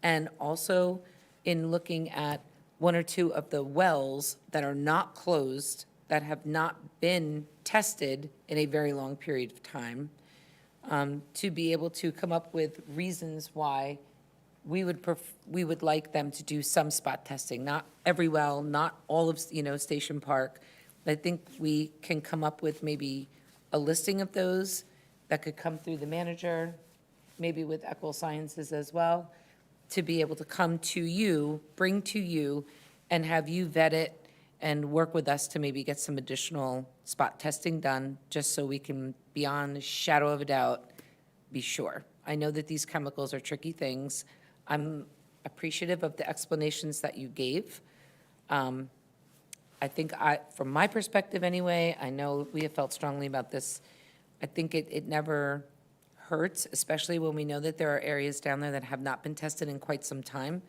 And also, in looking at one or two of the wells that are not closed, that have not been tested in a very long period of time, to be able to come up with reasons why we would like them to do some spot testing, not every well, not all of, Station Park. I think we can come up with maybe a listing of those that could come through the manager, maybe with Equal Sciences as well, to be able to come to you, bring to you, and have you vet it and work with us to maybe get some additional spot testing done, just so we can, beyond a shadow of a doubt, be sure. I know that these chemicals are tricky things. I'm appreciative of the explanations that you gave. I think from my perspective anyway, I know we have felt strongly about this. I think it never hurts, especially when we know that there are areas down there that have not been tested in quite some time,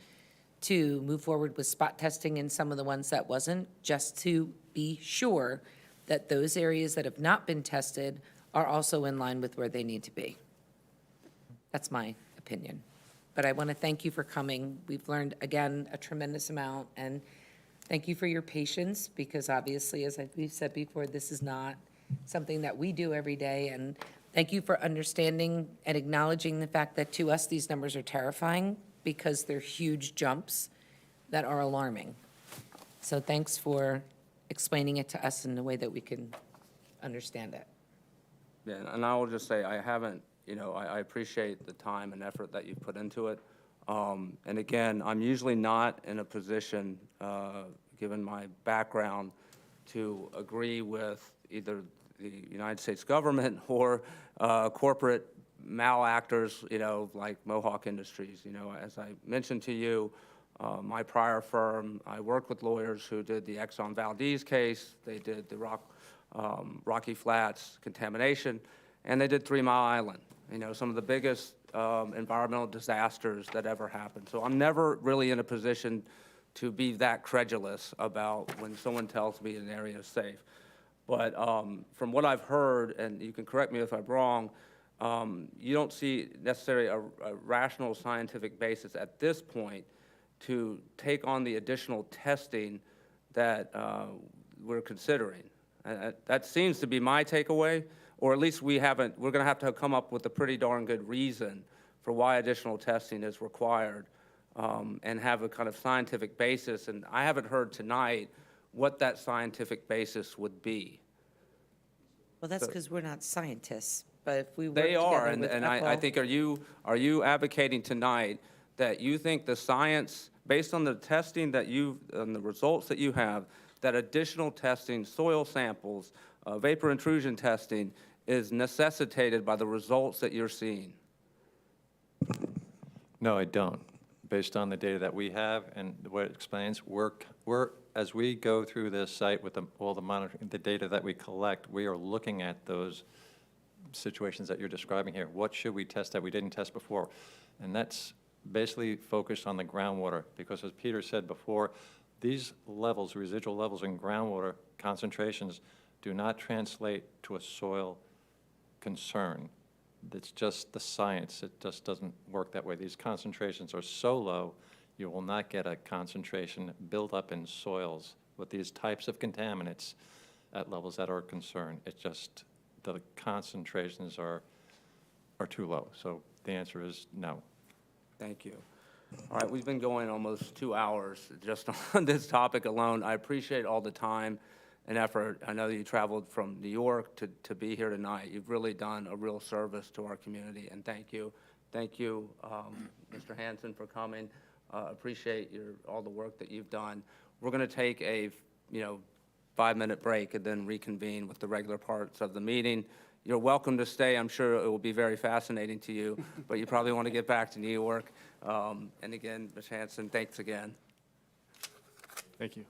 to move forward with spot testing in some of the ones that wasn't, just to be sure that those areas that have not been tested are also in line with where they need to be. That's my opinion. But I want to thank you for coming. We've learned, again, a tremendous amount, and thank you for your patience, because obviously, as we've said before, this is not something that we do every day. And thank you for understanding and acknowledging the fact that to us, these numbers are terrifying, because they're huge jumps that are alarming. So thanks for explaining it to us in a way that we can understand it. Yeah, and I will just say, I haven't, I appreciate the time and effort that you've put into it. And again, I'm usually not in a position, given my background, to agree with either the United States government or corporate malactors, like Mohawk Industries. As I mentioned to you, my prior firm, I worked with lawyers who did the Exxon Valdez case, they did the Rocky Flats contamination, and they did 3 Mile Island, some of the biggest environmental disasters that ever happened. So I'm never really in a position to be that credulous about when someone tells me an area is safe. But from what I've heard, and you can correct me if I'm wrong, you don't see necessarily a rational scientific basis at this point to take on the additional testing that we're considering. That seems to be my takeaway, or at least we're going to have to come up with a pretty darn good reason for why additional testing is required, and have a kind of scientific basis. And I haven't heard tonight what that scientific basis would be. Well, that's because we're not scientists, but if we work They are, together with and I think, are you advocating tonight that you think the science, based on the testing that and the results that you have, that additional testing, soil samples, vapor intrusion testing, is necessitated by the results that you're seeing? No, I don't. Based on the data that we have and what it explains, as we go through this site with all the monitoring, the data that we collect, we are looking at those situations that you're describing here. What should we test that we didn't test before? And that's basically focused on the groundwater, because as Peter said before, these levels, residual levels in groundwater concentrations, do not translate to a soil concern. It's just the science. It just doesn't work that way. These concentrations are so low, you will not get a concentration build up in soils with these types of contaminants at levels that are a concern. It's just the concentrations are too low. So the answer is no. Thank you. All right, we've been going almost 2 hours just on this topic alone. I appreciate all the time and effort. I know that you traveled from New York to be here tonight. You've really done a real service to our community, and thank you. Thank you, Mr. Hanson, for coming. Appreciate all the work that you've done. We're going to take a 5-minute break and then reconvene with the regular parts of the meeting. You're welcome to stay. I'm sure it will be very fascinating to you, but you probably want to get back to New York. And again, Ms. Hanson, thanks again. Thank you.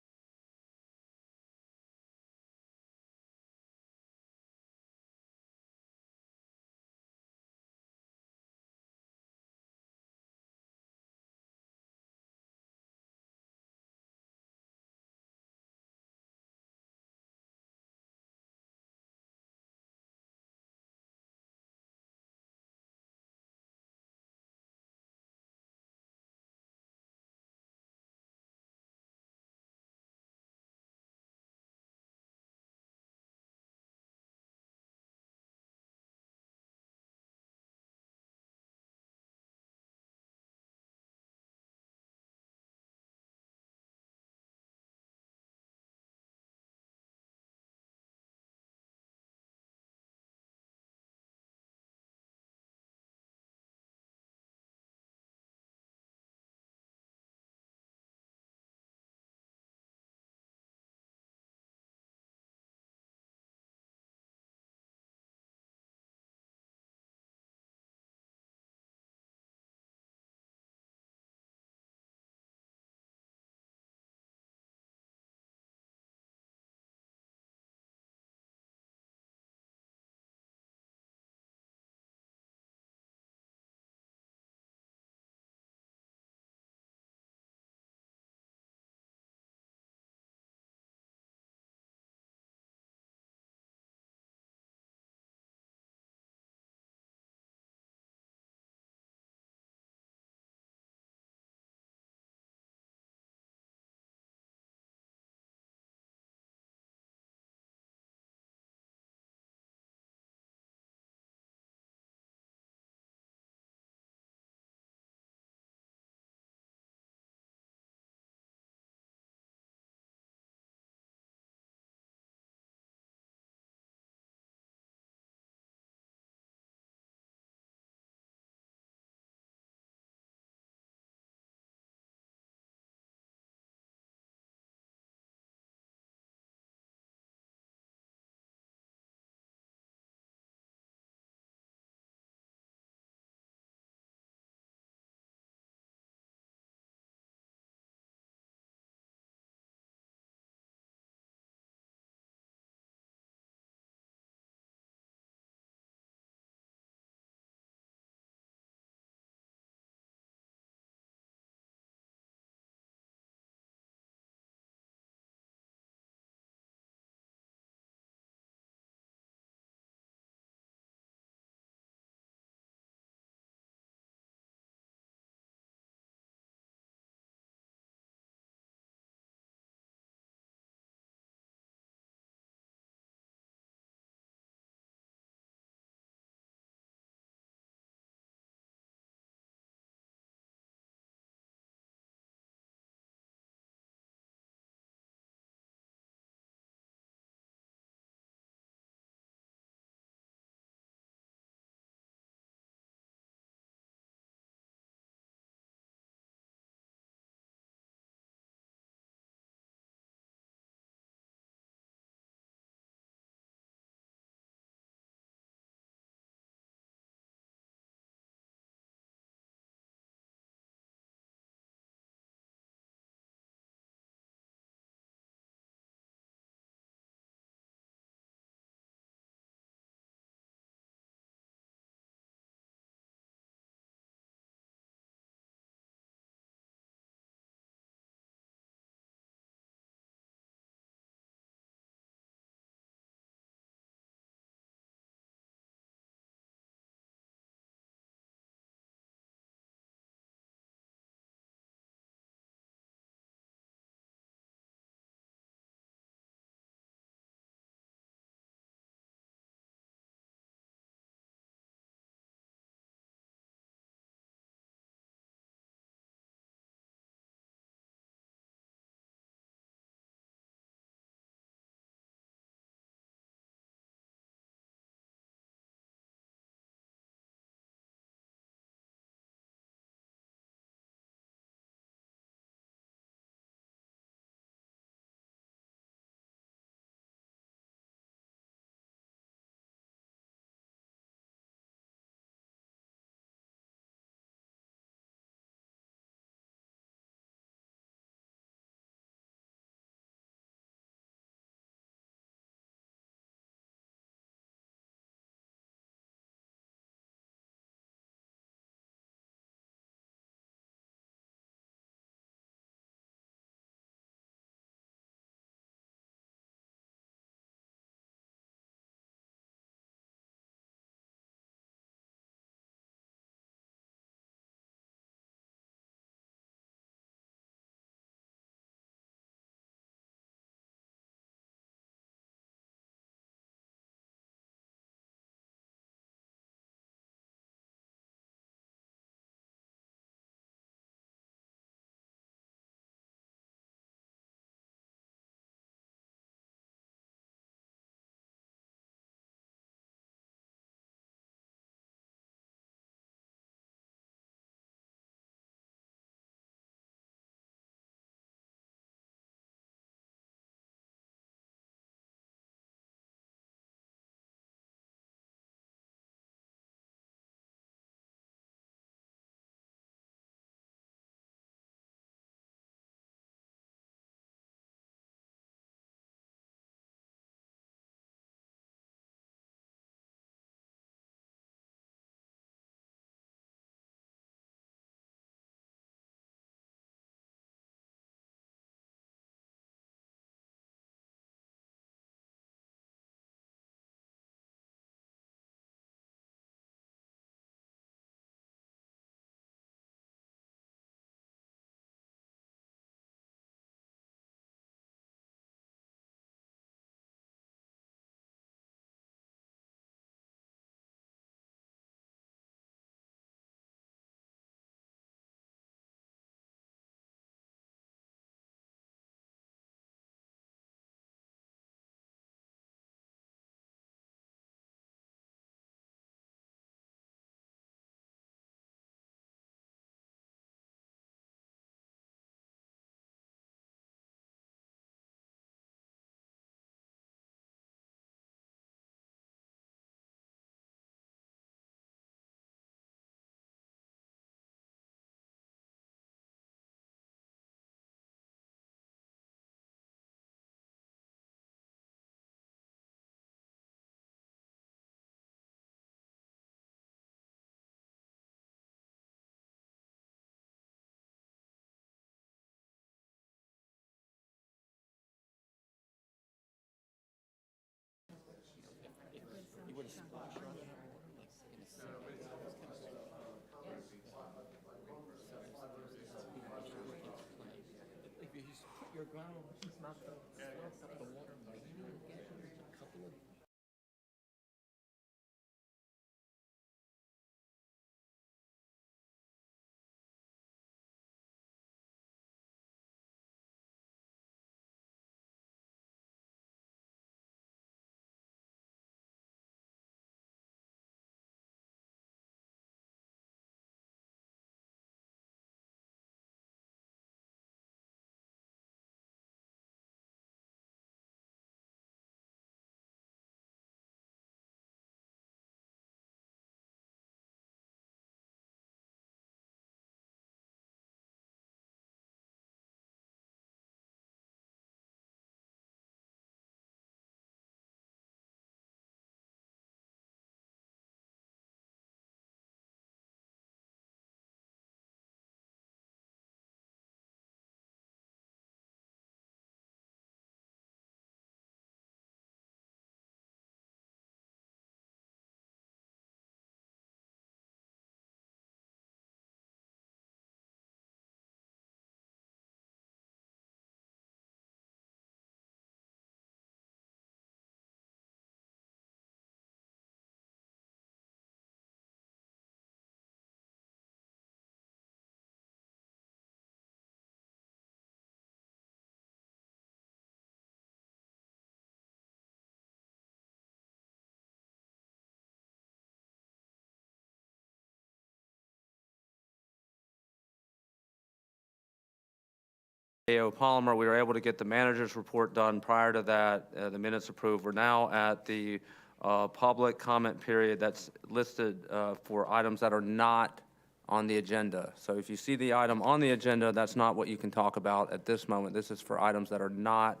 AO Polymer, we were able to get the manager's report done prior to that, the minutes approved. We're now at the public comment period that's listed for items that are not on the agenda. So if you see the item on the agenda, that's not what you can talk about at this moment. This is for items that are not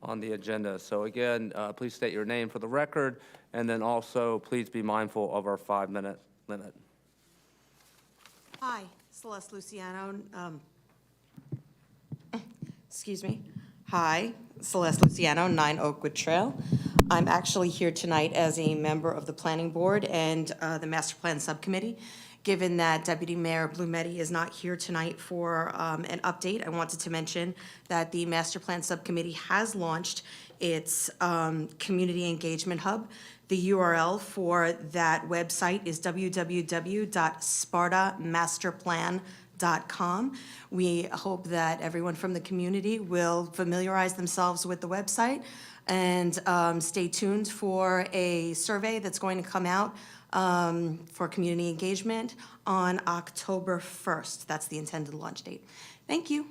on the agenda. So again, please state your name for the record, and then also please be mindful of our 5-minute limit. Hi, Celeste Luciano. Excuse me. Hi, Celeste Luciano, 9 Oakwood Trail. I'm actually here tonight as a member of the Planning Board and the Master Plan Subcommittee. Given that Deputy Mayor Blumetti is not here tonight for an update, I wanted to mention that the Master Plan Subcommittee has launched its Community Engagement Hub. The URL for that website is www.spartamasterplan.com. We hope that everyone from the community will familiarize themselves with the website and stay tuned for a survey that's going to come out for community engagement on October 1st. That's the intended launch date. Thank you.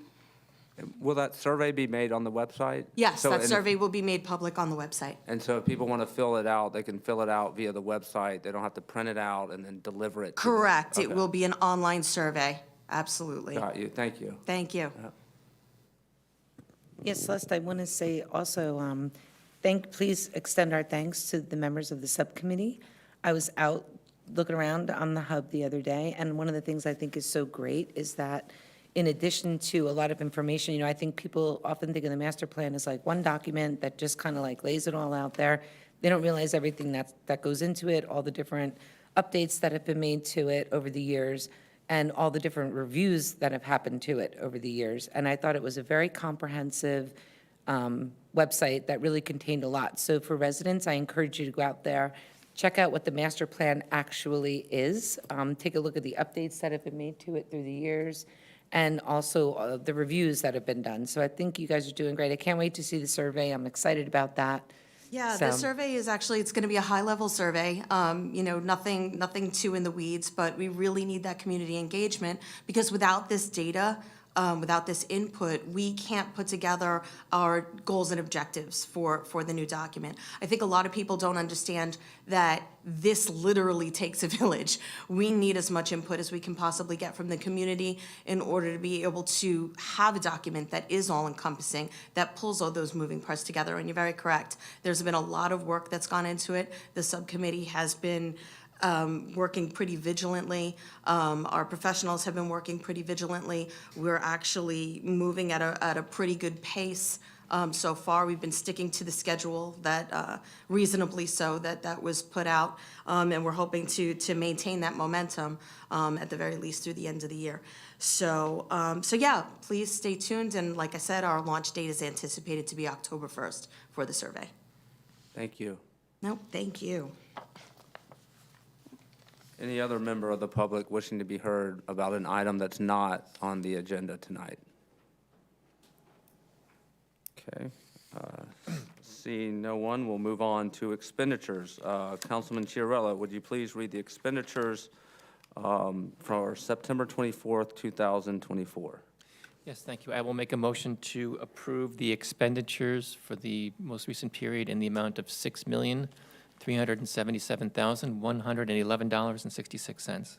Will that survey be made on the website? Yes, So, that and survey will be made public on the website. And so if people want to fill it out, they can fill it out via the website. They don't have to print it out and then deliver it to them. Correct. It Okay. will be an online survey. Absolutely. Got you. Thank you. Thank you. Yes, Celeste, I want to say also, please extend our thanks to the members of the subcommittee. I was out looking around on the hub the other day, and one of the things I think is so great is that in addition to a lot of information, I think people often think of the master plan as like one document that just kind of like lays it all out there. They don't realize everything that goes into it, all the different updates that have been made to it over the years, and all the different reviews that have happened to it over the years. And I thought it was a very comprehensive website that really contained a lot. So for residents, I encourage you to go out there, check out what the master plan actually is, take a look at the updates that have been made to it through the years, and also the reviews that have been done. So I think you guys are doing great. I can't wait to see the survey. I'm excited about that. Yeah, So- the survey is actually, it's going to be a high-level survey, nothing too in the weeds, but we really need that community engagement, because without this data, without this input, we can't put together our goals and objectives for the new document. I think a lot of people don't understand that this literally takes a village. We need as much input as we can possibly get from the community in order to be able to have a document that is all-encompassing, that pulls all those moving parts together. And you're very correct. There's been a lot of work that's gone into it. The subcommittee has been working pretty vigilantly. Our professionals have been working pretty vigilantly. We're actually moving at a pretty good pace so far. We've been sticking to the schedule that, reasonably so, that was put out, and we're hoping to maintain that momentum at the very least through the end of the year. So yeah, please stay tuned, and like I said, our launch date is anticipated to be October 1st for the survey. Thank you. No, thank you. Any other member of the public wishing to be heard about an item that's not on the agenda tonight? Okay. Seeing no one, we'll move on to expenditures. Councilman Chiarella, would you please read the expenditures for September 24th, 2024? Yes, thank you. I will make a motion to approve the expenditures for the most recent period in the amount of $6,377,111.66.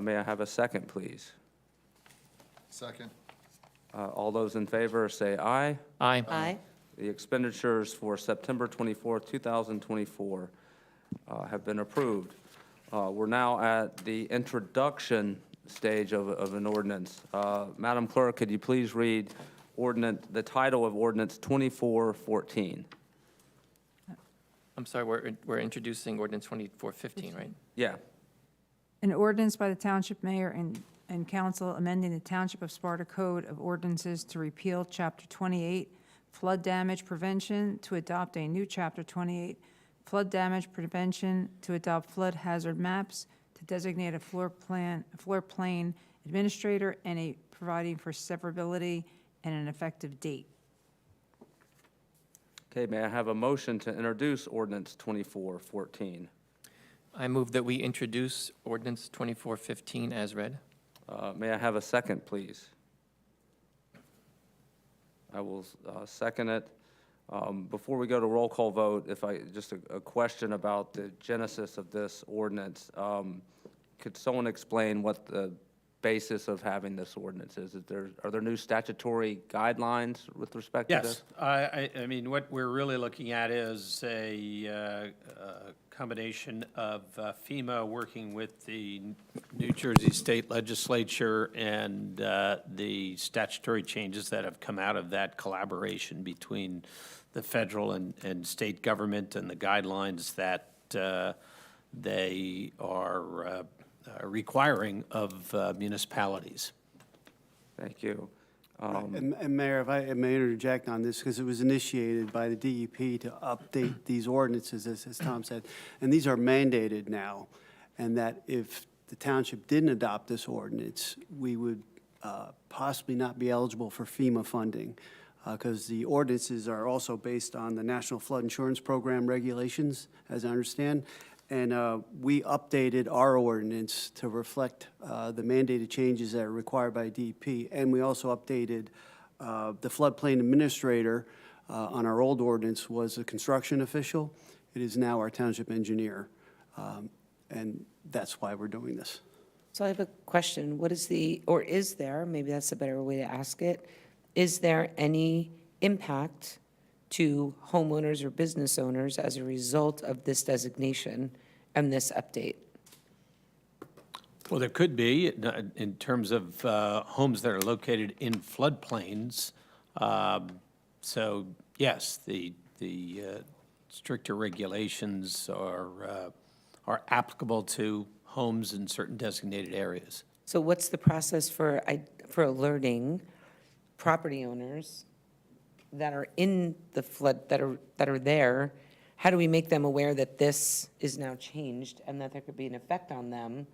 May I have a second, please? Second. All those in favor say aye. Aye. Aye. The expenditures for September 24th, 2024 have been approved. We're now at the introduction stage of an ordinance. Madam Clerk, could you please read the title of ordinance 2414? I'm sorry, we're introducing ordinance 2415, right? Yeah. An ordinance by the Township Mayor and Council amending the Township of Sparta Code of Ordinances to repeal Chapter 28, Flood Damage Prevention, to adopt a new Chapter 28, Flood Damage Prevention, to adopt flood hazard maps, to designate a floor plane administrator, and providing for severability and an effective date. Okay, may I have a motion to introduce ordinance 2414? I move that we introduce ordinance 2415 as read. May I have a second, please? I will second it. Before we go to roll call vote, just a question about the genesis of this ordinance. Could someone explain what the basis of having this ordinance is? Are there new statutory guidelines with respect to this? Yes. I mean, what we're really looking at is a combination of FEMA working with the New Jersey State Legislature and the statutory changes that have come out of that collaboration between the federal and state government and the guidelines that they are requiring of municipalities. Thank you. And Mayor, if I may interject on this, because it was initiated by the DEP to update these ordinances, as Tom said, and these are mandated now, and that if the township didn't adopt this ordinance, we would possibly not be eligible for FEMA funding, because the ordinances are also based on the National Flood Insurance Program regulations, as I understand. And we updated our ordinance to reflect the mandated changes that are required by DEP. And we also updated the floodplain administrator on our old ordinance was a construction official. It is now our township engineer. And that's why we're doing this. So I have a question. What is is there, maybe that's a better way to ask it, is there any impact to homeowners or business owners as a result of this designation and this update? Well, there could be in terms of homes that are located in floodplains. So yes, the stricter regulations are applicable to homes in certain designated areas. So what's the process for alerting property owners that are in the flood, that are there? How do we make them aware that this is now changed and that there could be an effect on them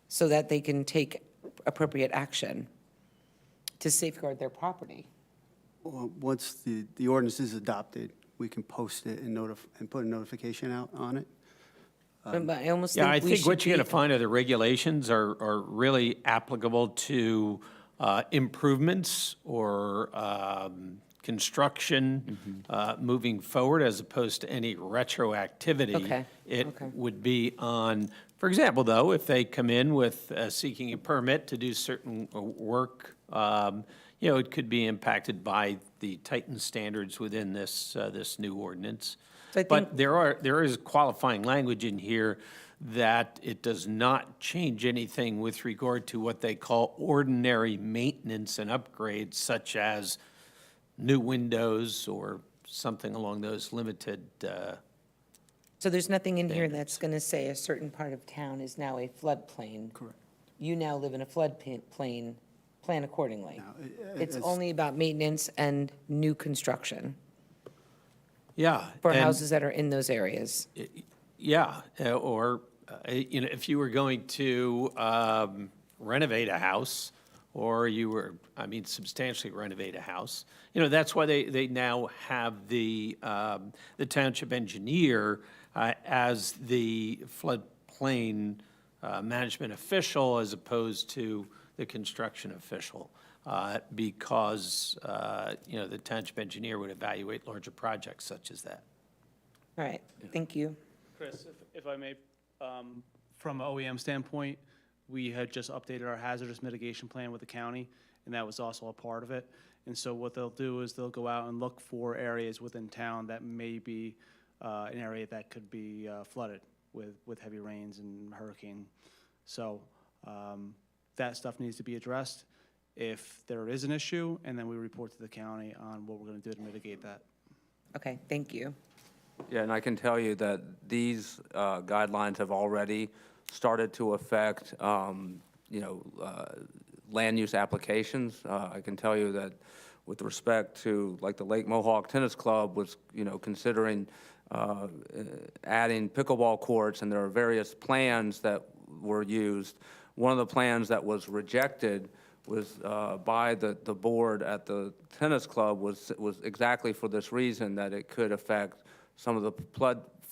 so that they can take appropriate action to safeguard their property? Well, once the ordinance is adopted, we can post it and put a notification out on it. But I almost Yeah, I think we think should what you're be- going to find are the regulations are really applicable to improvements or construction moving forward, as opposed to any retroactivity. Okay, It okay. would be on, for example, though, if they come in with seeking a permit to do certain work, it could be impacted by the tightened standards within this new ordinance. So I But think- there is qualifying language in here that it does not change anything with regard to what they call ordinary maintenance and upgrades, such as new windows or something along those limited, So there's nothing in here that's going to say a certain part of town is now a floodplain. Correct. You now live in a floodplain, plan accordingly. It's it's- only about maintenance and new construction yeah. for and- houses that are in those areas. Yeah, or, if you were going to renovate a house, or you were, substantially renovate a house, that's why they now have the township engineer as the floodplain management official as opposed to the construction official, because, the township engineer would evaluate larger projects such as that. All right, thank you. Chris, if I may, from an OEM standpoint, we had just updated our hazardous mitigation plan with the county, and that was also a part of it. And so what they'll do is they'll go out and look for areas within town that may be an area that could be flooded with heavy rains and hurricane. So that stuff needs to be addressed if there is an issue, and then we report to the county on what we're going to do to mitigate that. Okay, thank you. Yeah, and I can tell you that these guidelines have already started to affect, land use applications. I can tell you that with respect to, like, the Lake Mohawk Tennis Club was, considering adding pickleball courts, and there are various plans that were used. One of the plans that was rejected was by the board at the tennis club was exactly for this reason, that it could affect some of the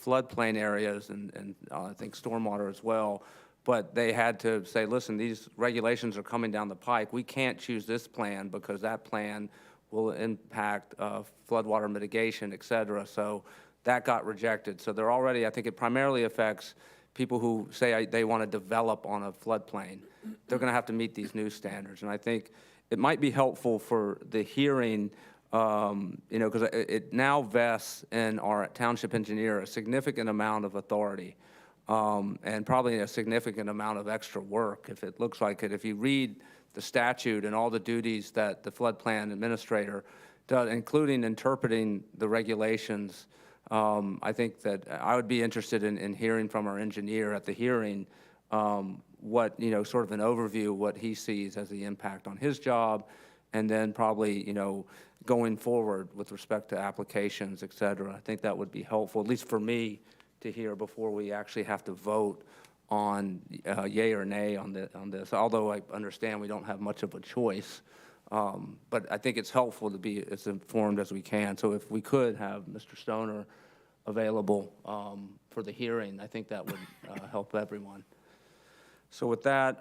floodplain areas and I think stormwater as well. But they had to say, listen, these regulations are coming down the pike. We can't choose this plan because that plan will impact floodwater mitigation, et cetera. So that got rejected. So they're already, I think it primarily affects people who say they want to develop on a floodplain. They're going to have to meet these new standards. And I think it might be helpful for the hearing, because it now vests in our township engineer a significant amount of authority, and probably a significant amount of extra work, if it looks like it. If you read the statute and all the duties that the flood plan administrator does, including interpreting the regulations, I think that I would be interested in hearing from our engineer at the hearing what, sort of an overview of what he sees as the impact on his job, and then probably, going forward with respect to applications, et cetera. I think that would be helpful, at least for me, to hear before we actually have to vote on yay or nay on this, although I understand we don't have much of a choice. But I think it's helpful to be as informed as we can. So if we could have Mr. Stoner available for the hearing, I think that would help everyone. So with that,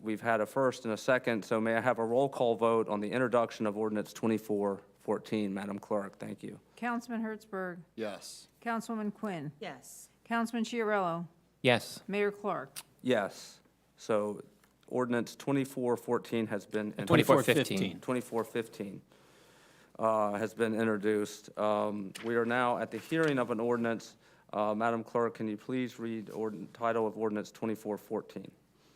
we've had a first and a second. So may I have a roll call vote on the introduction of ordinance 2414, Madam Clerk? Thank you. Councilman Hertzberg, Yes. Councilwoman Quinn, Yes. Councilman Chiarello, Yes. Mayor Clark. Yes. So ordinance 2414 has been. 2415. 2415 has been introduced. We are now at the hearing of an ordinance. Madam Clerk, can you please read title of ordinance 2414?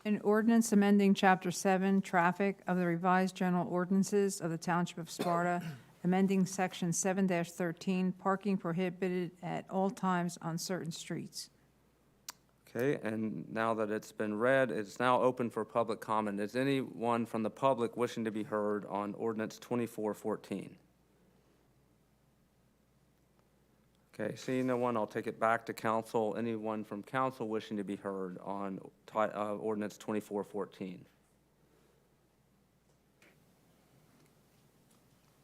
An ordinance amending Chapter 7, Traffic of the Revised General Ordinances of the Township of Sparta, amending Section 7-13, parking prohibited at all times on certain streets. Okay, and now that it's been read, it's now open for public comment. Is anyone from the public wishing to be heard on ordinance 2414? Okay, seeing no one, I'll take it back to council. Anyone from council wishing to be heard on ordinance 2414?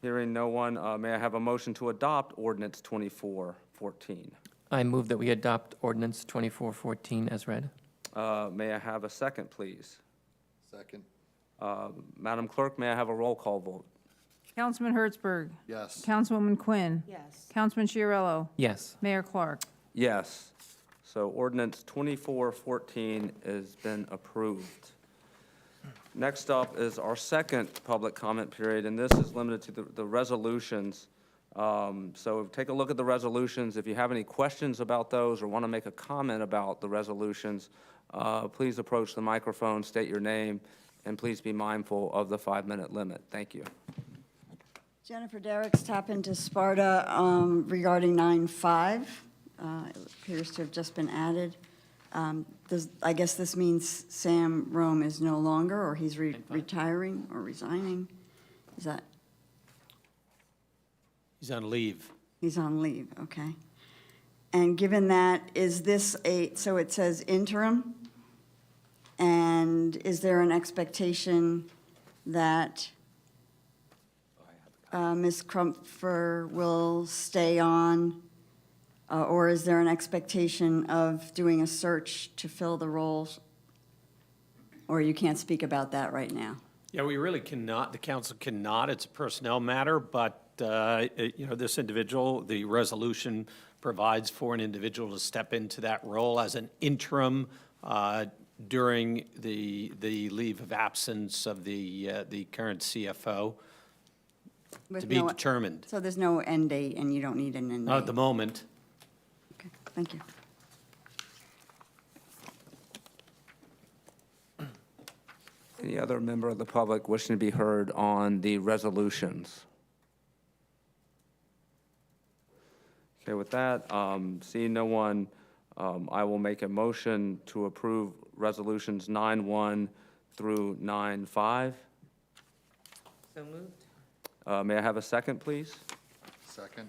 Hearing no one, may I have a motion to adopt ordinance 2414? I move that we adopt ordinance 2414 as read. May I have a second, please? Second. Madam Clerk, may I have a roll call vote? Councilman Hertzberg, Yes. Councilwoman Quinn, Yes. Councilman Chiarello, Yes. Mayor Clark. Yes. So ordinance 2414 has been approved. Next up is our second public comment period, and this is limited to the resolutions. So take a look at the resolutions. If you have any questions about those or want to make a comment about the resolutions, please approach the microphone, state your name, and please be mindful of the 5-minute limit. Thank you. Jennifer Derrick's tap into Sparta regarding 9.5. It appears to have just been added. I guess this means Sam Rome is no longer, or he's retiring or resigning. Is that, He's on leave. he's on leave, okay. And given that, is this so it says interim? And is there an expectation that Ms. Crumpfer will stay on? Or is there an expectation of doing a search to fill the roles? Or you can't speak about that right now? Yeah, we really cannot, the council cannot, it's a personnel matter, but, this individual, the resolution provides for an individual to step into that role as an interim during the leave of absence of the current CFO, With to be no- determined. So there's no end date, and you don't need an end date? Not at the moment. Okay, thank you. Any other member of the public wishing to be heard on the resolutions? Okay, with that, seeing no one, I will make a motion to approve resolutions 9.1 through 9.5. So moved. May I have a second, please? Second.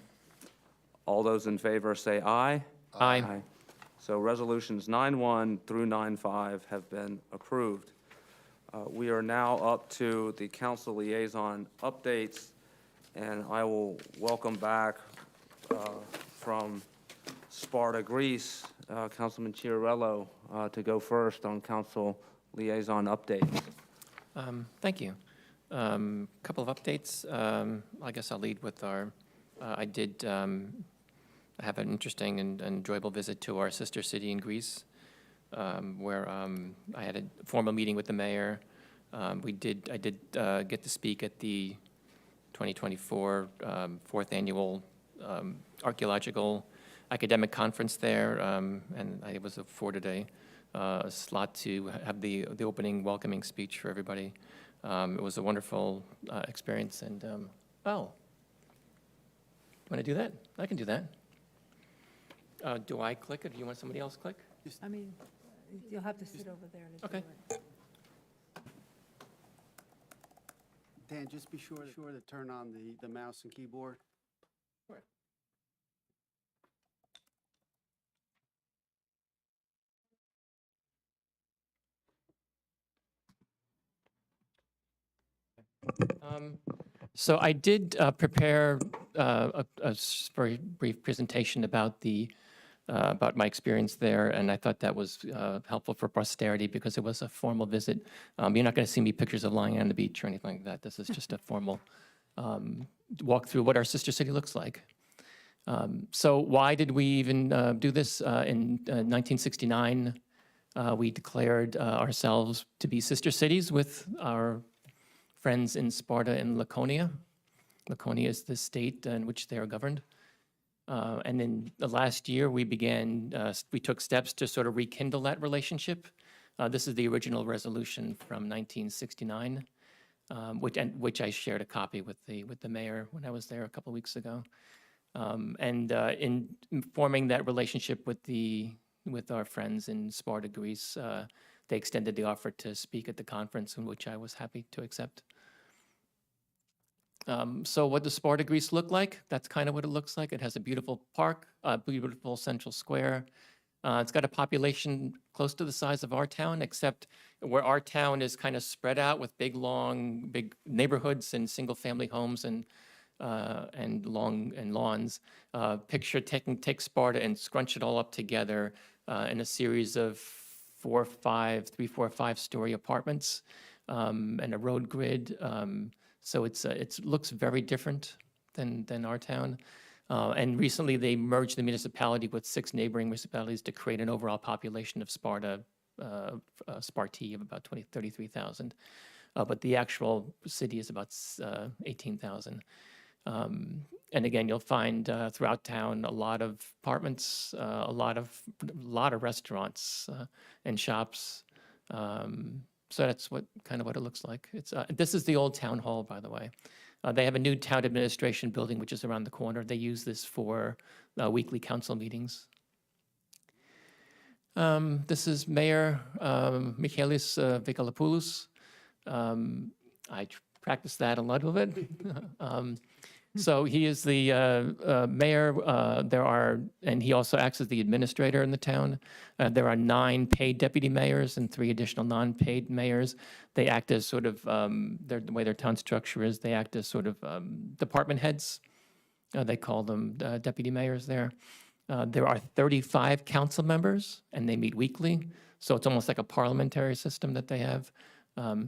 All those in favor say aye. Aye. So resolutions 9.1 through 9.5 have been approved. We are now up to the council liaison updates, and I will welcome back from Sparta, Greece, Councilman Chiarello, to go first on council liaison updates. Thank you. Couple of updates. I guess I'll lead with I did have an interesting and enjoyable visit to our sister city in Greece, where I had a formal meeting with the mayor. I did get to speak at the 2024 fourth annual archaeological academic conference there, and I was afforded a slot to have the opening welcoming speech for everybody. It was a wonderful experience, and want to do that? I can do that. Do I click, or do you want somebody else click? I mean, you'll have to sit over there to do Okay. it. Dan, just be sure to turn on the mouse and keyboard. Sure. So I did prepare a very brief presentation about about my experience there, and I thought that was helpful for posterity because it was a formal visit. You're not going to see me pictures of lying on the beach or anything like that. This is just a formal walk through what our sister city looks like. So why did we even do this? In 1969, we declared ourselves to be sister cities with our friends in Sparta and Laconia. Laconia is the state in which they are governed. And in the last year, we took steps to sort of rekindle that relationship. This is the original resolution from 1969, which I shared a copy with the mayor when I was there a couple of weeks ago. In forming that relationship with our friends in Sparta, Greece, they extended the offer to speak at the conference, in which I was happy to accept. So what does Sparta, Greece look like? That's kind of what it looks like. It has a beautiful park, a beautiful central square. It's got a population close to the size of our town, except where our town is kind of spread out with big neighborhoods and single-family homes and lawns. Take Sparta and scrunch it all up together in a series of 4 or 5-story apartments and a road grid. So it looks very different than our town. And recently they merged the municipality with 6 neighboring municipalities to create an overall population of Sparta, Sparti of about 33,000. But the actual city is about 18,000. And again, you'll find throughout town a lot of apartments, a lot of restaurants and shops. So that's what it looks like. This is the old town hall, by the way. They have a new town administration building, which is around the corner. They use this for weekly council meetings. This is Mayor Michaelis Vikalopoulos. I practice that a little bit. So he is the mayor. And he also acts as the administrator in the town. There are 9 paid deputy mayors and 3 additional non-paid mayors. They act as sort of, the way their town structure is, they act as sort of department heads. They call them deputy mayors there. There are 35 council members, and they meet weekly. So it's almost like a parliamentary system that they have.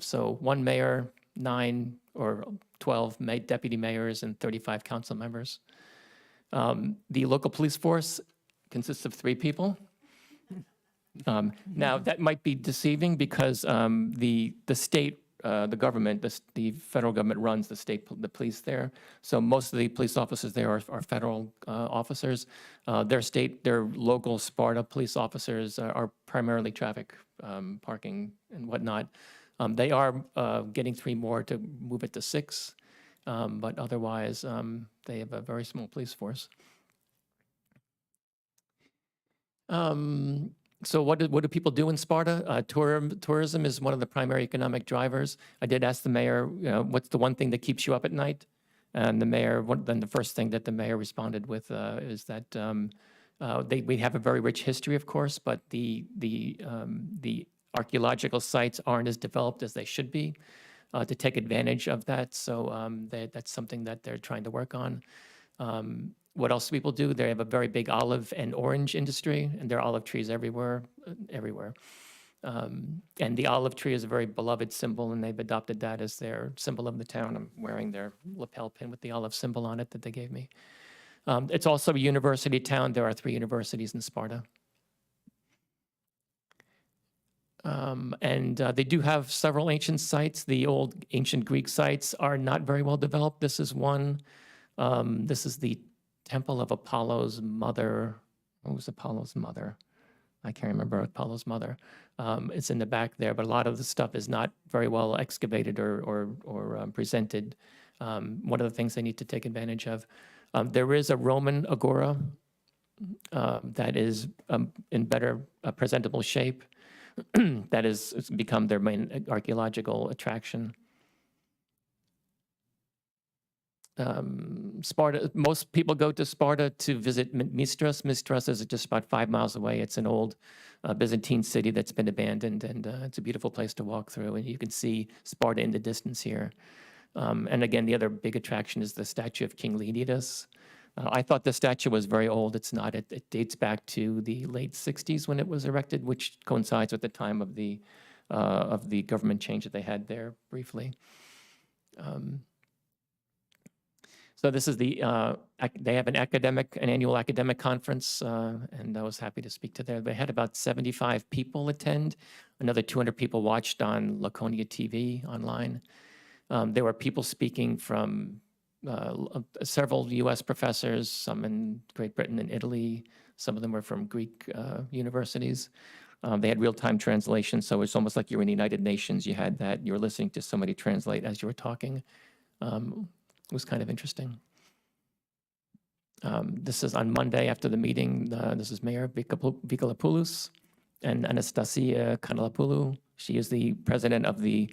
So 1 mayor, 9 or 12 deputy mayors, and 35 council members. The local police force consists of 3 people. Now, that might be deceiving because the state, the government, the federal government runs the police there. So most of the police officers there are federal officers. Their local Sparta police officers are primarily traffic, parking and whatnot. They are getting 3 more to move it to 6, but otherwise, they have a very small police force. So what do people do in Sparta? Tourism is one of the primary economic drivers. I did ask the mayor, what's the one thing that keeps you up at night? And the mayor, then the first thing that the mayor responded with is that we have a very rich history, of course, but the archaeological sites aren't as developed as they should be to take advantage of that. So that's something that they're trying to work on. What else do people do? They have a very big olive and orange industry, and there are olive trees everywhere. And the olive tree is a very beloved symbol, and they've adopted that as their symbol of the town. I'm wearing their lapel pin with the olive symbol on it that they gave me. It's also a university town. There are 3 universities in Sparta. And they do have several ancient sites. The old ancient Greek sites are not very well developed. This is one. This is the Temple of Apollo's mother. What was Apollo's mother? I can't remember Apollo's mother. It's in the back there, but a lot of the stuff is not very well excavated or presented. One of the things they need to take advantage of. There is a Roman agora that is in better presentable shape. That has become their main archaeological attraction. Sparta, most people go to Sparta to visit Mistras. Mistras is just about 5 miles away. It's an old Byzantine city that's been abandoned, and it's a beautiful place to walk through, and you can see Sparta in the distance here. And again, the other big attraction is the statue of King Leonidas. I thought the statue was very old. It's not. It dates back to the late 60s when it was erected, which coincides with the time of the government change that they had there briefly. So this is they have an annual academic conference, and I was happy to speak to there. They had about 75 people attend. Another 200 people watched on Laconia TV online. There were people speaking from several U.S. professors, some in Great Britain and Italy. Some of them were from Greek universities. They had real-time translation, so it's almost like you were in the United Nations. You had that. You were listening to somebody translate as you were talking. It was kind of interesting. This is on Monday after the meeting. This is Mayor Vikalopoulos and Anastasia Kanelapoulou. She is the president of the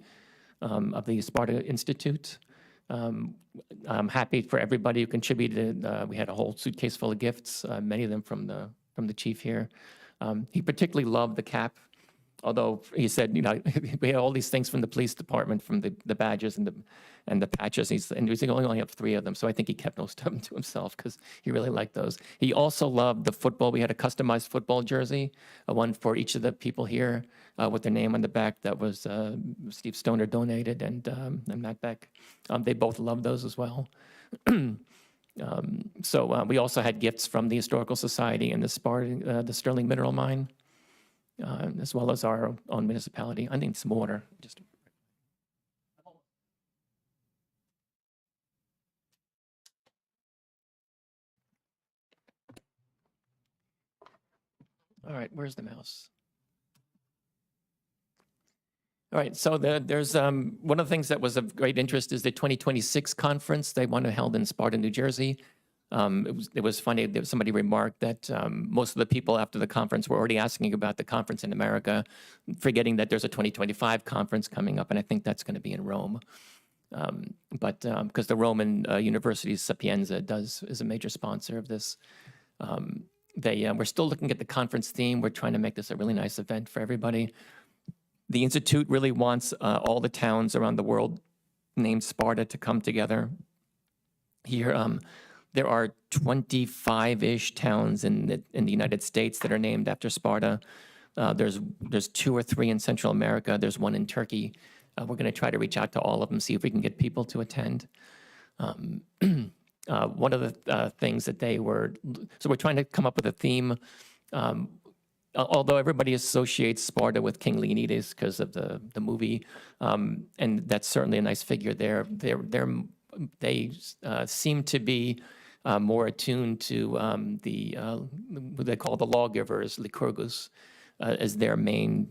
Sparta Institute. I'm happy for everybody who contributed. We had a whole suitcase full of gifts, many of them from the chief here. He particularly loved the cap. Although he said, we had all these things from the police department, from the badges and the patches. And he only have 3 of them, so I think he kept most of them to himself because he really liked those. He also loved the football. We had a customized football jersey, one for each of the people here with their name on the back. That was Steve Stoner donated and Matt Beck. They both loved those as well. So we also had gifts from the Historical Society and the Sterling Mineral Mine. As well as our own municipality. I need some water. All right, where's the mouse? All right, so there's, one of the things that was of great interest is the 2026 conference they want to held in Sparta, New Jersey. It was funny, there was somebody remarked that most of the people after the conference were already asking about the conference in America, forgetting that there's a 2025 conference coming up, and I think that's going to be in Rome. But because the Roman University Sapienza is a major sponsor of this. We're still looking at the conference theme. We're trying to make this a really nice event for everybody. The Institute really wants all the towns around the world named Sparta to come together. Here, there are 25-ish towns in the United States that are named after Sparta. There's 2 or 3 in Central America. There's 1 in Turkey. We're going to try to reach out to all of them, see if we can get people to attend. One of the things that so we're trying to come up with a theme. Although everybody associates Sparta with King Leonidas because of the movie, and that's certainly a nice figure there. They seem to be more attuned to what they call the lawgivers, Lycurgus, as their main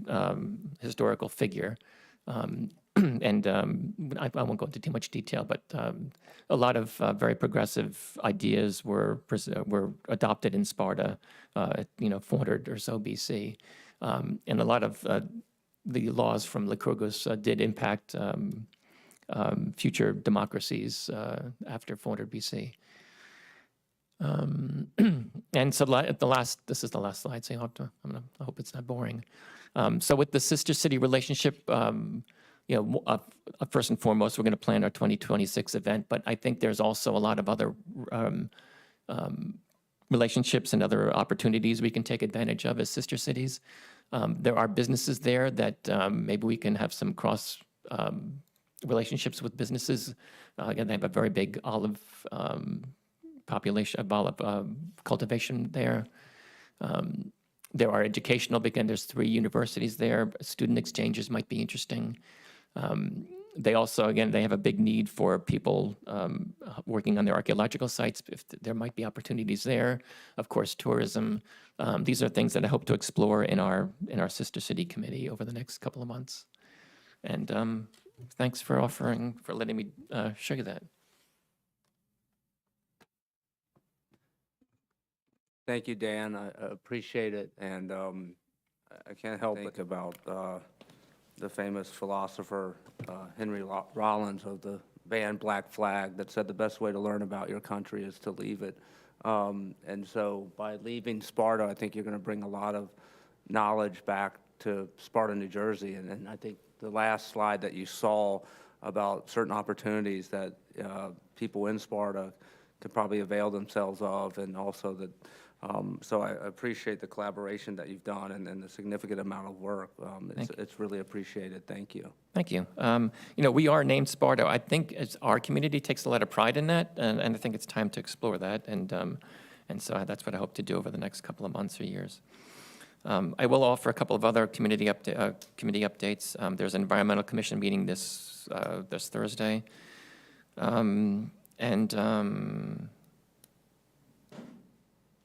historical figure. I won't go into too much detail, but a lot of very progressive ideas were adopted in Sparta, 400 or so BC, and a lot of the laws from Lycurgus did impact future democracies after 400 BC. And so this is the last slide, so I hope it's not boring. So with the sister city relationship, first and foremost, we're going to plan our 2026 event, but I think there's also a lot of other relationships and other opportunities we can take advantage of as sister cities. There are businesses there that maybe we can have some cross relationships with businesses. Again, they have a very big olive population of olive cultivation there. There are educational, again, there's 3 universities there. Student exchanges might be interesting. They also, again, they have a big need for people working on their archaeological sites. If there might be opportunities there. Let's course, tourism. These are things that I hope to explore in our sister city committee over the next couple of months. And thanks for letting me show you that. Thank you, Dan. I appreciate it, and I can't help but think about the famous philosopher Henry Rollins of the band Black Flag that said the best way to learn about your country is to leave it. And so by leaving Sparta, I think you're going to bring a lot of knowledge back to Sparta, New Jersey. And I think the last slide that you saw about certain opportunities that people in Sparta could probably avail themselves of, and also that so I appreciate the collaboration that you've done and the significant amount of work. It's really appreciated. Thank you. Thank you. We are named Sparta. I think our community takes a lot of pride in that, and I think it's time to explore that. And so that's what I hope to do over the next couple of months or years. I will offer a couple of other committee updates. There's an environmental commission meeting this Thursday,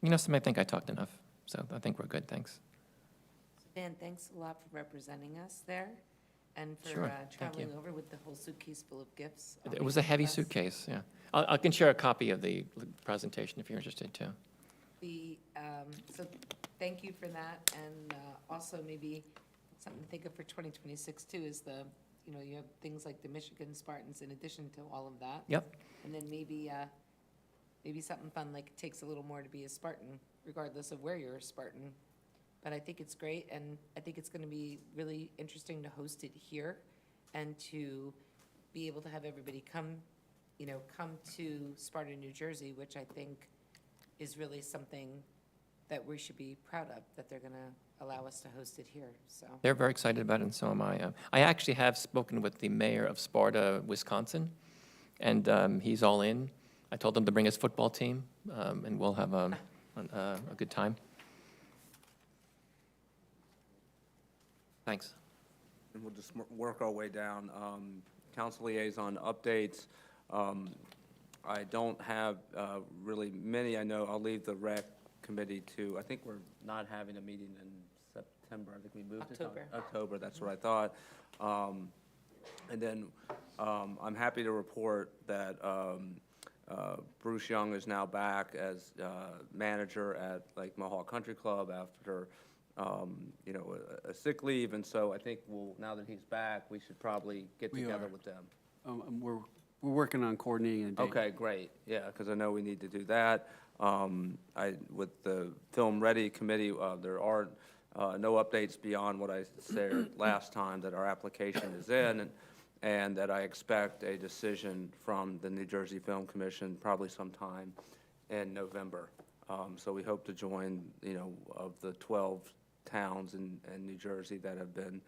I think I talked enough, so I think we're good, thanks. Dan, thanks a lot for representing us there and for Sure, thank you. traveling over with the whole suitcase full of gifts. on It was a behalf of heavy us. suitcase, yeah. I can share a copy of the presentation if you're interested, too. So thank you for that, and also maybe something to think of for 2026 too is you have things like the Michigan Spartans in addition to all of that. Yep. And then maybe something fun, like it takes a little more to be a Spartan, regardless of where you're a Spartan. But I think it's great, and I think it's going to be really interesting to host it here and to be able to have everybody come to Sparta, New Jersey, which I think is really something that we should be proud of, that they're going to allow us to host it here, so. They're very excited about it, and so am I. I actually have spoken with the mayor of Sparta, Wisconsin, and he's all in. I told him to bring his football team, and we'll have a good time. Thanks. And we'll just work our way down. Council liaison updates. I don't have really many. I know I'll leave the rec committee to, I think we're not having a meeting in September, I think we moved it. to October. October, that's what I thought. And then I'm happy to report that Bruce Young is now back as manager at Lake Mohawk Country Club after, you know, a sick leave. And so I think now that he's back, we should probably get We together are. with them. We're working on coordinating a date. Okay, great, yeah, because I know we need to do that. With the Film Ready Committee, there are no updates beyond what I said last time, that our application is in, and that I expect a decision from the New Jersey Film Commission probably sometime in November. So we hope to join, you know, of the 12 towns in New Jersey that have been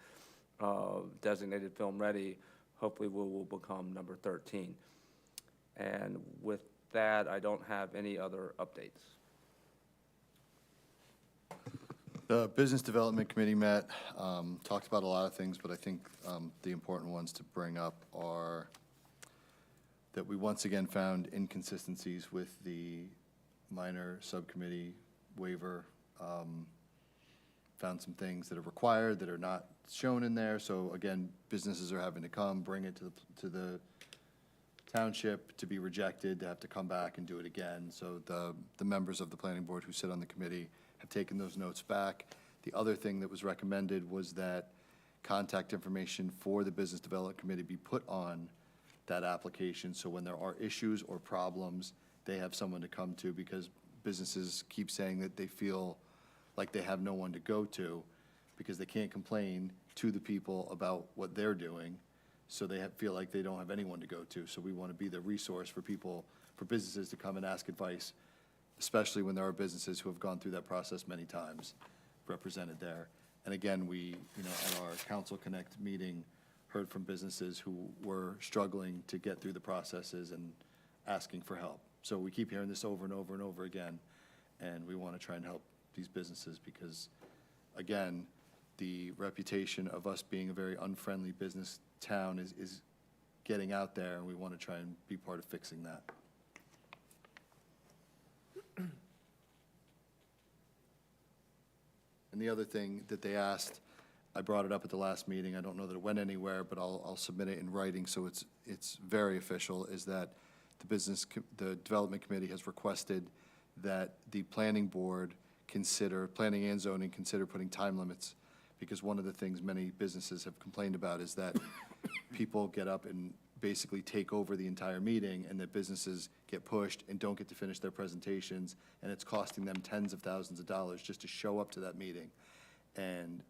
designated film ready, hopefully we will become number 13. And with that, I don't have any other updates. The Business Development Committee met, talked about a lot of things, but I think the important ones to bring up are that we once again found inconsistencies with the minor subcommittee waiver. Found some things that are required that are not shown in there. So again, businesses are having to come, bring it to the township to be rejected, to have to come back and do it again. So the members of the planning board who sit on the committee have taken those notes back. The other thing that was recommended was that contact information for the Business Development Committee be put on that application, so when there are issues or problems, they have someone to come to, because businesses keep saying that they feel like they have no one to go to because they can't complain to the people about what they're doing, so they feel like they don't have anyone to go to. So we want to be the resource for people, for businesses to come and ask advice, especially when there are businesses who have gone through that process many times, represented there. And again, we, you know, at our Council Connect meeting, heard from businesses who were struggling to get through the processes and asking for help. So we keep hearing this over and over and over again, and we want to try and help these businesses because, again, the reputation of us being a very unfriendly business town is getting out there, and we want to try and be part of fixing that. And the other thing that they asked, I brought it up at the last meeting, I don't know that it went anywhere, but I'll submit it in writing so it's very official, is that the Development Committee has requested that the planning board planning and zoning consider putting time limits, because one of the things many businesses have complained about is that people get up and basically take over the entire meeting, and that businesses get pushed and don't get to finish their presentations, and it's costing them tens of thousands of dollars just to show up to that meeting. And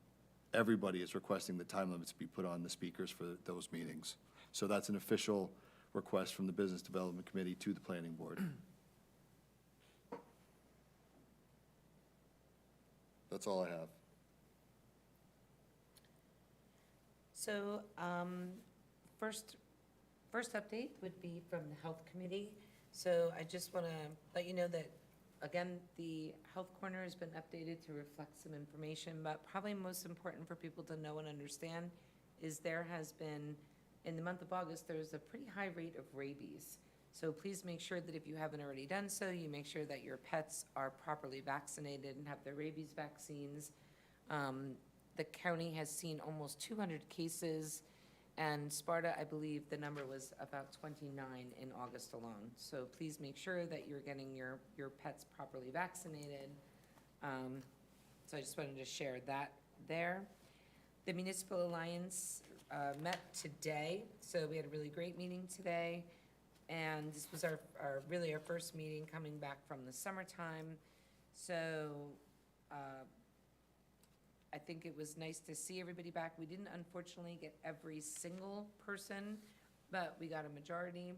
everybody is requesting that time limits be put on the speakers for those meetings. So that's an official request from the Business Development Committee to the Planning Board. That's all I have. So, first update would be from the Health Committee. So I just want to let you know that, again, the Health Corner has been updated to reflect some information, but probably most important for people to know and understand is there has been, in the month of August, there was a pretty high rate of rabies. So please make sure that if you haven't already done so, you make sure that your pets are properly vaccinated and have their rabies vaccines. The county has seen almost 200 cases, and Sparta, I believe the number was about 29 in August alone. So please make sure that you're getting your pets properly vaccinated. So I just wanted to share that there. The Municipal Alliance met today, so we had a really great meeting today. And this was really our first meeting coming back from the summertime. So I think it was nice to see everybody back. We didn't unfortunately get every single person, but we got a majority.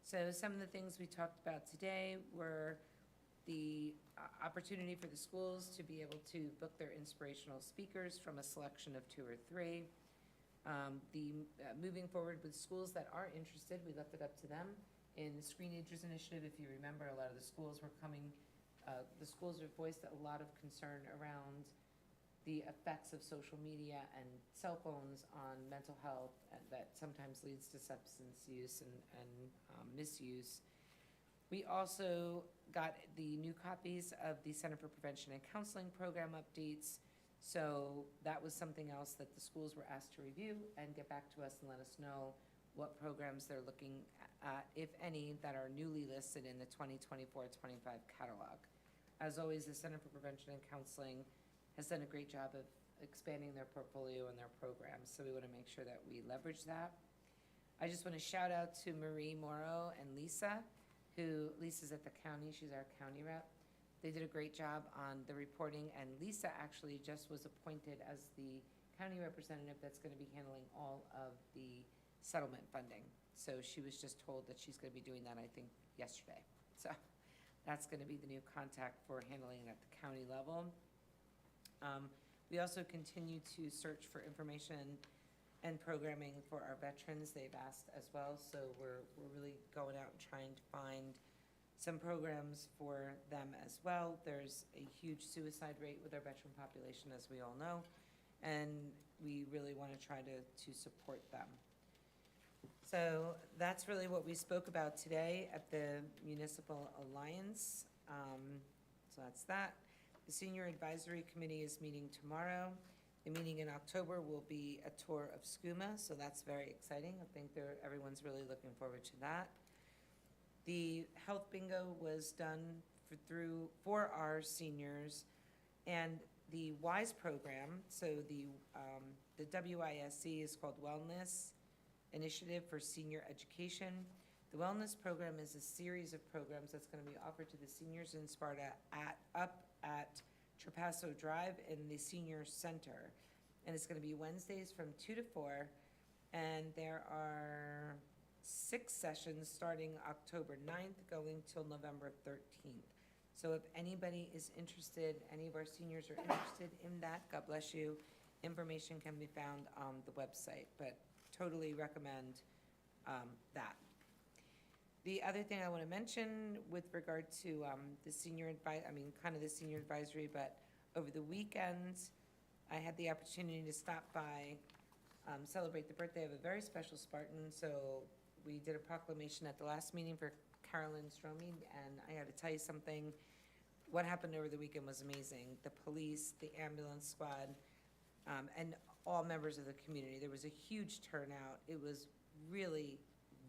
So some of the things we talked about today were the opportunity for the schools to be able to book their inspirational speakers from a selection of 2 or 3. Moving forward with schools that are interested, we left it up to them. In the Screenagers Initiative, if you remember, a lot of the schools were coming, the schools have voiced a lot of concern around the effects of social media and cell phones on mental health, and that sometimes leads to substance use and misuse. We also got the new copies of the Center for Prevention and Counseling program updates. So that was something else that the schools were asked to review and get back to us and let us know what programs they're looking at, if any, that are newly listed in the 2024-25 catalog. As always, the Center for Prevention and Counseling has done a great job of expanding their portfolio and their programs, so we want to make sure that we leverage that. I just want to shout out to Marie Morrow and Lisa, Lisa's at the county, she's our county rep. They did a great job on the reporting, and Lisa actually just was appointed as the county representative that's going to be handling all of the settlement funding. So she was just told that she's going to be doing that, I think, yesterday. So that's going to be the new contact for handling it at the county level. We also continue to search for information and programming for our veterans. They've asked as well, so we're really going out and trying to find some programs for them as well. There's a huge suicide rate with our veteran population, as we all know, and we really want to try to support them. So that's really what we spoke about today at the Municipal Alliance. So that's that. The Senior Advisory Committee is meeting tomorrow. The meeting in October will be a tour of SCUMA, so that's very exciting. I think everyone's really looking forward to that. The health bingo was done for our seniors, and the WISE program, so the WISE is called Wellness Initiative for Senior Education. The Wellness program is a series of programs that's going to be offered to the seniors in Sparta up at Trapasso Drive in the Senior Center. And it's going to be Wednesdays from 2 to 4, and there are 6 sessions starting October 9th, going till November 13th. So if anybody is interested, any of our seniors are interested in that, God bless you, information can be found on the website, but totally recommend that. The other thing I want to mention with regard to the senior the senior advisory, but over the weekend, I had the opportunity to stop by, celebrate the birthday of a very special Spartan. So we did a proclamation at the last meeting for Carolyn Stromey, and I got to tell you something. What happened over the weekend was amazing. The police, the ambulance squad, and all members of the community. There was a huge turnout. It was really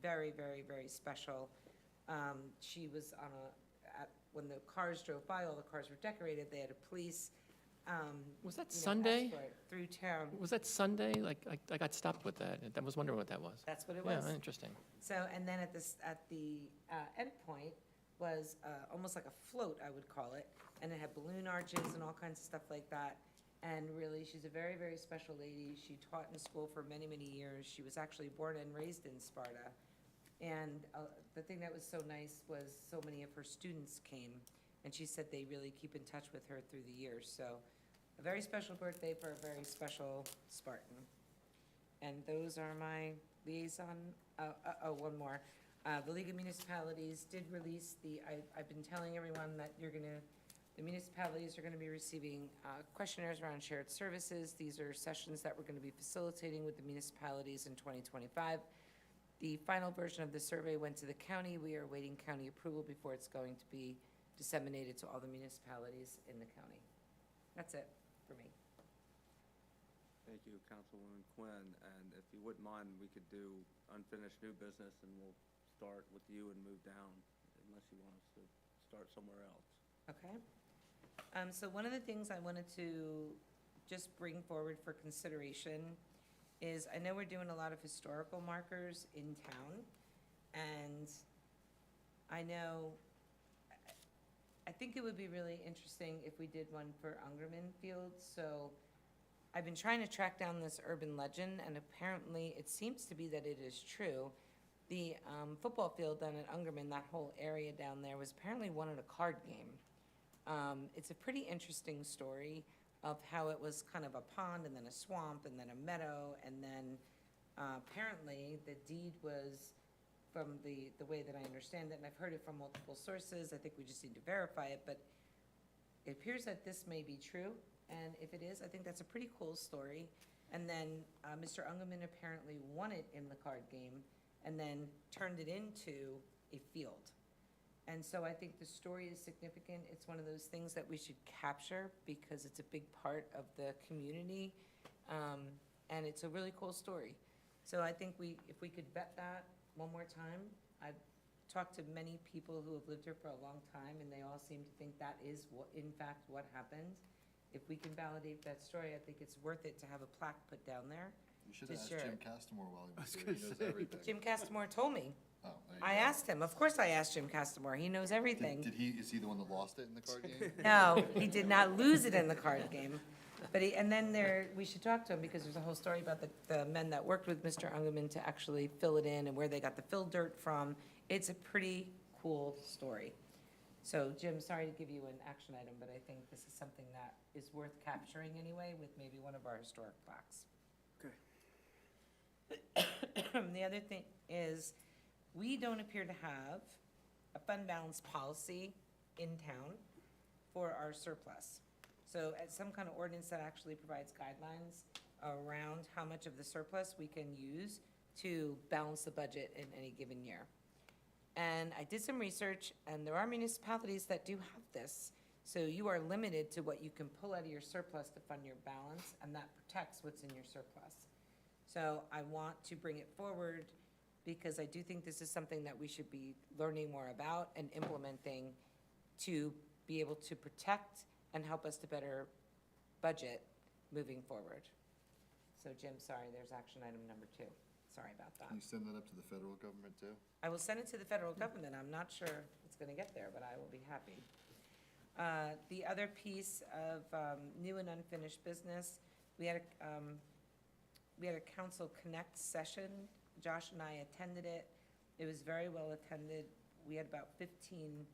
very, very, very special. She was on when the cars drove by, all the cars were decorated. They had a police. Was that Sunday? Escort through town. Was that Sunday? Like, I got stopped with that. I was wondering what that was. That's what it was. Yeah, interesting. So, and then at the end point was almost like a float, I would call it, and it had balloon arches and all kinds of stuff like that. And really, she's a very, very special lady. She taught in school for many, many years. She was actually born and raised in Sparta. And the thing that was so nice was so many of her students came, and she said they really keep in touch with her through the years. So a very special birthday for a very special Spartan. And those are my liaison. One more. The League of Municipalities did release I've been telling everyone that the municipalities are going to be receiving questionnaires around shared services. These are sessions that we're going to be facilitating with the municipalities in 2025. The final version of the survey went to the county. We are awaiting county approval before it's going to be disseminated to all the municipalities in the county. That's it for me. Thank you, Councilwoman Quinn. And if you wouldn't mind, we could do unfinished new business, and we'll start with you and move down, unless you want us to start somewhere else. Okay. So one of the things I wanted to just bring forward for consideration is, I know we're doing a lot of historical markers in town, and I think it would be really interesting if we did one for Ungerman Field. So I've been trying to track down this urban legend, and apparently it seems to be that it is true. The football field down at Ungerman, that whole area down there, was apparently won at a card game. It's a pretty interesting story of how it was kind of a pond and then a swamp and then a meadow, and then apparently the deed was, from the way that I understand it, and I've heard it from multiple sources, I think we just need to verify it, but it appears that this may be true, and if it is, I think that's a pretty cool story. And then Mr. Ungerman apparently won it in the card game and then turned it into a field. And so I think the story is significant. It's one of those things that we should capture because it's a big part of the community. And it's a really cool story. So I think if we could vet that one more time, I've talked to many people who have lived here for a long time, and they all seem to think that is what, in fact, what happened. If we can validate that story, I think it's worth it to have a plaque put down there. You should to have asked share Jim it. Castamore while he was here. He knows everything. Jim Castamore told me. Oh, there you I go. asked him. Of course I asked Jim Castamore. He knows everything. Is he the one that lost it in the card game? No, he did not lose it in the card game. But we should talk to him because there's a whole story about the men that worked with Mr. Ungerman to actually fill it in and where they got the fill dirt from. It's a pretty cool story. So Jim, sorry to give you an action item, but I think this is something that is worth capturing anyway with maybe one of our historic plaques. Okay. The other thing is, we don't appear to have a fund balance policy in town for our surplus. So some kind of ordinance that actually provides guidelines around how much of the surplus we can use to balance the budget in any given year. And I did some research, and there are municipalities that do have this. So you are limited to what you can pull out of your surplus to fund your balance, and that protects what's in your surplus. So I want to bring it forward because I do think this is something that we should be learning more about and implementing to be able to protect and help us to better budget moving forward. So Jim, sorry, there's action item number 2. Sorry about that. Can you send that up to the federal government too? I will send it to the federal government. I'm not sure it's going to get there, but I will be happy. The other piece of new and unfinished business, we had a Council Connect session. Josh and I attended it. It was very well attended. We had about 15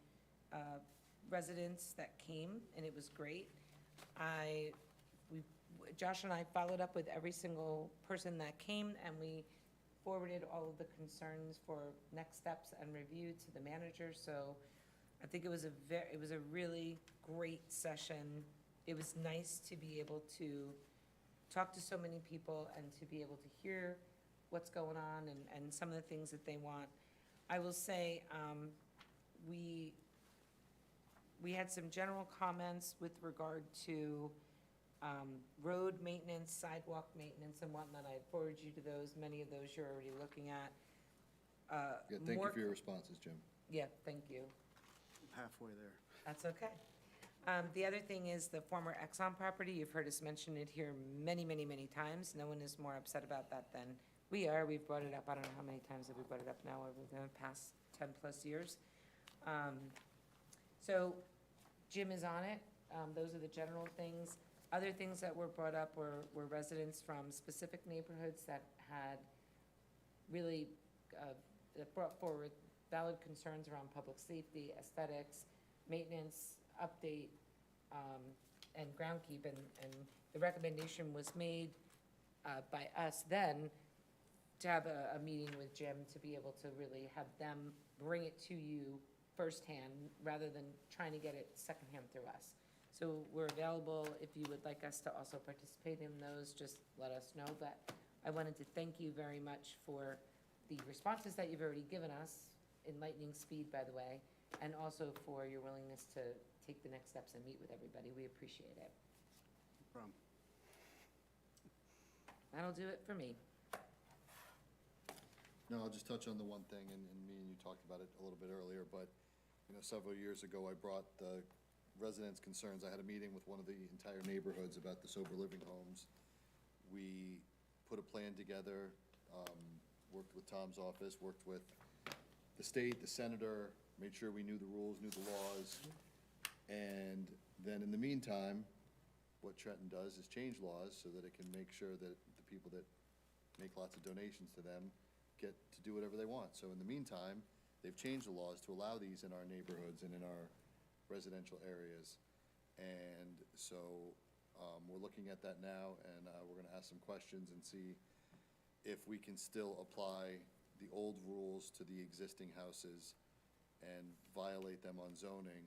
residents that came, and it was great. Josh and I followed up with every single person that came, and we forwarded all of the concerns for next steps and review to the manager. So I think it was a really great session. It was nice to be able to talk to so many people and to be able to hear what's going on and some of the things that they want. I will say, we had some general comments with regard to road maintenance, sidewalk maintenance and whatnot. I forwarded you to those. Many of those you're already looking at. Yeah, thank you for your responses, Jim. Yeah, thank you. Halfway there. That's okay. The other thing is the former Exxon property. You've heard us mention it here many, many, many times. No one is more upset about that than we are. We've brought it up. I don't know how many times have we brought it up now over the past 10-plus years. So Jim is on it. Those are the general things. Other things that were brought up were residents from specific neighborhoods that had really that brought forward valid concerns around public safety, aesthetics, maintenance, update, and groundkeep. And the recommendation was made by us then to have a meeting with Jim to be able to really have them bring it to you firsthand rather than trying to get it secondhand through us. So we're available. If you would like us to also participate in those, just let us know. But I wanted to thank you very much for the responses that you've already given us, in lightning speed, by the way, and also for your willingness to take the next steps and meet with everybody. We appreciate it. No problem. That'll do it for me. No, I'll just touch on the one thing, and me and you talked about it a little bit earlier, but, several years ago, I brought the residents' concerns. I had a meeting with one of the entire neighborhoods about the sober living homes. We put a plan together, worked with Tom's office, worked with the state, the senator, made sure we knew the rules, knew the laws. And then in the meantime, what Trenton does is change laws so that it can make sure that the people that make lots of donations to them get to do whatever they want. So in the meantime, they've changed the laws to allow these in our neighborhoods and in our residential areas. And so we're looking at that now, and we're going to ask some questions and see if we can still apply the old rules to the existing houses and violate them on zoning.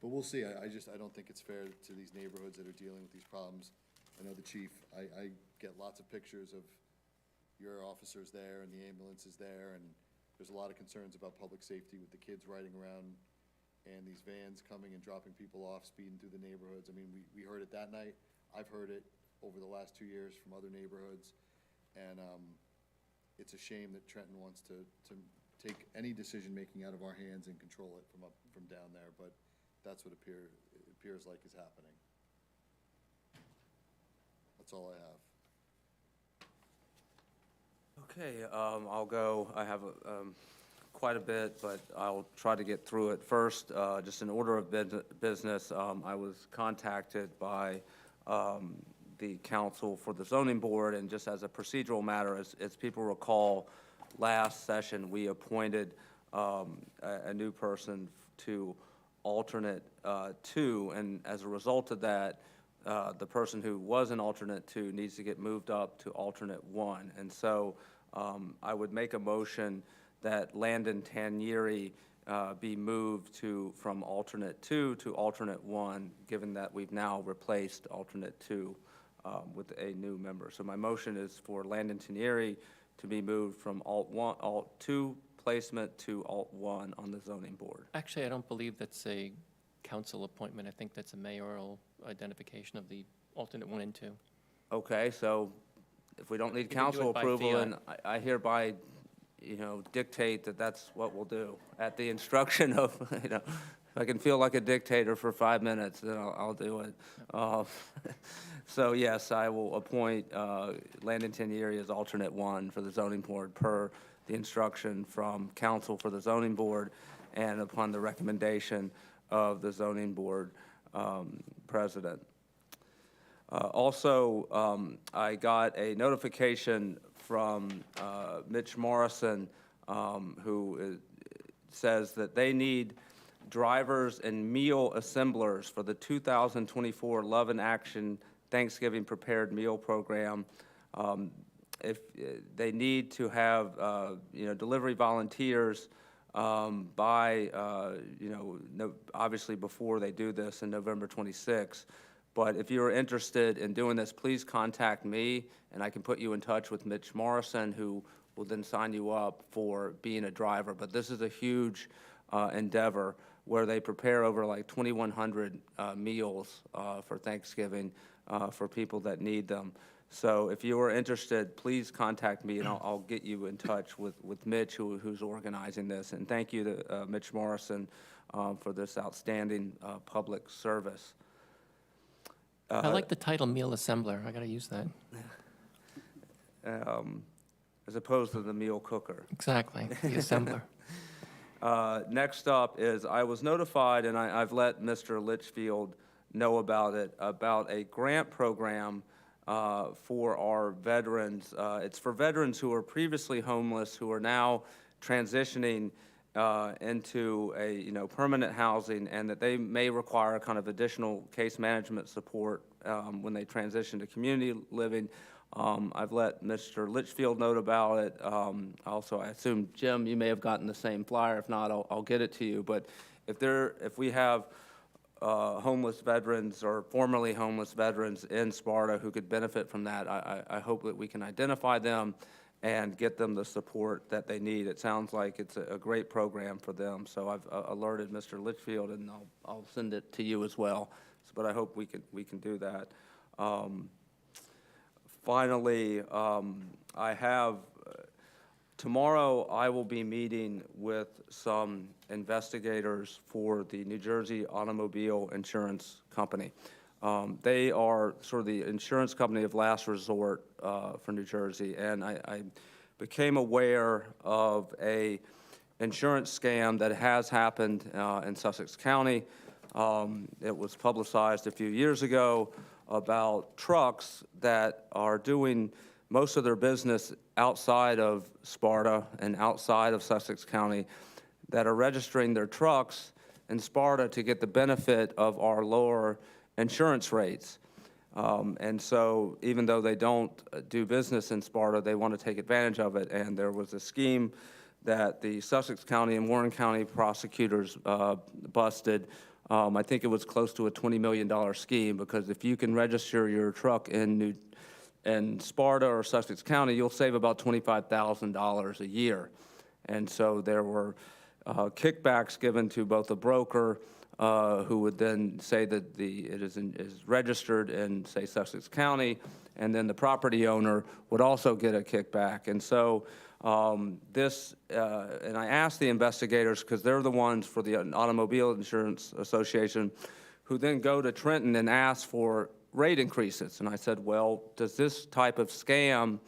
But we'll see. I don't think it's fair to these neighborhoods that are dealing with these problems. I know the chief, I get lots of pictures of your officers there and the ambulances there, and there's a lot of concerns about public safety with the kids riding around and these vans coming and dropping people off, speeding through the neighborhoods. I mean, we heard it that night. I've heard it over the last 2 years from other neighborhoods. And it's a shame that Trenton wants to take any decision-making out of our hands and control it from down there, but that's what it appears like is happening. That's all I have. Okay, I'll go. I have quite a bit, but I'll try to get through it. First, just in order of business, I was contacted by the council for the zoning board, and just as a procedural matter, as people recall, last session, we appointed a new person to alternate 2, and as a result of that, the person who was an alternate 2 needs to get moved up to alternate 1. And so I would make a motion that Landon Tanieri be moved from alternate 2 to alternate 1, given that we've now replaced alternate 2 with a new member. So my motion is for Landon Tanieri to be moved from alt 2 placement to alt 1 on the zoning board. Actually, I don't believe that's a council appointment. I think that's a mayoral identification of the alternate 1 and 2. Okay, so if we don't need can do council it by approval, fiat. and I hereby, dictate that that's what we'll do at the instruction of, if I can feel like a dictator for 5 minutes, then I'll do it. So yes, I will appoint Landon Tanieri as alternate 1 for the zoning board per the instruction from council for the zoning board and upon the recommendation of the zoning board president. Also, I got a notification from Mitch Morrison, who says that they need drivers and meal assemblers for the 2024 Love in Action Thanksgiving Prepared Meal Program. If they need to have, delivery volunteers by, obviously before they do this in November 26th. But if you're interested in doing this, please contact me, and I can put you in touch with Mitch Morrison, who will then sign you up for being a driver. But this is a huge endeavor where they prepare over like 2,100 meals for Thanksgiving for people that need them. So if you are interested, please contact me, and I'll get you in touch with Mitch, who's organizing this. And thank you to Mitch Morrison for this outstanding public service. I like the title meal assembler. I got to use that. As opposed to the meal cooker. Exactly, the assembler. Next up is, I was notified, and I've let Mr. Litchfield know about it, about a grant program for our veterans. It's for veterans who are previously homeless, who are now transitioning into a permanent housing, and that they may require kind of additional case management support when they transition to community living. I've let Mr. Litchfield know about it. Also, I assume, Jim, you may have gotten the same flyer. If not, I'll get it to you. But if we have homeless veterans or formerly homeless veterans in Sparta who could benefit from that, I hope that we can identify them and get them the support that they need. It sounds like it's a great program for them. So I've alerted Mr. Litchfield, and I'll send it to you as well. But I hope we can do that. Finally, I have, tomorrow I will be meeting with some investigators for the New Jersey Automobile Insurance Company. They are sort of the insurance company of last resort for New Jersey, and I became aware of a insurance scam that has happened in Sussex County. It was publicized a few years ago about trucks that are doing most of their business outside of Sparta and outside of Sussex County that are registering their trucks in Sparta to get the benefit of our lower insurance rates. And so even though they don't do business in Sparta, they want to take advantage of it. And there was a scheme that the Sussex County and Warren County prosecutors busted. I think it was close to a $20 million scheme, because if you can register your truck in Sparta or Sussex County, you'll save about $25,000 a year. And so there were kickbacks given to both the broker, who would then say that it is registered in, say, Sussex County, and then the property owner would also get a kickback. And so and I asked the investigators, because they're the ones for the Automobile Insurance Association, who then go to Trenton and ask for rate increases. And I said, well, does this type of scam,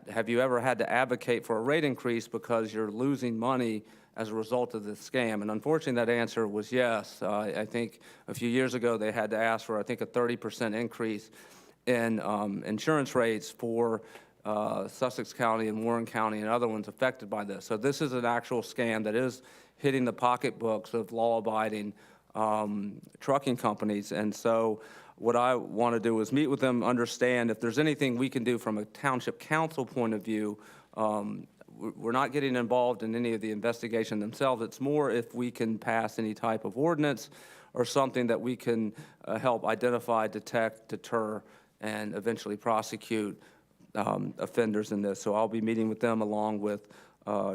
have you ever had to advocate for a rate increase because you're losing money as a result of the scam? And unfortunately, that answer was yes. I think a few years ago, they had to ask for, I think, a 30% increase in insurance rates for Sussex County and Warren County and other ones affected by this. So this is an actual scam that is hitting the pocketbooks of law-abiding trucking companies. And so what I want to do is meet with them, understand if there's anything we can do from a township council point of view. We're not getting involved in any of the investigation themselves. It's more if we can pass any type of ordinance or something that we can help identify, detect, deter, and eventually prosecute offenders in this. So I'll be meeting with them along with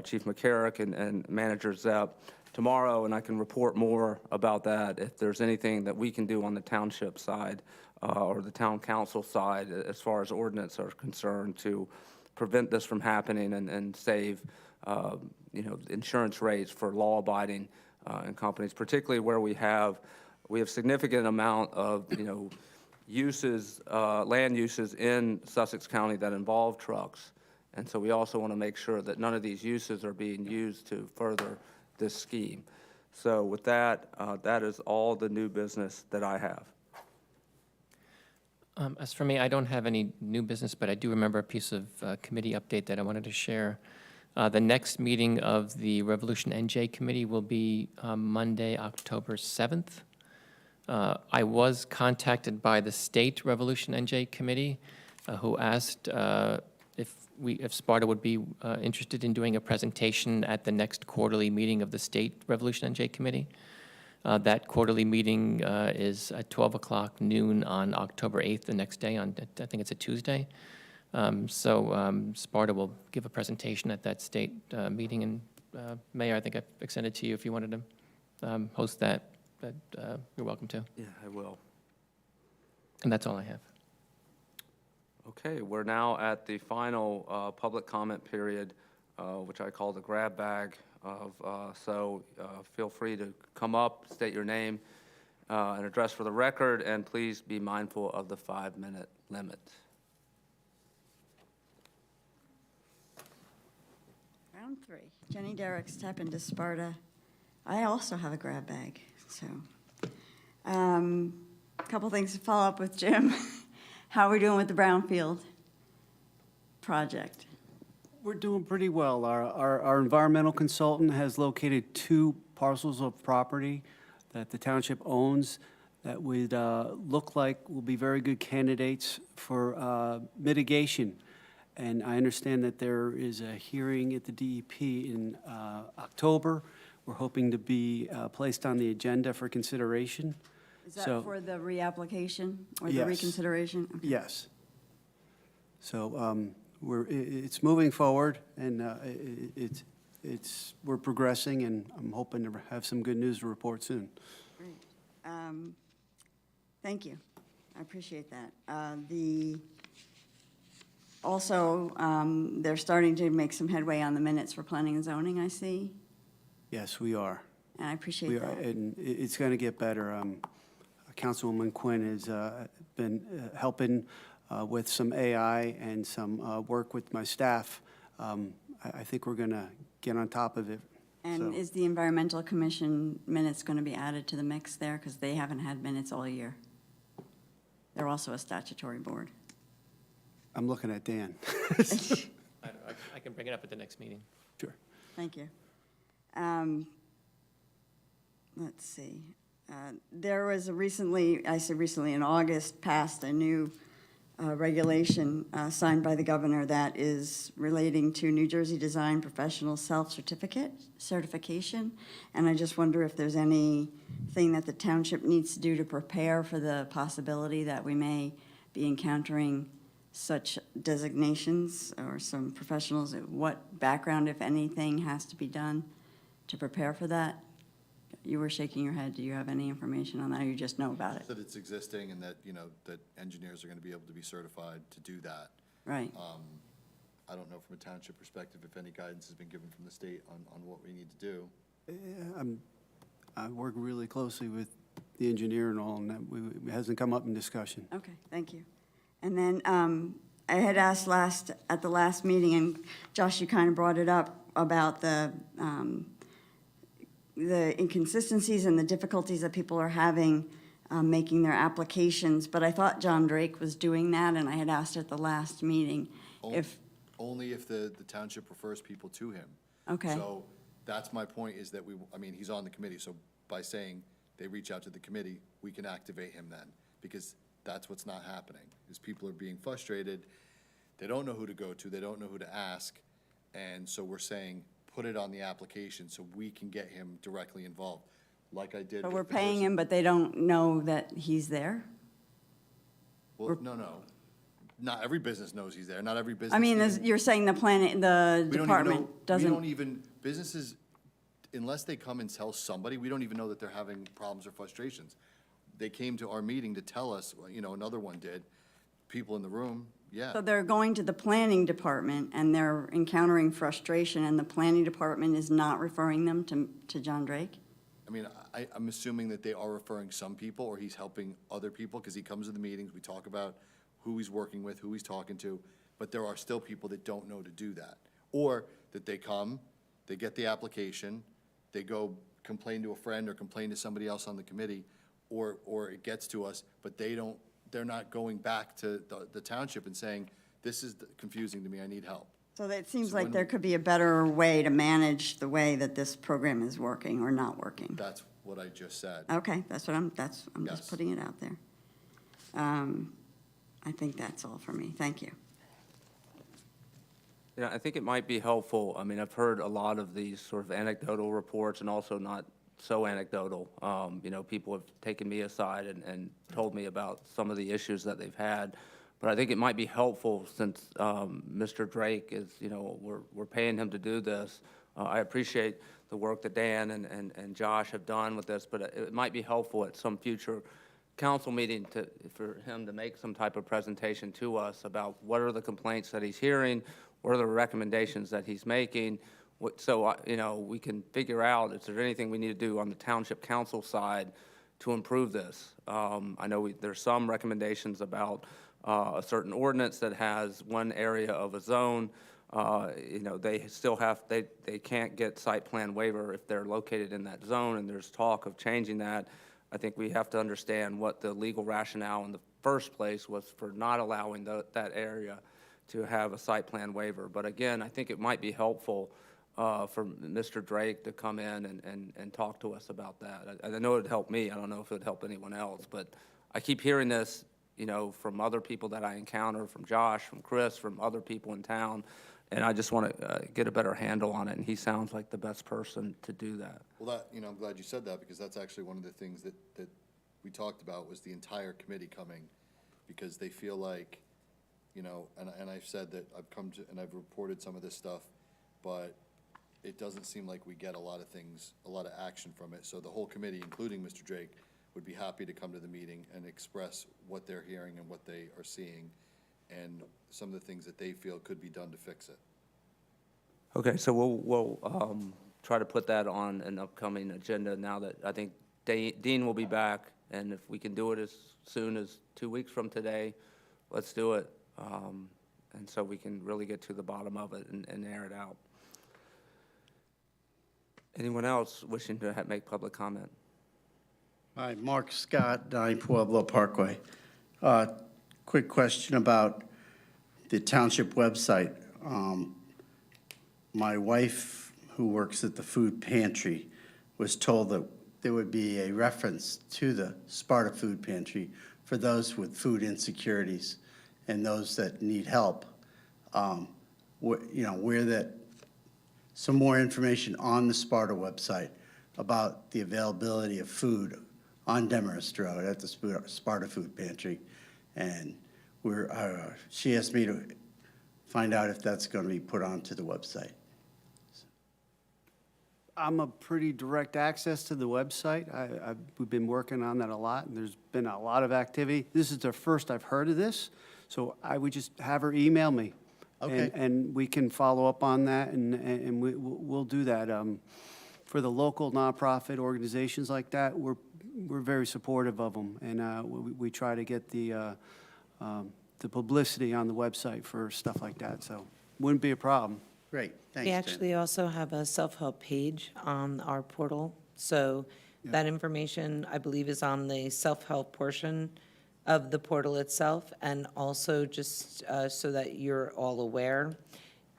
Chief McCarrick and Manager Zepp tomorrow, and I can report more about that if there's anything that we can do on the township side or the town council side as far as ordinance are concerned to prevent this from happening and save insurance rates for law-abiding companies, particularly where we have significant amount of uses, land uses in Sussex County that involve trucks. And so we also want to make sure that none of these uses are being used to further this scheme. So with that, that is all the new business that I have. As for me, I don't have any new business, but I do remember a piece of committee update that I wanted to share. The next meeting of the Revolution NJ Committee will be Monday, October 7th. I was contacted by the State Revolution NJ Committee, who asked if Sparta would be interested in doing a presentation at the next quarterly meeting of the State Revolution NJ Committee. That quarterly meeting is at 12 o'clock noon on October 8th, the next day, I think it's a Tuesday. Sparta will give a presentation at that state meeting, and Mayor, I think I've extended to you if you wanted to host that, but you're welcome to. Yeah, I will. And that's all I have. Okay, we're now at the final public comment period, which I call the grab bag of, so feel free to come up, state your name and address for the record, and please be mindful of the 5-minute limit. Round 3. Jenny Derrick, step into Sparta. I also have a grab bag, so. A couple things to follow up with Jim. How are we doing with the Brownfield project? We're doing pretty well. Our environmental consultant has located 2 parcels of property that the township owns that would look like will be very good candidates for mitigation. And I understand that there is a hearing at the DEP in October. We're hoping to be placed on the agenda for consideration. Is that for the reapplication or the Yes. reconsideration? Okay. Yes. So it's moving forward, and we're progressing, and I'm hoping to have some good news to report soon. Great. Thank you. I appreciate that. Also, they're starting to make some headway on the minutes for planning and zoning, I see, Yes, we are. and I appreciate We are, that. and it's going to get better. Councilwoman Quinn has been helping with some AI and some work with my staff. I think we're going to get on top of it. And is the Environmental Commission minutes going to be added to the mix there? Because they haven't had minutes all year. They're also a statutory board. I'm looking at Dan. I can bring it up at the next meeting. Sure. Thank you. Let's see. There was recently, in August, passed a new regulation signed by the governor that is relating to New Jersey Design Professional certification. And I just wonder if there's anything that the township needs to do to prepare for the possibility that we may be encountering such designations or some professionals? What background, if anything, has to be done to prepare for that? You were shaking your head. Do you have any information on that, or you just know about it? That it's existing and that, that engineers are going to be able to be certified to do that. Right. I don't know from a township perspective if any guidance has been given from the state on what we need to do. I work really closely with the engineer and all, and that it hasn't come up in discussion. Okay, thank you. And then I had asked at the last meeting, and Josh, you kind of brought it up about the inconsistencies and the difficulties that people are having making their applications, but I thought John Drake was doing that, and I had asked at the last meeting if, Only if the township refers people to him. okay. So that's my point, is that he's on the committee, so by saying they reach out to the committee, we can activate him then, because that's what's not happening, is people are being frustrated, they don't know who to go to, they don't know who to ask, and so we're saying, put it on the application so we can get him directly involved, like I did. But with we're the paying person- him, but they don't know that he's there? Well, no. Not every business knows he's there, not every business. I mean, even- you're saying the We the don't even know- department doesn't. We don't even, businesses, unless they come and tell somebody, we don't even know that they're having problems or frustrations. They came to our meeting to tell us, another one did, people in the room, yeah. So they're going to the planning department and they're encountering frustration, and the planning department is not referring them to John Drake? I mean, I'm assuming that they are referring some people, or he's helping other people, because he comes to the meetings, we talk about who he's working with, who he's talking to, but there are still people that don't know to do that. Or that they come, they get the application, they go complain to a friend or complain to somebody else on the committee, or it gets to us, but they're not going back to the township and saying, this is confusing to me, I need help. So it seems So like when- there could be a better way to manage the way that this program is working or not working. That's what I just said. Okay, I'm Yes. just putting it out there. I think that's all for me. Thank you. Yeah, I think it might be helpful. I mean, I've heard a lot of these sort of anecdotal reports and also not so anecdotal. People have taken me aside and told me about some of the issues that they've had. But I think it might be helpful since Mr. Drake is, we're paying him to do this. I appreciate the work that Dan and Josh have done with this, but it might be helpful at some future council meeting for him to make some type of presentation to us about what are the complaints that he's hearing, what are the recommendations that he's making, so, we can figure out if there's anything we need to do on the township council side to improve this. I know there's some recommendations about a certain ordinance that has one area of a zone. They still they can't get site plan waiver if they're located in that zone, and there's talk of changing that. I think we have to understand what the legal rationale in the first place was for not allowing that area to have a site plan waiver. But again, I think it might be helpful for Mr. Drake to come in and talk to us about that. I know it'd help me. I don't know if it'd help anyone else, but I keep hearing this, from other people that I encounter, from Josh, from Chris, from other people in town, and I just want to get a better handle on it, and he sounds like the best person to do that. Well, I'm glad you said that, because that's actually one of the things that we talked about, was the entire committee coming, because they feel like, and I've said that I've come to, and I've reported some of this stuff, but it doesn't seem like we get a lot of things, a lot of action from it. So the whole committee, including Mr. Drake, would be happy to come to the meeting and express what they're hearing and what they are seeing, and some of the things that they feel could be done to fix it. Okay, so we'll try to put that on an upcoming agenda now that I think Dean will be back, and if we can do it as soon as 2 weeks from today, let's do it. And so we can really get to the bottom of it and air it out. Anyone else wishing to make public comment? Hi, Mark Scott, 9 Pueblo Parkway. Quick question about the township website. My wife, who works at the food pantry, was told that there would be a reference to the Sparta Food Pantry for those with food insecurities and those that need help. Where that, some more information on the Sparta website about the availability of food on Demarest Road at the Sparta Food Pantry, and she asked me to find out if that's going to be put onto the website. I'm a pretty direct access to the website. We've been working on that a lot, and there's been a lot of activity. This is the first I've heard of this, so I would just have her email me. Okay. And we can follow up on that, and we'll do that. For the local nonprofit organizations like that, we're very supportive of them, and we try to get the publicity on the website for stuff like that, so wouldn't be a problem. Great, thanks, We Jen. actually also have a self-help page on our portal. So that information, I believe, is on the self-help portion of the portal itself. And also, just so that you're all aware,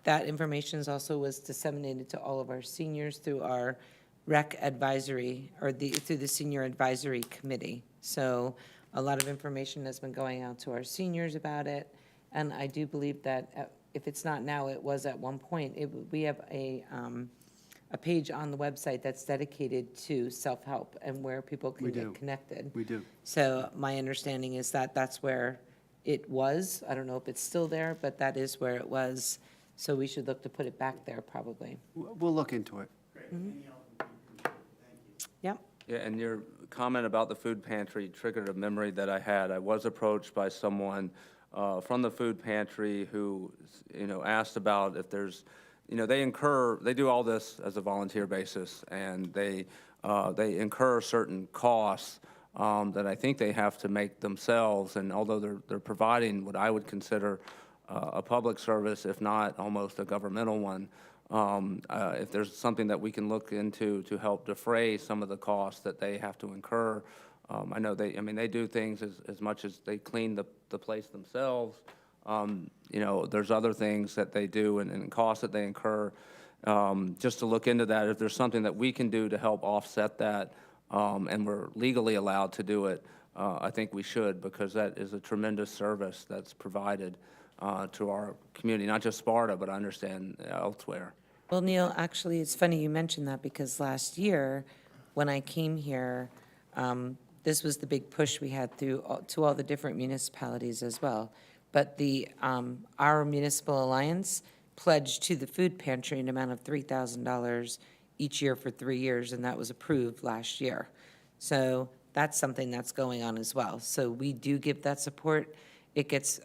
that information also was disseminated to all of our seniors through our rec advisory, or through the senior advisory committee. So a lot of information has been going out to our seniors about it. And I do believe that if it's not now, it was at one point. We have a page on the website that's dedicated to self-help and where people can We do. get connected. We do. So my understanding is that that's where it was. I don't know if it's still there, but that is where it was. So we should look to put it back there, probably. We'll look into it. Yep. Yeah, and your comment about the food pantry triggered a memory that I had. I was approached by someone from the food pantry who, asked about if there's, they do all this as a volunteer basis, and they incur certain costs that I think they have to make themselves, and although they're providing what I would consider a public service, if not almost a governmental one, if there's something that we can look into to help defray some of the costs that they have to incur. I know they do things as much as they clean the place themselves. There's other things that they do and costs that they incur. Just to look into that, if there's something that we can do to help offset that, and we're legally allowed to do it, I think we should, because that is a tremendous service that's provided to our community, not just Sparta, but I understand elsewhere. Well, Neil, actually, it's funny you mentioned that, because last year, when I came here, this was the big push we had to all the different municipalities as well. But our municipal alliance pledged to the food pantry an amount of $3,000 each year for 3 years, and that was approved last year. So that's something that's going on as well. So we do give that support. It gets,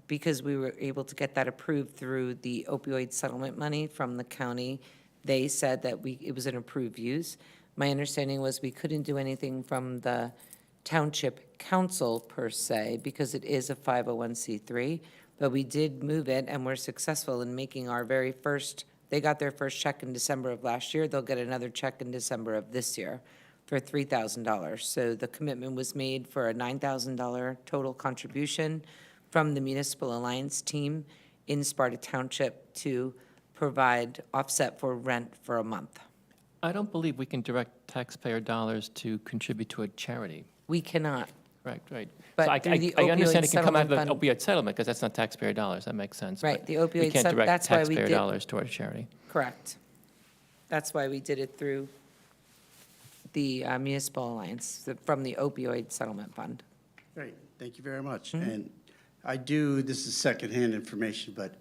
because we were able to get that approved through the opioid settlement money from the county, they said that it was an approved use. My understanding was we couldn't do anything from the township council per se, because it is a 501c3, but we did move it, and we're successful in making our very first, they got their first check in December of last year, they'll get another check in December of this year for $3,000. So the commitment was made for a $9,000 total contribution from the Municipal Alliance team in Sparta Township to provide offset for rent for a month. I don't believe we can direct taxpayer dollars to contribute to a charity. We cannot. Right. But So through the I understand opioid it can come out of the settlement opioid settlement, because that's not taxpayer dollars, that makes sense. Right, but the We opioid can't set- direct that's why we taxpayer did- dollars toward a charity. Correct. That's why we did it through the Municipal Alliance, from the opioid settlement fund. Great, thank you very much. And this is secondhand information, but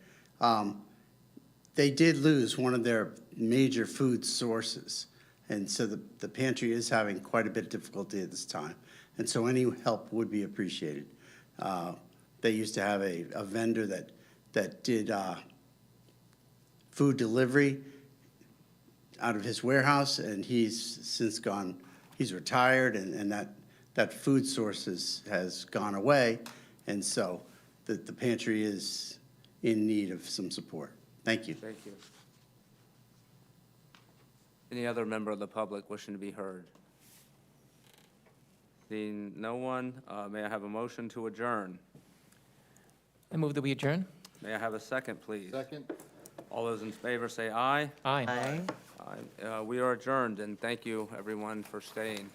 they did lose one of their major food sources. And so the pantry is having quite a bit of difficulty at this time. And so any help would be appreciated. They used to have a vendor that did food delivery out of his warehouse, and he's since gone, he's retired, and that food source has gone away. And so the pantry is in need of some support. Thank you. Thank you. Any other member of the public wishing to be heard? Seeing no one, may I have a motion to adjourn? I move that we adjourn. May I have a second, please? Second? All those in favor say aye. Aye. Aye. Aye. We are adjourned, and thank you, everyone, for staying.